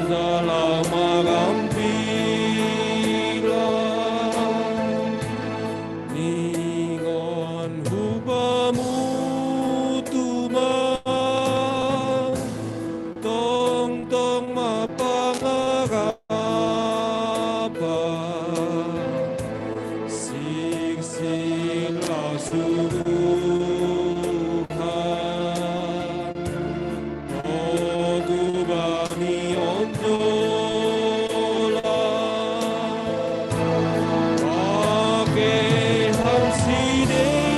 dalam magampila ningon hubamu tumang tong mapangarapan siksik lasuruhan ogubani ondolan pakehang sineyai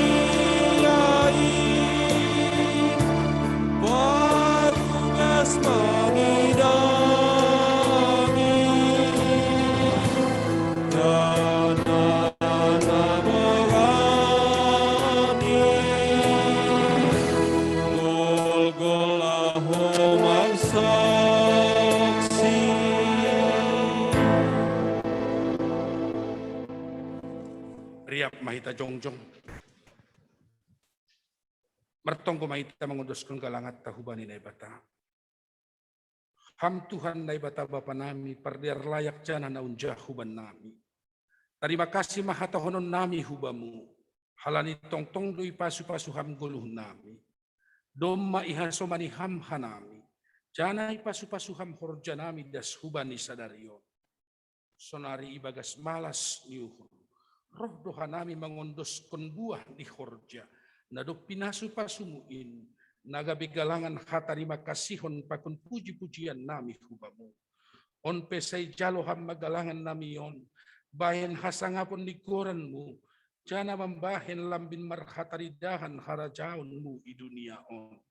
barugas mangidangi danana berani gol-gol ahomang saksi. Riap mahita jongjong. Mertong ko mahita menguduskan kalangat tahubani na ibata. Ham Tuhan na ibata Bapa nami, pardiar layak jana na unjah huban nami. Terima kasih mahatahonon nami hubamu. Halani tong-tong dui pasu-pasu ham guluh nami. Doma ihaso mani ham hanami. Jana ipasu-pasu ham horja nami das hubani sadarion. Sonari ibagas malas niuhur. Roh doha nami mengondoskan buah di horja. Nadok pinasu pasumuin. Naga begalangan hata terima kasihon pakun puji-pujian nami hubamu. On pesai jalo ham magalangan nami on. Bahen hasangapun di koranmu. Jana membahen lambin marhataridahan harajaunmu di dunia on.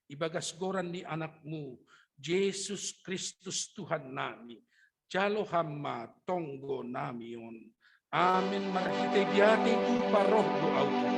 Ibagas goran di anakmu. Yesus Kristus Tuhan nami. Jalo hamma tonggo nami on. Amin marhite biati tu paroh doa Tuhan.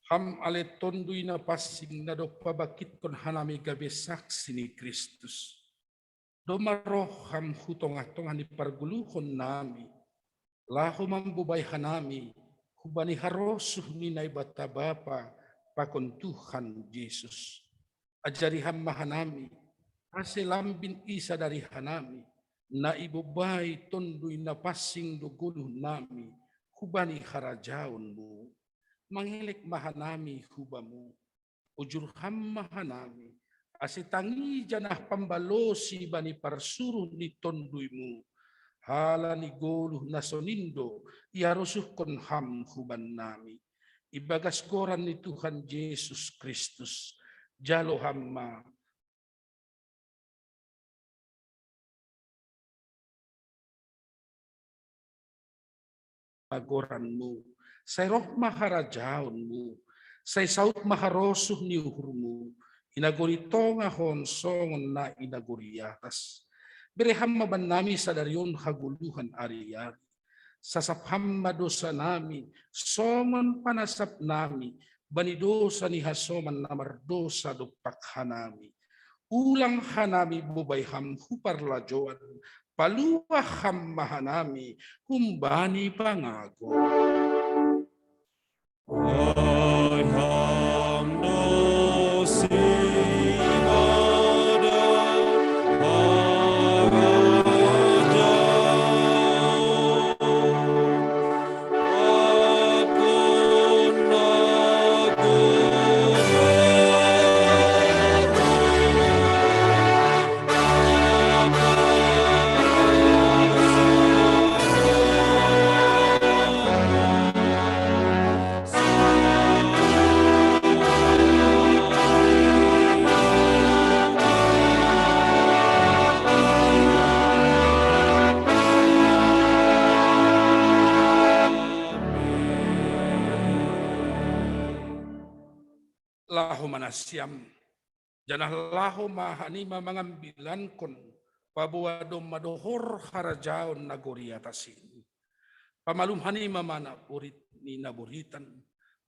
Ham ale tondui na passing na do pabakit kon hanami gabe saksi ni Kristus. Domaroh ham hutong-atong ni parguluhon nami. Laho mambubay hanami. Hubani harosuh ni naibata Bapa pakon Tuhan Yesus. Ajari ham mahanami. Ase lambin isa dari hanami. Na ibubay tondui na passing do guluh nami. Hubani harajaunmu. Mangilik mahanami hubamu, ujur ham mahanami, asitangi janah pambalosi bani parsuruh ni tonduimu, hala ni goluh nasonindo, iarusuh kon ham huban nami, ibagas koran ni Tuhan Yesus Kristus, jalo hamma, agoranmu, Seroh maharajaunmu, Say saut maharosuh ni uhurmu. Inaguri tonga honsong na inaguri atas. Bereham maban nami sadarion haguluhan ari-ari. Sasapham madosa nami, somon panasap nami, banidosa ni hasoman namardosa dupak hanami. Ulang hanami bubayham huparlajoan, paluaham mahanami, humbani pangago. Lahu manasyam, janah lahu mahanima mangambilan kon, pabuadom madohor harajaon nagori atasin. Pamalum hanima mana urit ni naburitan,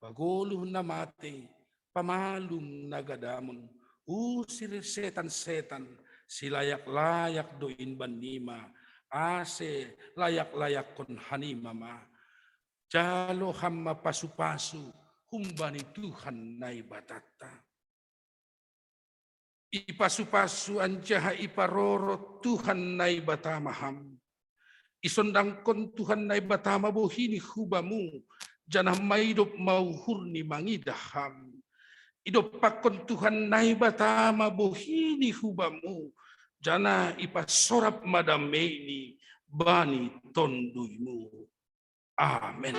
paguluh na mate, pamalum nagadamon, usir setan-setan, silayak-layak doin banima, ase layak-layak kon hanima ma. Jalo hamma pasu-pasu, humbani Tuhan nai batata. Ipasu-pasu anjaha iparoro Tuhan nai batamaham. Isondang kon Tuhan nai batama bohini hubamu. Janah maidop mauhurni mangidaham. Idop pakon Tuhan nai batama bohini hubamu. Janah ipasorap madameni bani tonduimu. Amen.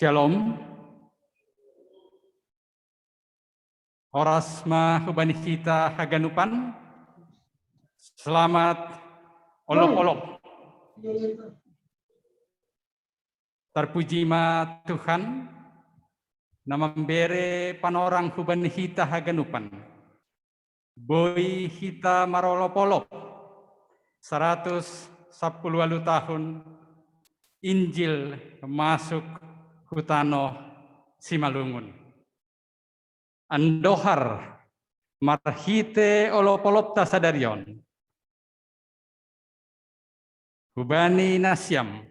Shalom. Horas mahubani kita haganupan. Selamat olok-olok. Terpuji ma Tuhan, nama membere panorang hubani kita haganupan. Boy kita marolopolop 110 tahun Injil masuk Hutano Simalungun. Andohar marhite olopolop tasadarion. Hubani nasyam.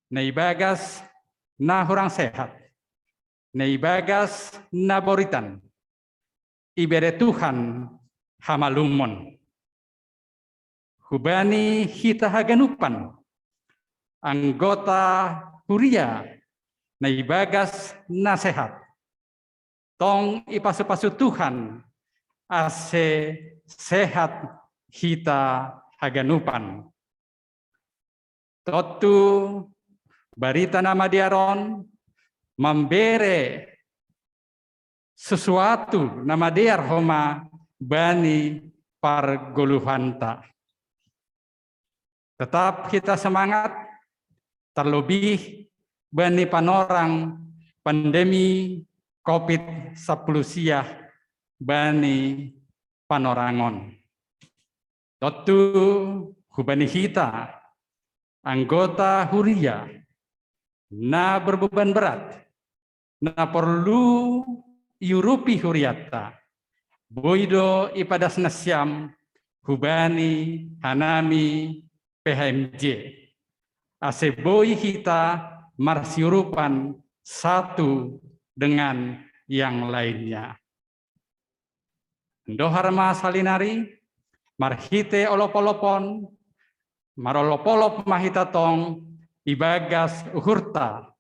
Naibagas na hurang sehat. Naibagas na boritan. Ibere Tuhan hamalumon. Hubani hita haganupan. Anggota kuria naibagas na sehat. Tong ipasu-pasu Tuhan ase sehat hita haganupan. Totu barita nama diaron membere sesuatu nama diar homa bani pargoluhanta. Tetap kita semangat, terlebih bani panorang pandemi COVID-19 bani Panorangon. Totu hubani hita anggota huria na berbeban berat na perlu yurupi huriata boido ipadas nasyam hubani hanami PHMJ aseboi hita marsiurupan satu dengan yang lainnya. Doharma salinari marhite olopolopon marolopolop mahitatong ibagas uhurta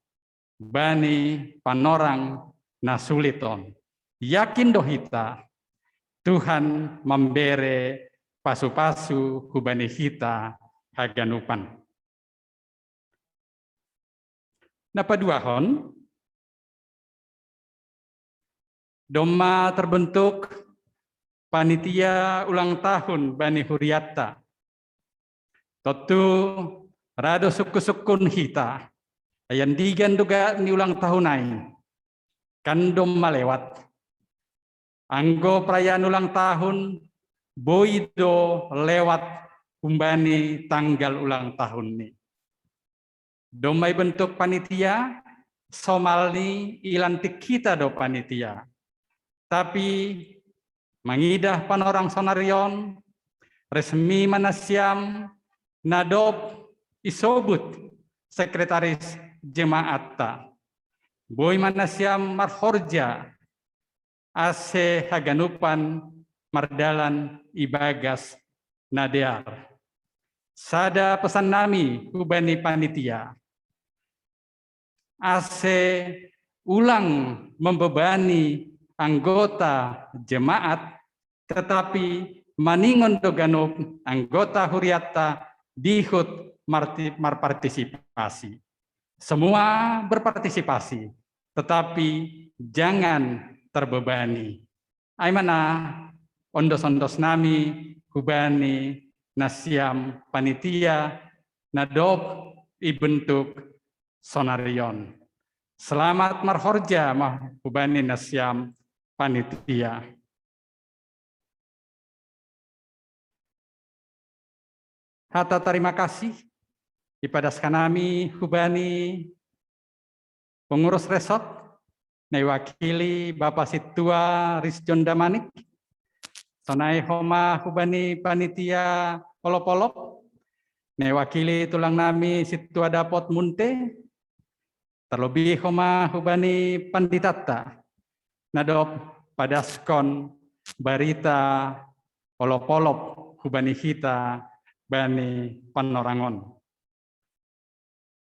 bani panorang nasuliton. Yakin dohita Tuhan membere pasu-pasu hubani hita haganupan. Napaduahon doma terbentuk panitia ulang tahun Bani Huriata. Totu rado suku-sukun hita. Ayan digan duga ni ulang tahun lain. Kandom malewat. Anggo perayaan ulang tahun boido lewat umbani tanggal ulang tahun ni. Domai bentuk panitia somalni ilantik kita do panitia. Tapi mangidah panorang sonarion resmi manasyam nadop isobut sekretaris jemaat ta boy manasyam marhorja ase haganupan mardalan ibagas nadear sada pesan nami hubani panitia ase ulang membebani anggota jemaat, tetapi maningon doganop anggota huriata dihut marpartisipasi. Semua berpartisipasi, tetapi jangan terbebani. Aimana ondos-ondos nami hubani nasyam panitia nadop ibentuk sonarion. Selamat marhorja hubani nasyam panitia. Hata terima kasih ipadas kanami hubani pengurus resort naiwakili Bapak Situa Risjon Damanik sonai homa hubani panitia polop-polop naiwakili tulang nami Situa Dapot Munte terlebih homa hubani panditata nadop padaskon barita polop-polop hubani hita Bani Panorangon.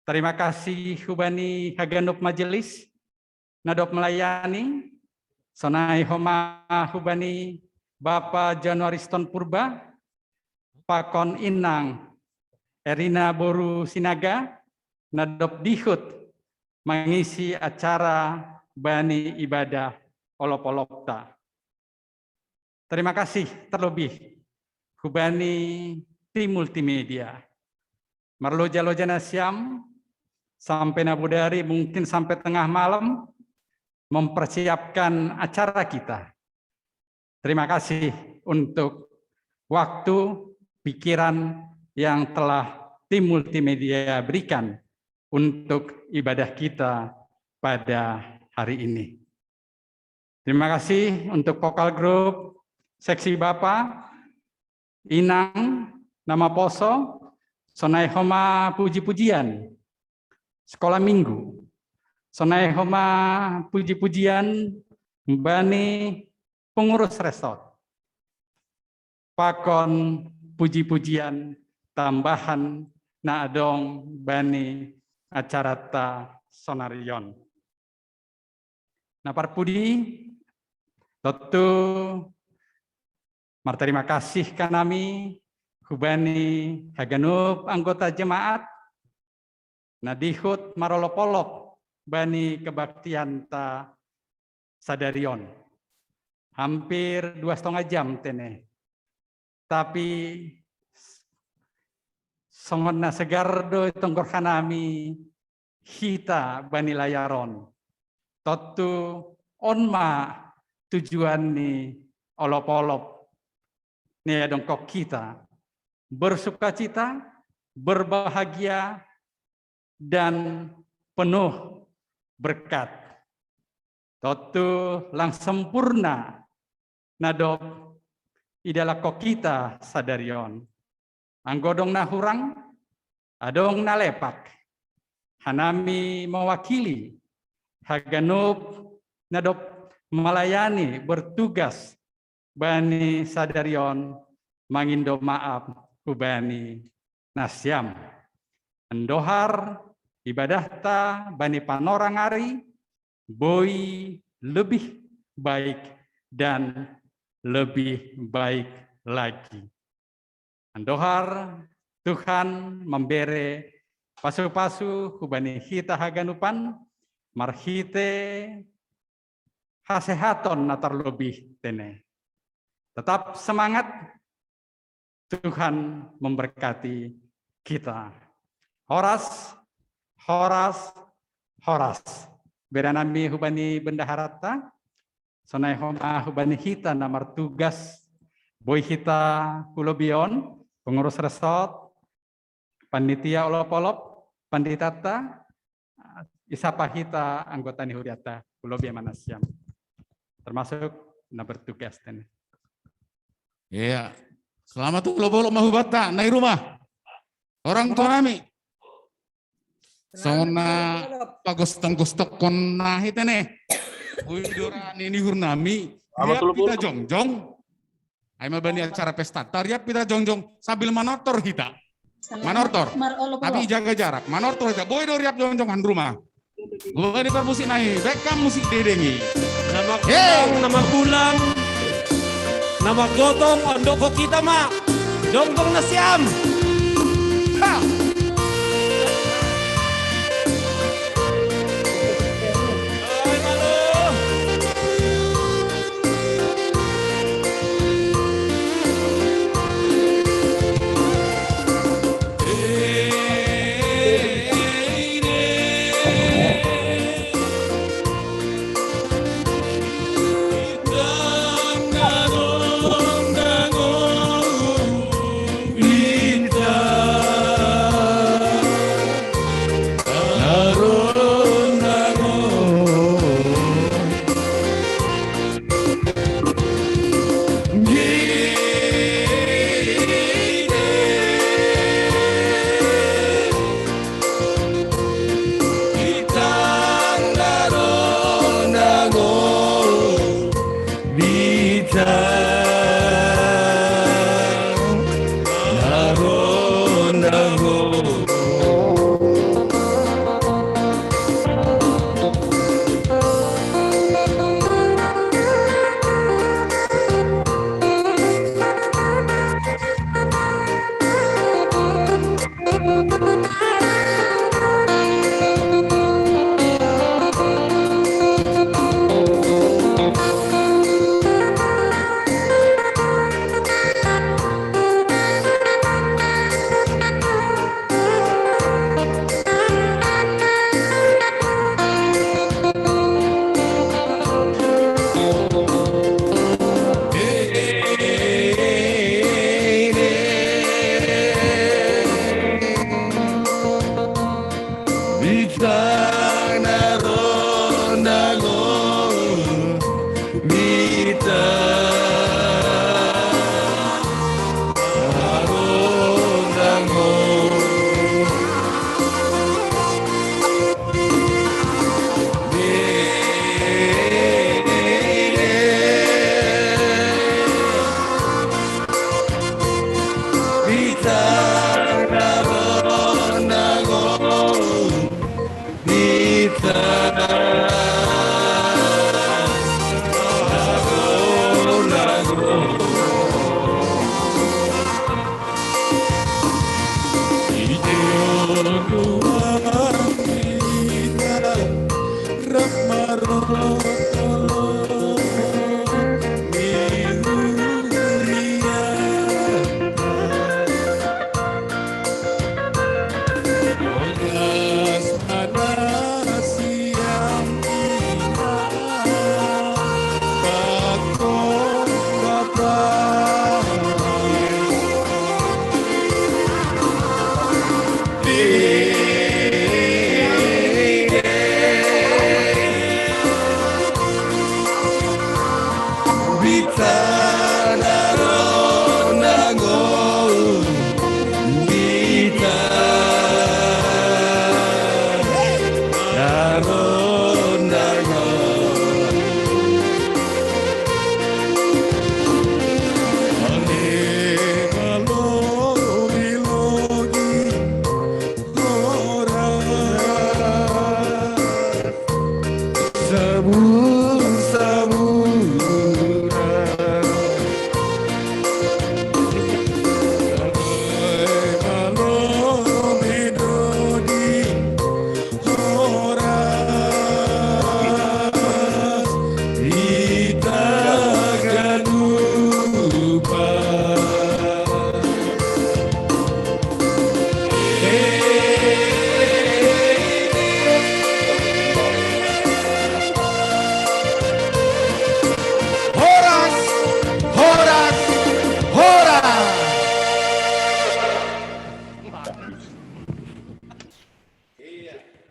Terima kasih hubani haganop majelis nadop melayani sonai homa hubani Bapak Januariston Purba Pakon Inang Erina Boru Sinaga nadop dihut mengisi acara bani ibadah olop-olopta. Terima kasih terlebih hubani tim multimedia. Marloja-loja nasyam sampai nabudari mungkin sampai tengah malam mempersiapkan acara kita. Terima kasih untuk waktu, pikiran yang telah tim multimedia berikan untuk ibadah kita pada hari ini. Terima kasih untuk vokal grup seksi Bapak, Inang, nama Poso, sonai homa puji-pujian, sekolah minggu, sonai homa puji-pujian, bani pengurus resort, pakon puji-pujian tambahan naadong bani acarata sonarion. Napar pudi, tentu terima kasih kanami hubani haganub anggota jemaat nadihut marolopolop bani kebaktian ta sadarion hampir 2,5 jam tene tapi songonna segardo tonggor kanami hita bani layaron totu onma tujuan ni olop-olop nia dongkok kita bersukacita, berbahagia, dan penuh berkat. Totu lang sempurna nadop idala kokita sadarion. Anggodong na hurang, adong na lepak. Hanami mewakili haganop nadop melayani bertugas bani sadarion mangindo maaf kubani nasyam. Endohar ibadah ta bani panorangari boy lebih baik dan lebih baik lagi. Andohar Tuhan memberi pasu-pasu kubani hita haganupan marhite hasehaton na terlebih tene. Tetap semangat, Tuhan memberkati kita. Horas, horas, horas. Beranami hubani bendaharata, sonai homa hubani hita namar tugas, boy hita kulobion, pengurus resort, panitia olop-olop, panditata, isapa hita anggota nihuriata, kulobian manasyam. Termasuk na bertugas. Iya, selamat olop-olop mahubata, naik rumah. Orang tua nami. Sona pagostok-gostok kon nahit ene. Uidora nini hurnami. Riap kita jongjong. Ay mabani acara pesta. Riap kita jongjong sambil manortor kita. Manortor. Tapi jaga jarak. Manortor kita. Boy do riap jongjongan rumah. Gua di permusik nahi. Bekam musik dedengi. Nama kulang, nama kulang. Nama gotong ondok kita mak. Jongjong nasyam. Ha.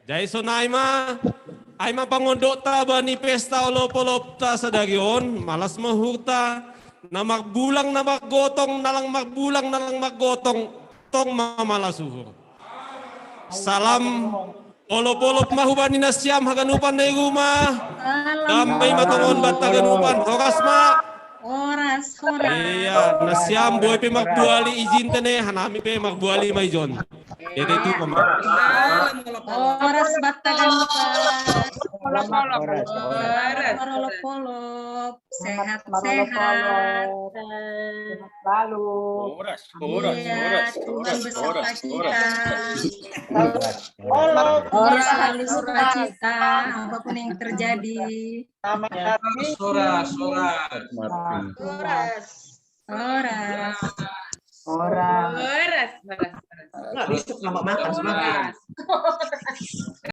Jai sonaima, aima pangondok ta bani pesta olop-olop ta sadagion, malas mahurta, namak bulang namak gotong, nalang mak bulang nalang mak gotong, tong mamalasuhur. Salam olop-olop mahubani nasyam haganupan na rumah, damay matongon bataganupan, horas ma. Oras. Iya, nasyam boy pe magbuali izin tene, hanami pe magbuali may jon. Jadi itu mama. Oras batagan Polop. sehat. Lalu. Iya, Tuhan beserta kita. Oras Selalu sukacita apapun yang terjadi. Oras. Oras. Nggak bisa nama makan semangat.